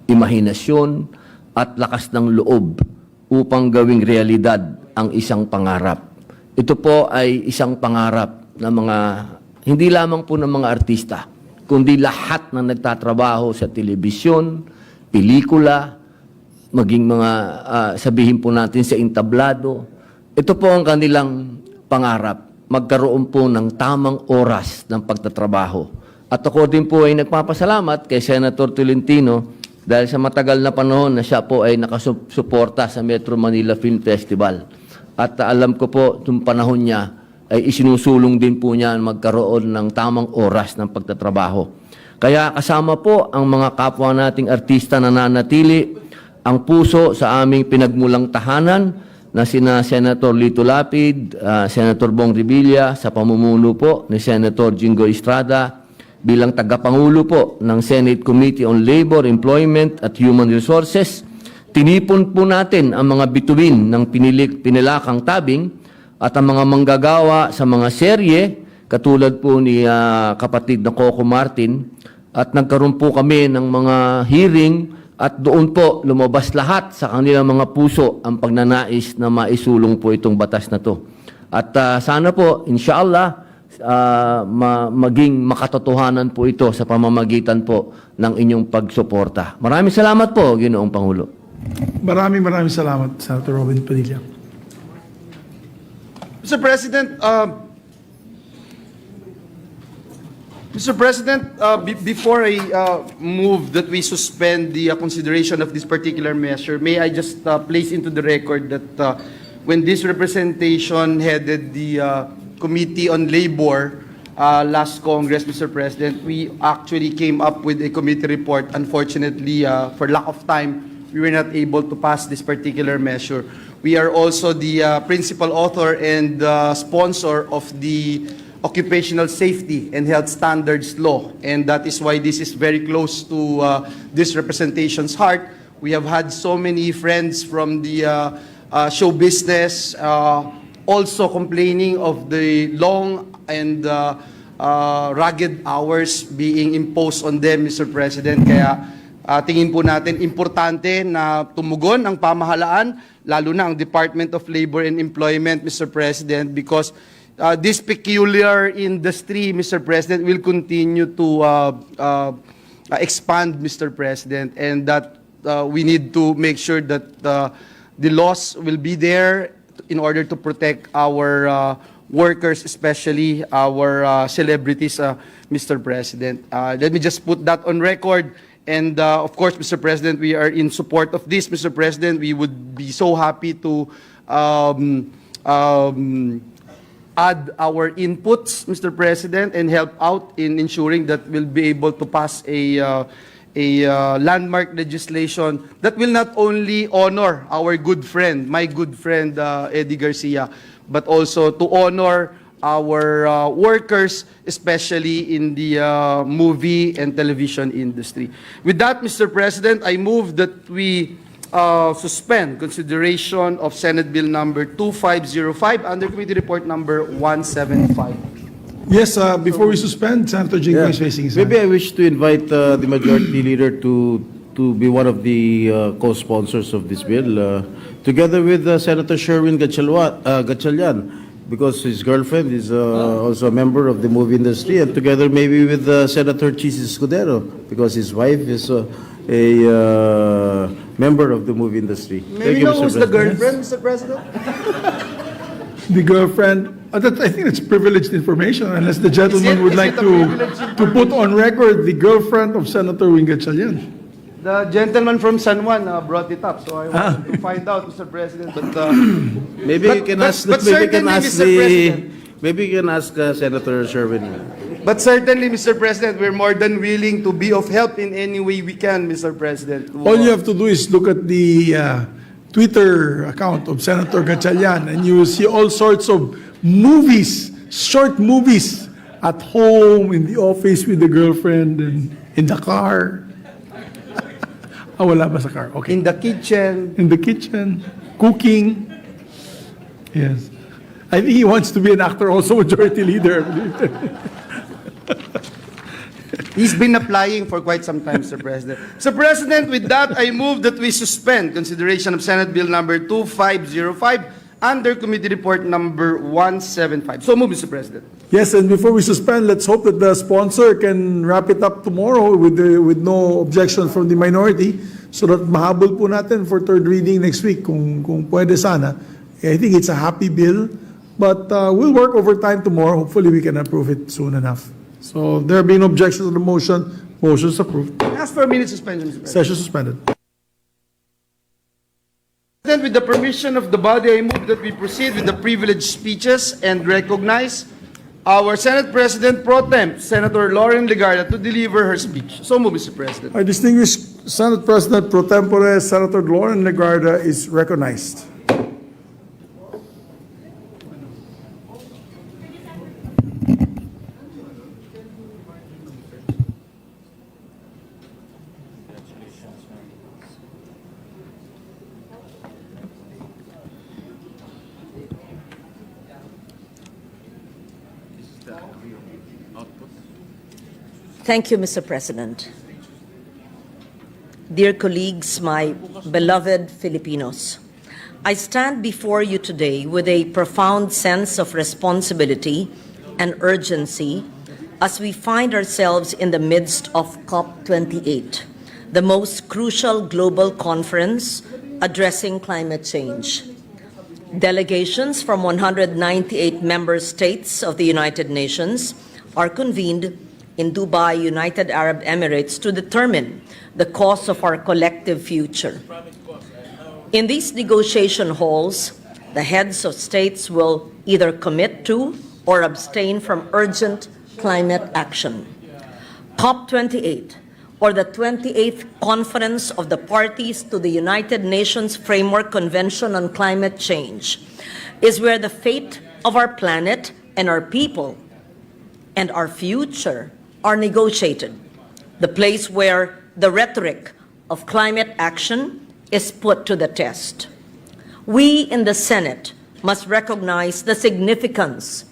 imahinasyon at lakas ng loob upang gawing realidad ang isang pangarap. Ito po ay isang pangarap ng mga Hindi lamang po ng mga artista, kundi lahat ng nagtatrabaho sa telebisyon, pelikula, maging mga sabihin po natin sa entablado. Ito po ang kanilang pangarap, magkaroon po ng tamang oras ng pagtatrabaho. At ako din po ay nagpapasalamat kay Senator Tolentino dahil sa matagal na panahon na siya po ay nakasuporta sa Metro Manila Film Festival. At alam ko po, itong panahon niya ay isinusulong din po niya magkaroon ng tamang oras ng pagtatrabaho. Kaya kasama po ang mga kapwa nating artista na nanatili ang puso sa aming pinagmulang tahanan na sina Senator Lito Lapid, Senator Bong Revilla, sa pamumuno po ni Senator Jingo Estrada, bilang tagapangulo po ng Senate Committee on Labor, Employment at Human Resources. Tinipon po natin ang mga bituin ng pinilakang tabing at ang mga manggagawa sa mga serye, katulad po ni kapatid na Coco Martin, at nagkaroon po kami ng mga hearing at doon po lumabas lahat sa kanilang mga puso ang pagnanais na maisulong po itong batas na to. At sana po, inshallah, maging makatotohanan po ito sa pamamagitan po ng inyong pagsuporta. Maraming salamat po, Ginoong Pangulo. Maraming salamat, Senator Robin Padilla. Mr. President, before I move that we suspend the consideration of this particular measure, may I just place into the record that when this representation headed the Committee on Labor last Congress, Mr. President, we actually came up with a committee report. Unfortunately, for lack of time, we were not able to pass this particular measure. We are also the principal author and sponsor of the Occupational Safety and Health Standards Law, and that is why this is very close to this representation's heart. We have had so many friends from the show business also complaining of the long and rugged hours being imposed on them, Mr. President. Kaya tingin po natin importante na tumugon ang pamahalaan, lalo na ang Department of Labor and Employment, Mr. President, because this peculiar industry, Mr. President, will continue to expand, Mr. President, and that we need to make sure that the laws will be there in order to protect our workers, especially our celebrities, Mr. President. Let me just put that on record. And of course, Mr. President, we are in support of this, Mr. President. We would be so happy to add our inputs, Mr. President, and help out in ensuring that we'll be able to pass a landmark legislation that will not only honor our good friend, my good friend Eddie Garcia, but also to honor our workers, especially in the movie and television industry. With that, Mr. President, I move that we suspend consideration of Senate Bill number 2505 under Committee Report number 175. Yes, before we suspend, Senator Jingo is facing his hand. Maybe I wish to invite the Majority Leader to be one of the co-sponsors of this bill, together with Senator Sherwin Gatchalian, because his girlfriend is also a member of the movie industry, and together maybe with Senator Chis Escudero, because his wife is a member of the movie industry. Maybe know who's the girlfriend, Mr. President? The girlfriend, I think it's privileged information, unless the gentleman would like to put on record the girlfriend of Senator Wing Gatchalian. The gentleman from San Juan brought it up, so I wanted to find out, Mr. President. But maybe you can ask. Maybe you can ask Senator Sherwin. But certainly, Mr. President, we're more than willing to be of help in any way we can, Mr. President. All you have to do is look at the Twitter account of Senator Gatchalian, and you will see all sorts of movies, short movies, at home, in the office with the girlfriend, and in the car. Wala ba sa car? Okay. In the kitchen. In the kitchen. Cooking. Yes. I think he wants to be an actor, also Majority Leader. He's been applying for quite some time, Mr. President. Mr. President, with that, I move that we suspend consideration of Senate Bill number 2505 under Committee Report number 175. So move, Mr. President. Yes, and before we suspend, let's hope that the sponsor can wrap it up tomorrow with no objection from the minority so that mahabol po natin for third reading next week kung pwede sana. I think it's a happy bill, but we'll work overtime tomorrow. Hopefully we can approve it soon enough. So there being no objections to the motion, motion is approved. Ask for a minute suspension, Mr. President. Session suspended. With the permission of the body, I move that we proceed with the privileged speeches and recognize our Senate President Pro Tem, Senator Lauren Legarda, to deliver her speech. So move, Mr. President. Our distinguished Senate President Pro Tempore, Senator Lauren Legarda, is recognized. Thank you, Mr. President. Dear colleagues, my beloved Filipinos, I stand before you today with a profound sense of responsibility and urgency as we find ourselves in the midst of COP28, the most crucial global conference addressing climate change. Delegations from 198 member states of the United Nations are convened in Dubai, United Arab Emirates, to determine the course of our collective future. In these negotiation halls, the heads of states will either commit to or abstain from urgent climate action. COP28, or the 28th Conference of the Parties to the United Nations Framework Convention on Climate Change, is where the fate of our planet and our people and our future are negotiated, the place where the rhetoric of climate action is put to the test. We in the Senate must recognize the significance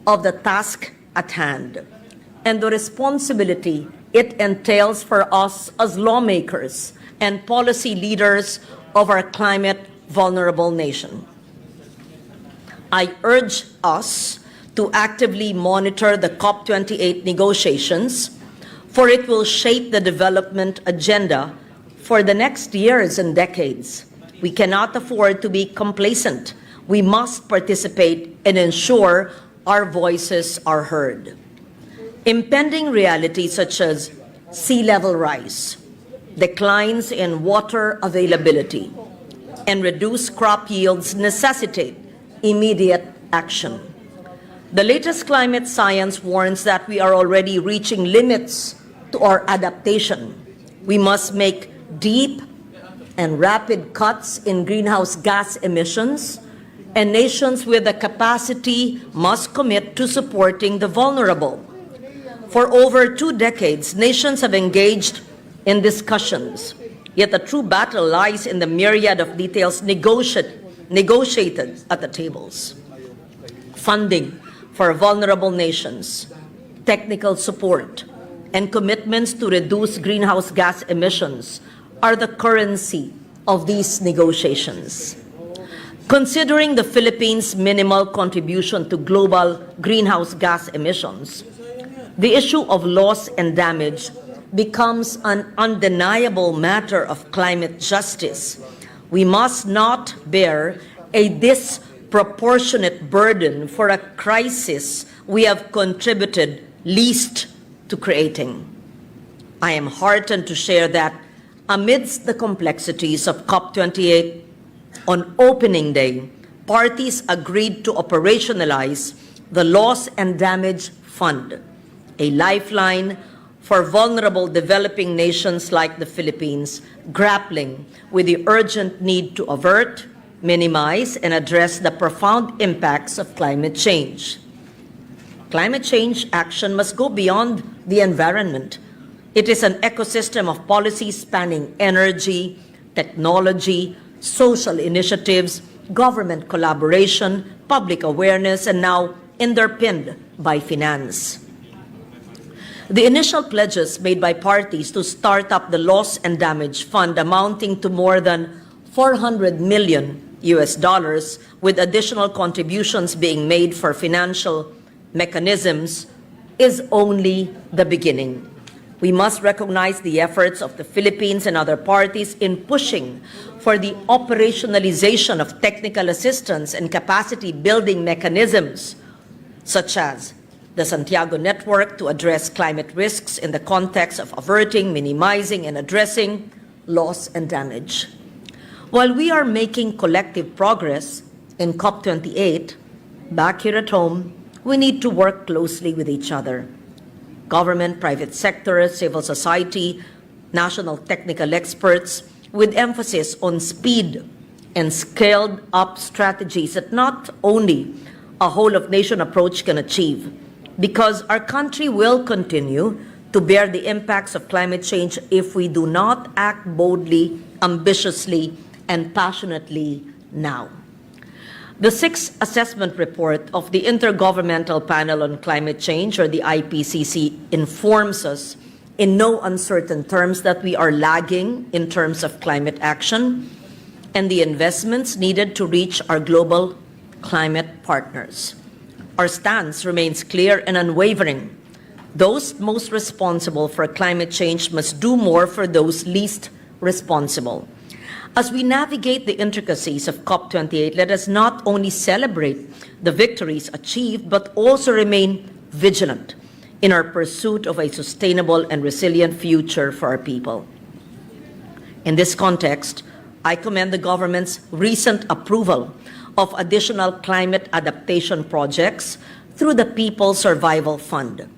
of the task at hand and the responsibility it entails for us as lawmakers and policy leaders of our climate vulnerable nation. I urge us to actively monitor the COP28 negotiations, for it will shape the development agenda for the next years and decades. We cannot afford to be complacent. We must participate and ensure our voices are heard. Impending realities such as sea level rise, declines in water availability, and reduced crop yields necessitate immediate action. The latest climate science warns that we are already reaching limits to our adaptation. We must make deep and rapid cuts in greenhouse gas emissions, and nations with the capacity must commit to supporting the vulnerable. For over 2 decades, nations have engaged in discussions, yet the true battle lies in the myriad of details negotiated at the tables. Funding for vulnerable nations, technical support, and commitments to reduce greenhouse gas emissions are the currency of these negotiations. Considering the Philippines' minimal contribution to global greenhouse gas emissions, the issue of loss and damage becomes an undeniable matter of climate justice. We must not bear a disproportionate burden for a crisis we have contributed least to creating. I am heartened to share that amidst the complexities of COP28, on opening day, parties agreed to operationalize the Loss and Damage Fund, a lifeline for vulnerable developing nations like the Philippines, grappling with the urgent need to avert, minimize, and address the profound impacts of climate change. Climate change action must go beyond the environment. It is an ecosystem of policies spanning energy, technology, social initiatives, government collaboration, public awareness, and now underpinned by finance. The initial pledges made by parties to start up the Loss and Damage Fund, amounting to more than $400 million, with additional contributions being made for financial mechanisms is only the beginning. We must recognize the efforts of the Philippines and other parties in pushing for the operationalization of technical assistance and capacity building mechanisms, such as the Santiago Network to address climate risks in the context of averting, minimizing, and addressing loss and damage. While we are making collective progress in COP28, back here at home, we need to work closely with each other. Government, private sector, civil society, national technical experts, with emphasis on speed and scaled up strategies that not only a whole-of-nation approach can achieve, because our country will continue to bear the impacts of climate change if we do not act boldly, ambitiously, and passionately now. The sixth assessment report of the Intergovernmental Panel on Climate Change, or the IPCC, informs us in no uncertain terms that we are lagging in terms of climate action and the investments needed to reach our global climate partners. Our stance remains clear and unwavering. Those most responsible for climate change must do more for those least responsible. As we navigate the intricacies of COP28, let us not only celebrate the victories achieved, but also remain vigilant in our pursuit of a sustainable and resilient future for our people. In this context, I commend the government's recent approval of additional climate adaptation projects through the People Survival Fund.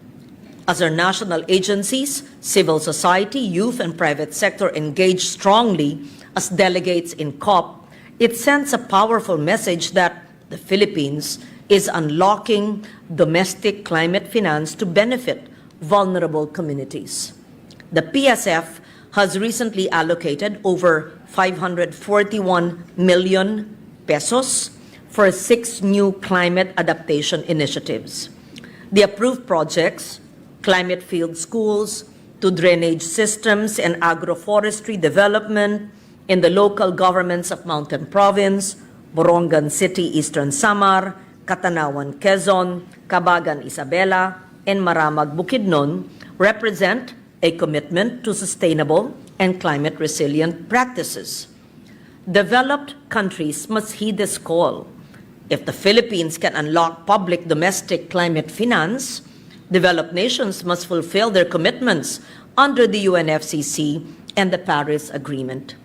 As our national agencies, civil society, youth, and private sector engage strongly as delegates in COP, it sends a powerful message that the Philippines is unlocking domestic climate finance to benefit vulnerable communities. The PSF has recently allocated over 541 million pesos for 6 new climate adaptation initiatives. The approved projects, climate field schools, to drainage systems and agroforestry development in the local governments of Mountain Province, Borongan City, Eastern Samar, Catanawan, Quezon, Cabagan, Isabela, and Maramag, Bukidnon, represent a commitment to sustainable and climate-resilient practices. Developed countries must heed this call. If the Philippines can unlock public domestic climate finance, developed nations must fulfill their commitments under the UNFCCC and the Paris Agreement.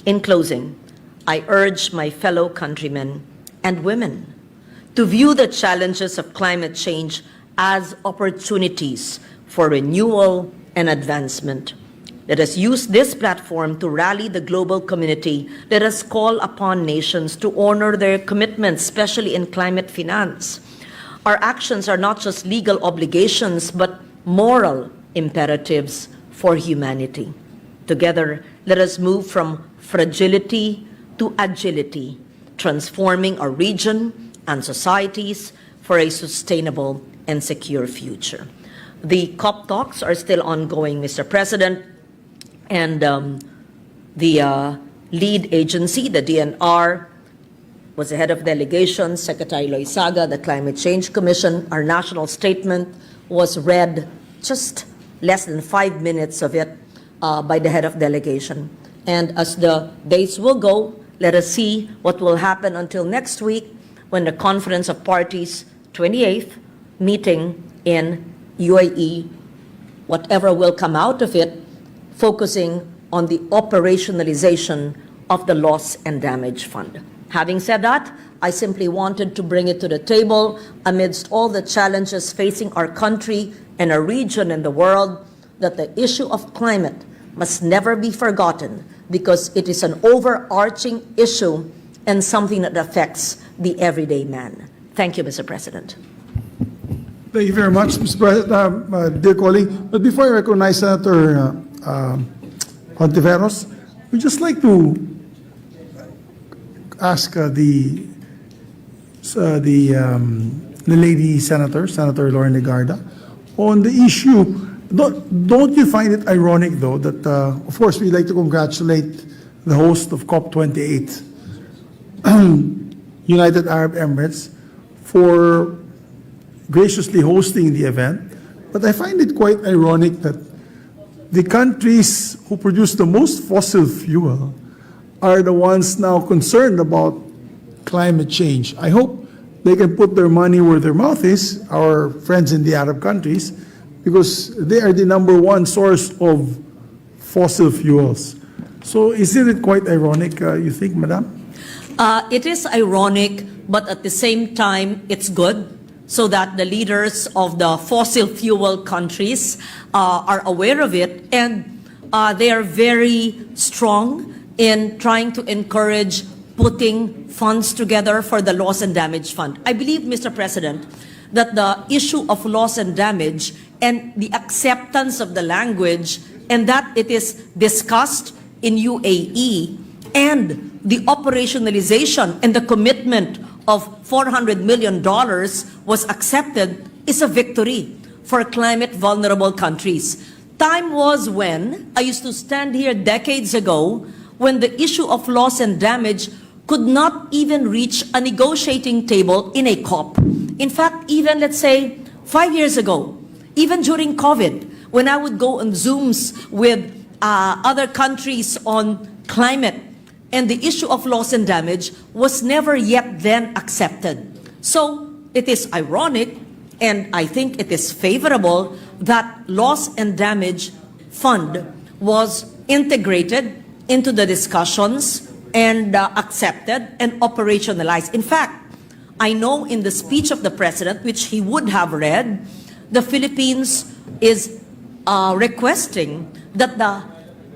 In closing, I urge my fellow countrymen and women to view the challenges of climate change as opportunities for renewal and advancement. Let us use this platform to rally the global community. Let us call upon nations to honor their commitments, especially in climate finance. Our actions are not just legal obligations, but moral imperatives for humanity. Together, let us move from fragility to agility, transforming our region and societies for a sustainable and secure future. The COP talks are still ongoing, Mr. President, and the lead agency, the DNR, was the head of delegation, Secretary Loizaga, the Climate Change Commission. Our national statement was read, just less than 5 minutes of it, by the head of delegation. And as the days will go, let us see what will happen until next week when the Conference of Parties, 28th, meeting in UAE, whatever will come out of it, focusing on the operationalization of the Loss and Damage Fund. Having said that, I simply wanted to bring it to the table amidst all the challenges facing our country and our region and the world, that the issue of climate must never be forgotten because it is an overarching issue and something that affects the everyday man. Thank you, Mr. President. Thank you very much, Mr. President, dear colleague. But before I recognize Senator Ontiveros, we'd just like to ask the lady senator, Senator Lauren Legarda, on the issue. Don't you find it ironic, though, that of course we'd like to congratulate the host of COP28, United Arab Emirates, for graciously hosting the event. But I find it quite ironic that the countries who produce the most fossil fuel are the ones now concerned about climate change. I hope they can put their money where their mouth is, our friends in the Arab countries, because they are the #1 source of fossil fuels. So isn't it quite ironic, you think, Madam? It is ironic, but at the same time, it's good so that the leaders of the fossil fuel countries are aware of it, and they are very strong in trying to encourage putting funds together for the loss and damage fund. I believe, Mr. President, that the issue of loss and damage and the acceptance of the language and that it is discussed in UAE and the operationalization and the commitment of $400 million was accepted is a victory for climate vulnerable countries. Time was when I used to stand here decades ago when the issue of loss and damage could not even reach a negotiating table in a COP. In fact, even let's say 5 years ago, even during COVID, when I would go on Zooms with other countries on climate, and the issue of loss and damage was never yet then accepted. So it is ironic, and I think it is favorable that loss and damage fund was integrated into the discussions and accepted and operationalized. In fact, I know in the speech of the President, which he would have read, the Philippines is requesting that the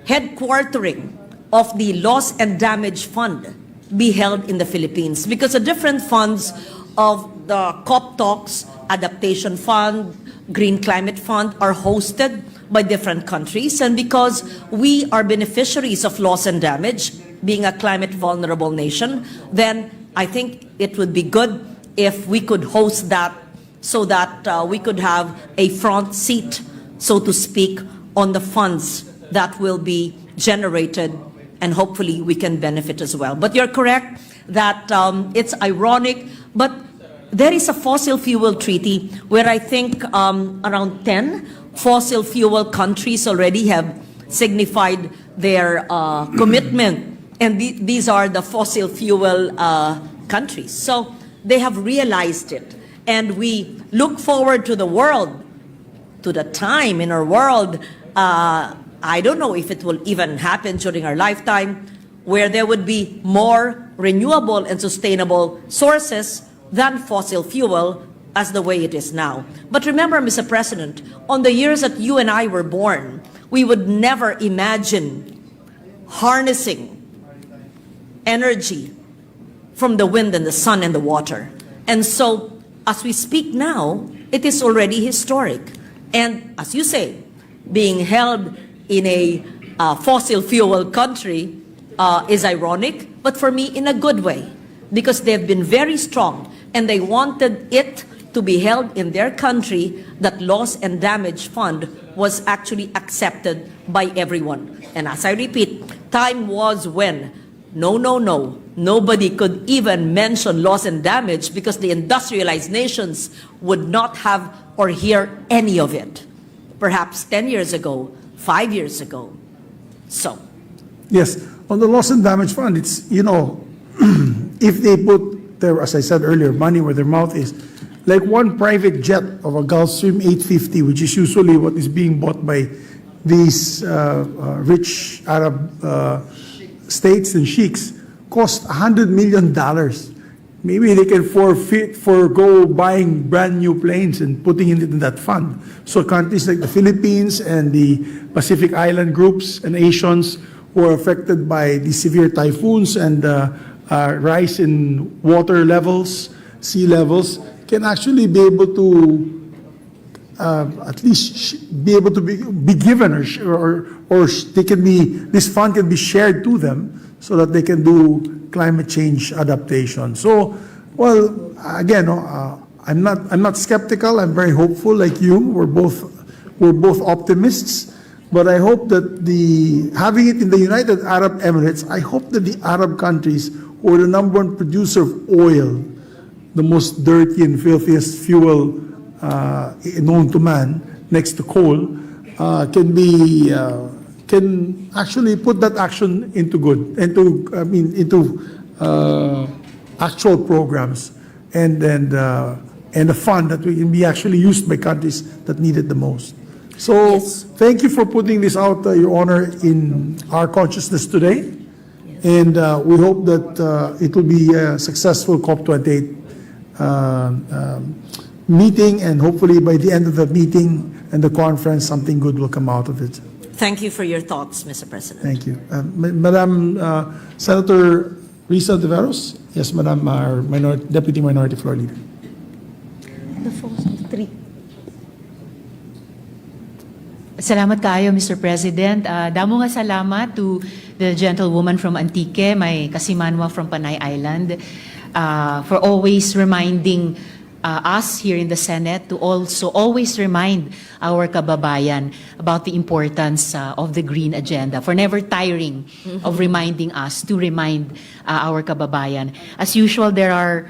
headquartering of the loss and damage fund be held in the Philippines, because the different funds of the COP talks, adaptation fund, green climate fund are hosted by different countries, and because we are beneficiaries of loss and damage, being a climate vulnerable nation, then I think it would be good if we could host that so that we could have a front seat, so to speak, on the funds that will be generated, and hopefully we can benefit as well. But you're correct that it's ironic, but there is a fossil fuel treaty where I think around 10 fossil fuel countries already have signified their commitment, and these are the fossil fuel countries. So they have realized it, and we look forward to the world, to the time in our world, I don't know if it will even happen during our lifetime, where there would be more renewable and sustainable sources than fossil fuel as the way it is now. But remember, Mr. President, on the years that you and I were born, we would never imagine harnessing energy from the wind and the sun and the water. And so, as we speak now, it is already historic. And as you say, being held in a fossil fuel country is ironic, but for me in a good way, because they've been very strong and they wanted it to be held in their country, that loss and damage fund was actually accepted by everyone. And as I repeat, time was when nobody could even mention loss and damage, because the industrialized nations would not have or hear any of it. Perhaps 10 years ago, 5 years ago. So. Yes, on the loss and damage fund, it's, if they put their, as I said earlier, money where their mouth is, like one private jet of a Gulfstream 850, which is usually what is being bought by these rich Arab states and sheiks, cost $100 million. Maybe they can forego buying brand new planes and putting it in that fund. So countries like the Philippines and the Pacific Island groups and Asians who are affected by the severe typhoons and rise in water levels, sea levels, can actually be able to at least be able to be given, or they can be, this fund can be shared to them so that they can do climate change adaptation. So, well, again, I'm not skeptical. I'm very hopeful, like you. We're both optimists. But I hope that having it in the United Arab Emirates, I hope that the Arab countries, who are the #1 producer of oil, the most dirty and filthiest fuel known to man next to coal can actually put that action into actual programs and a fund that can be actually used by countries that need it the most. So thank you for putting this out, Your Honor, in our consciousness today. And we hope that it will be a successful COP28 meeting, and hopefully by the end of the meeting and the conference, something good will come out of it. Thank you for your thoughts, Mr. President. Thank you. Madam Senator Risa Deveros? Yes, Madam, our Deputy Minority Floor Leader. Salamat kayo, Mr. President. Damo nga salamat to the gentlewoman from Antique, my kasimanwa from Panay Island, for always reminding us here in the Senate to also always remind our kababayan about the importance of the green agenda, for never tiring of reminding us to remind our kababayan. As usual, there are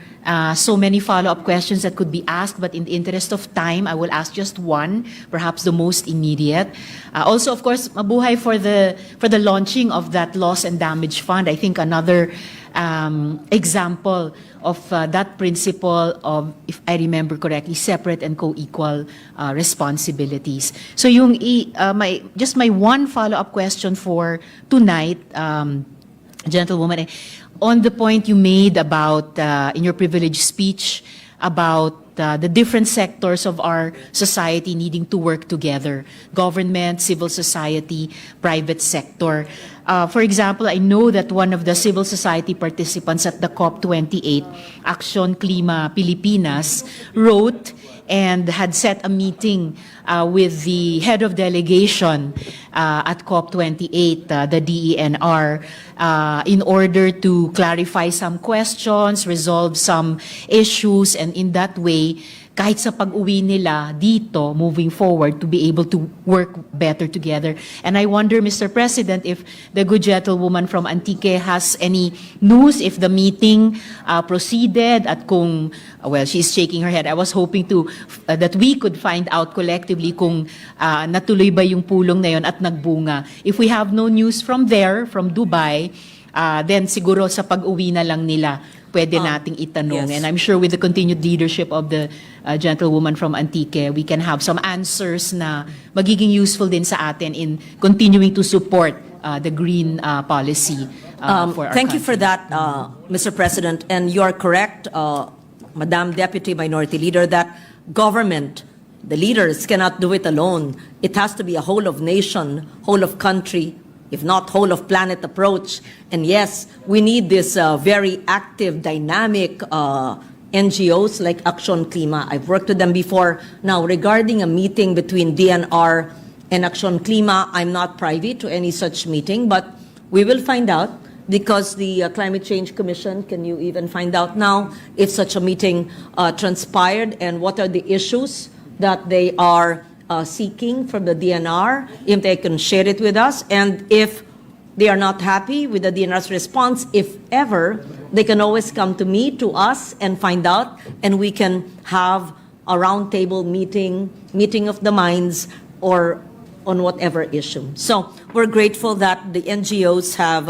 so many follow-up questions that could be asked, but in the interest of time, I will ask just one, perhaps the most immediate. Also, of course, mabuhay for the launching of that loss and damage fund. I think another example of that principle of, if I remember correctly, separate and co-equal responsibilities. So yung my one follow-up question for tonight, gentlewoman, on the point you made about, in your privileged speech, about the different sectors of our society needing to work together: government, civil society, private sector. For example, I know that one of the civil society participants at the COP28, Action Klima Pilipinas, wrote and had set a meeting with the head of delegation at COP28, the DENR, in order to clarify some questions, resolve some issues, and in that way, kahit sa pag-uwi nila dito, moving forward, to be able to work better together. And I wonder, Mr. President, if the good gentlewoman from Antique has any news, if the meeting proceeded, at kung, well, she's shaking her head. I was hoping that we could find out collectively kung natuloy ba yung pulong na yon at nagbunga. If we have no news from there, from Dubai, then siguro sa pag-uwi na lang nila pwede nating itanong. Yes. And I'm sure with the continued leadership of the gentlewoman from Antique, we can have some answers na magiging useful din sa atin in continuing to support the green policy for our Thank you country. for that, Mr. President. And you are correct, Madam Deputy Minority Leader, that government, the leaders, cannot do it alone. It has to be a whole of nation, whole of country, if not whole of planet approach. And yes, we need this very active, dynamic NGOs like Action Klima. I've worked with them before. Now, regarding a meeting between DNR and Action Klima, I'm not privy to any such meeting, but we will find out, because the Climate Change Commission, can you even find out now if such a meeting transpired and what are the issues that they are seeking from the DNR, if they can share it with us, and if they are not happy with the DNR's response, if ever, they can always come to me, to us, and find out, and we can have a roundtable meeting of the minds, or on whatever issue. So we're grateful that the NGOs have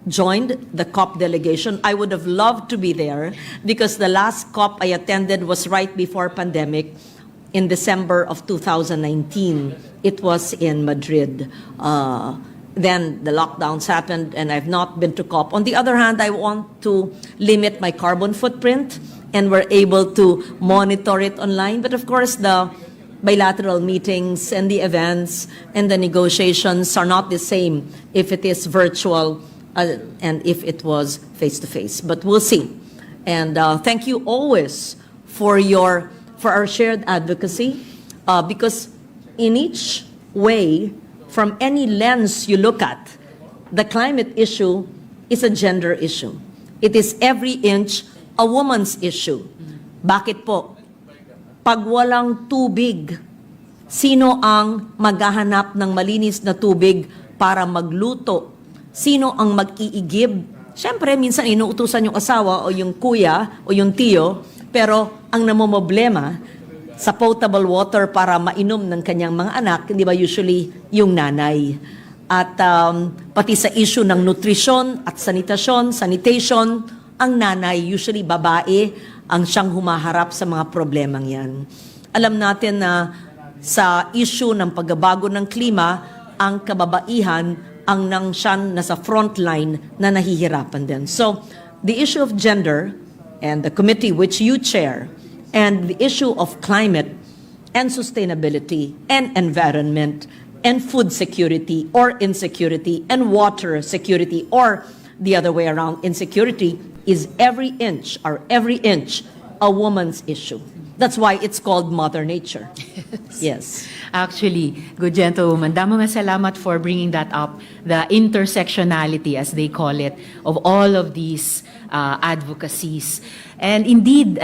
joined the COP delegation. I would have loved to be there, because the last COP I attended was right before pandemic, in December of 2019. It was in Madrid. Then the lockdowns happened, and I've not been to COP. On the other hand, I want to limit my carbon footprint, and we're able to monitor it online. But of course, the bilateral meetings and the events and the negotiations are not the same if it is virtual and if it was face-to-face. But we'll see. And thank you always for our shared advocacy, because in each way, from any lens you look at, the climate issue is a gender issue. It is every inch a woman's issue. Bakit po? Pag walang tubig, sino ang maghahanap ng malinis na tubig para magluto? Sino ang mag-iigib? Siyempre, minsan inuutusan yung asawa o yung kuya o yung tiyo, pero ang namomblema, sa potable water para mainom ng kanyang mga anak, di ba usually yung nanay. At pati sa issue ng nutrisyon at sanitation, ang nanay, usually babae, ang siyang humaharap sa mga problemang yan. Alam natin na sa issue ng pagbabago ng klima, ang kababaihan ang nang nasa front line na nahihirapan din. So, the issue of gender and the committee which you chair, and the issue of climate and sustainability and environment and food security or insecurity and water security or the other way around, insecurity is every inch a woman's issue. That's why it's called Mother Nature. Yes. Actually, good gentlewoman, damo nga salamat for bringing that up, the intersectionality, as they call it, of all of these advocacies. And indeed,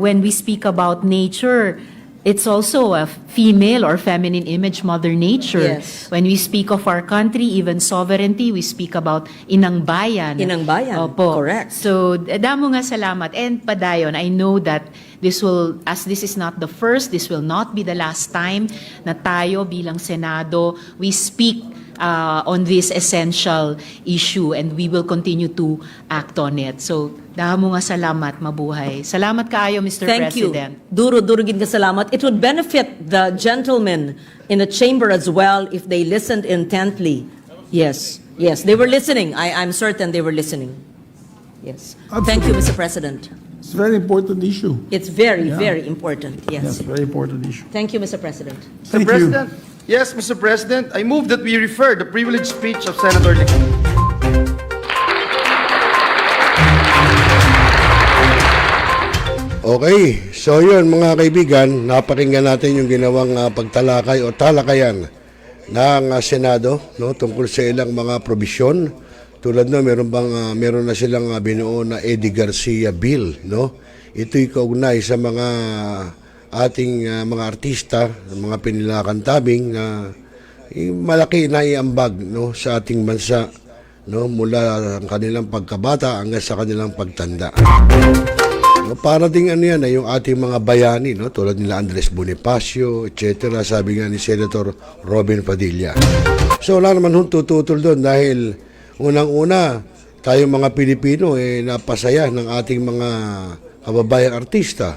when we speak about nature, it's also a female or feminine image, Mother Nature. Yes. When we speak of our country, even sovereignty, we speak about Inang Bayan. Inang Bayan, Opo. correct. So, damo nga salamat. And padayon, I know that this will, as this is not the first, this will not be the last time na tayo bilang Senado, we speak on this essential issue and we will continue to act on it. So, damo nga salamat, mabuhay. Salamat kaayo, Mr. Thank President. you. Duro gid ka salamat. It would benefit the gentlemen in the chamber as well if they listened intently. Yes, they were listening. I'm certain they were listening. Yes. Thank you, Mr. President. It's a very important issue. It's very important. Yes, Yes. very important issue. Thank you, Mr. President. Thank Mr. President, yes, Mr. President, I move that we refer the privileged speech of Senator Lic. Okay, so yun mga kaibigan, napakinggan natin yung ginawang pagtalakay o talakayan ng Senado, no, tungkol sa ilang mga probisyon. Tulad no, meron na silang binuo na Eddie Garcia Bill, no? Ito'y kaugnay sa mga ating mga artista, mga pinilakantabing na malaki na iambag, no, sa ating bansa, no, mula ang kanilang pagkabata hanggang sa kanilang pagtanda. No, para ding ano yan, yung ating mga bayani, no, tulad nila Andres Bonifacio, etc. Sabi nga ni Senator Robin Padilla. So wala naman tututol doon dahil unang-una, tayo mga Pilipino napasaya ng ating mga kababayang artista.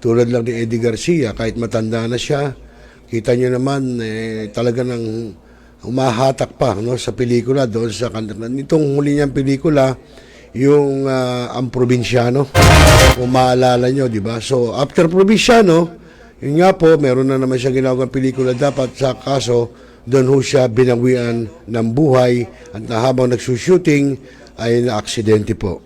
Tulad lang ni Eddie Garcia, kahit matanda na siya, kita nyo naman talaga nang umahatak pa, no, sa pelikula doon sa nitong huli niyang pelikula, yung ang Probinsyano, kung maalala nyo, di ba? So, after Probinsyano, yun nga po, meron na naman siya ginawang pelikula dapat sa kaso, doon ho siya binawian ng buhay at habang nagsushooting ay na-aksidente po.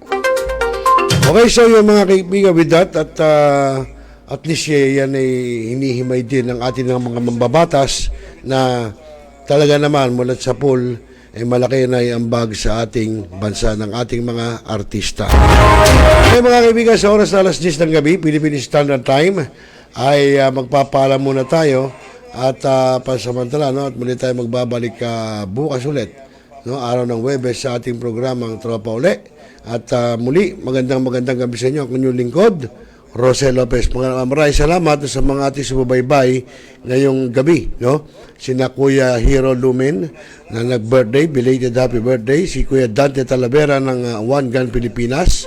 Okay, so yung mga kaibigan with that at least yan ay hinihimay din ng ating mga mambabatas na talaga naman mula sa pool ay malaki na iambag sa ating bansa ng ating mga artista. Okay mga kaibigan, sa oras na alas 10 ng gabi, Philippine Standard Time, ay magpapaalam muna tayo at pansamantala, no, at muli tayo magbabalik bukas ulit, no, araw ng Huwebes sa ating programang Tropa Uli. At muli, magandang gabi sa inyo, ang inyong lingkod, ROCEL LOPEZ. Maraming salamat sa mga ating subaybay ngayong gabi, no? Sina Kuya Hero Lumen na nag-birthday, belated happy birthday. Si Kuya Dante Talavera ng One Gun Pilipinas.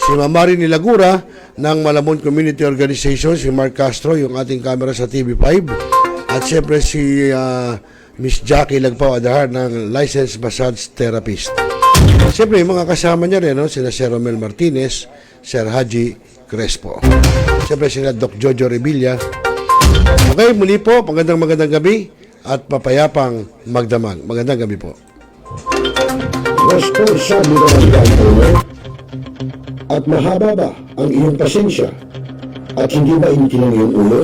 Si Mamari Nilagura ng Malamon Community Organization. Si Mark Castro, yung ating camera sa TV5. At siyempre si Miss Jackie Lagpao Adahar ng Licensed Massage Therapist. Siyempre, yung mga kasama niya rin, no? Sina Sir Romel Martinez, Sir Haji Crespo. Siyempre sila Doc Jojo Revilla. Okay, muli po, magandang gabi at papayapang magdamag. Magandang gabi po. Responsable ka ng gun owner at mahaba ba ang iyong pasensya at hindi ba init ang iyong ulo?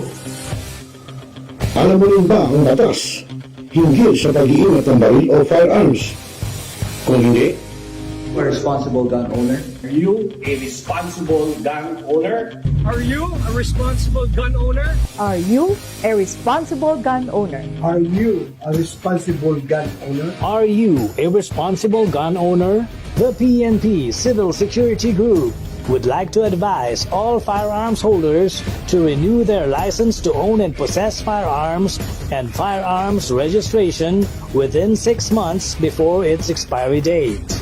Alam mo rin ba ang batas hinggil sa pag-iingat ng baril o firearms? Kung hindi, A responsible gun owner? Are you a responsible gun owner? Are you a responsible gun owner? Are you a responsible gun owner? Are you a responsible gun owner? Are you a responsible gun owner? The PNP Civil Security Group would like to advise all firearms holders to renew their license to own and possess firearms and firearms registration within 6 months before its expiry date.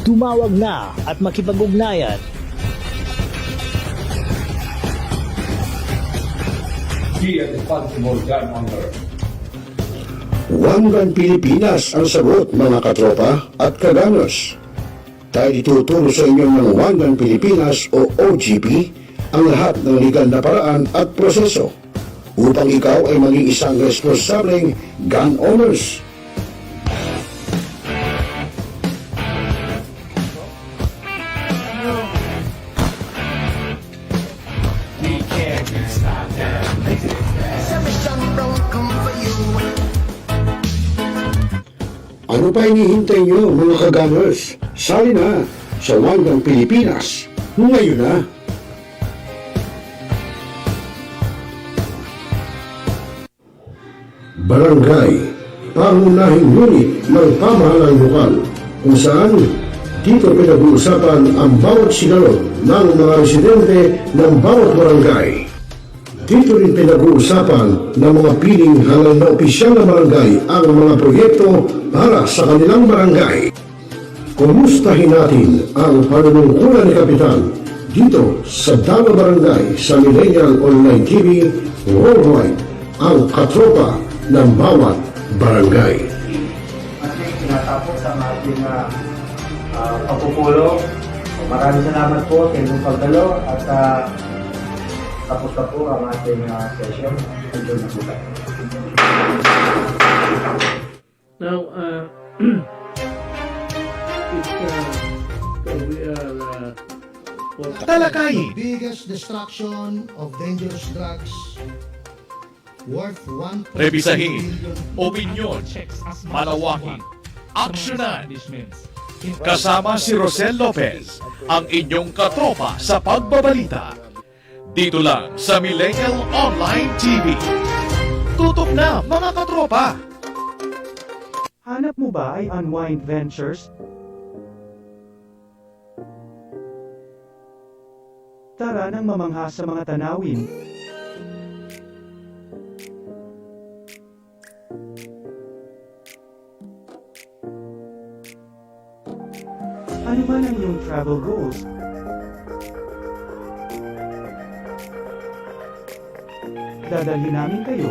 Tumawag na at makipag-ugnayan. Be a responsible gun owner. One Gun Pilipinas ang sagot, mga katropa at kagangers. Tayo ituturo sa inyo ng One Gun Pilipinas o OGP ang lahat ng legal na paraan at proseso upang ikaw ay maging isang responsableng gun owners. Ano pa hinihintay nyo, mga kagamers? Sali na sa One Gun Pilipinas ngayon na. Barangay, pangunahing unit ng pamahalang lokal kung saan dito pinag-uusapan ang bawat sigalot ng mga residente ng bawat barangay. Dito rin pinag-uusapan ng mga piling hanggang na opisyal na barangay ang mga proyekto para sa kanilang barangay. Kumustahin natin ang panunungkulan ni Kapitan dito sa Dalo Barangay sa Millennial Online TV worldwide, ang katropa ng bawat barangay. Ating tinatapos ang ating pagpupulong. Maraming salamat po sa inyong pagdalo at tapos na po ang ating session. Enjoy na po tayo. Now, we are Talakayin. Biggest destruction of dangerous drugs worth 1.7 Rebisahin, billion. opinyon, malawakin, aksyonan. Kasama si ROCEL LOPEZ, ang inyong katropa sa pagbabalita. Dito lang sa Millennial Online TV. Tutok na, mga katropa! Hanap mo ba ay Unwind Ventures? Tara nang mamangha sa mga tanawin. Ano man ang iyong travel goals? Dadalhin namin kayo.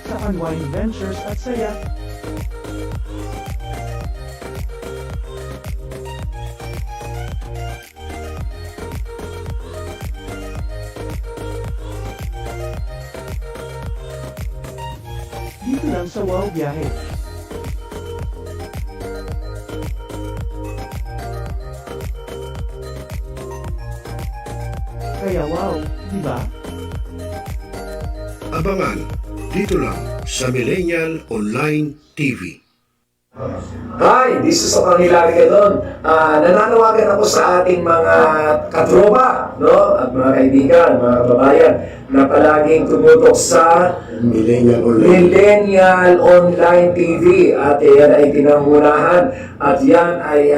Sa Unwind Ventures at saya. Dito lang sa Wow Biyahe. Kaya wow, di ba? Abangan dito lang sa Millennial Online TV. Hi, this is Hilary Gadon. Nananawagan ako sa ating mga katropa, no? At mga kaibigan, mga kababayan na palaging tumutok sa Millennial Online TV. At yan ay pinangunahan at yan ay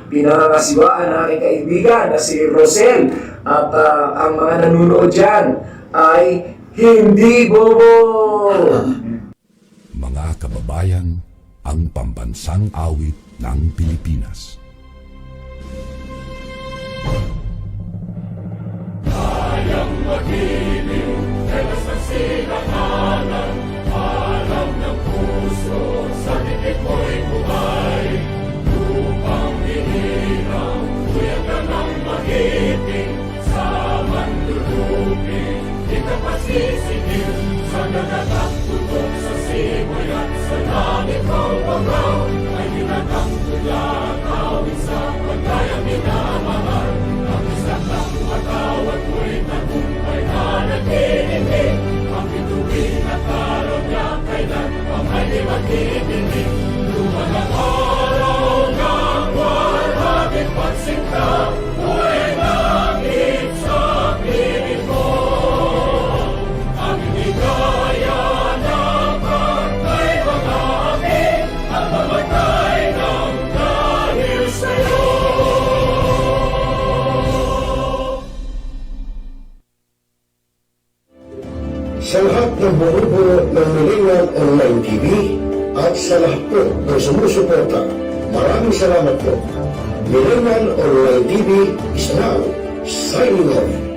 pinangangasiwaan ng aking kaibigan na si ROCEL. At ang mga nanonood dyan ay hindi bobo! Mga kababayan, ang pambansang awit ng Pilipinas. Kayang magiliw, telas ng sinakalan, alam ng puso, sa titik mo'y buhay. Upang hinirang, kuya ka ng magiting, sa manlulupin, di ka pasisigil, sa nagatak tutok sa simoy at sa langit ng pangaw, ay hinatang tulad, awit sa pagkayang minamahal. Ang isang ng matawad mo'y tagumpay na naghihingi, ang bituin at araw niya kailan pa Sa lahat ng bumubuo ng Millennial Online TV at sa lahat po ng sumusuporta, maraming salamat po. Millennial Online TV is now signing off.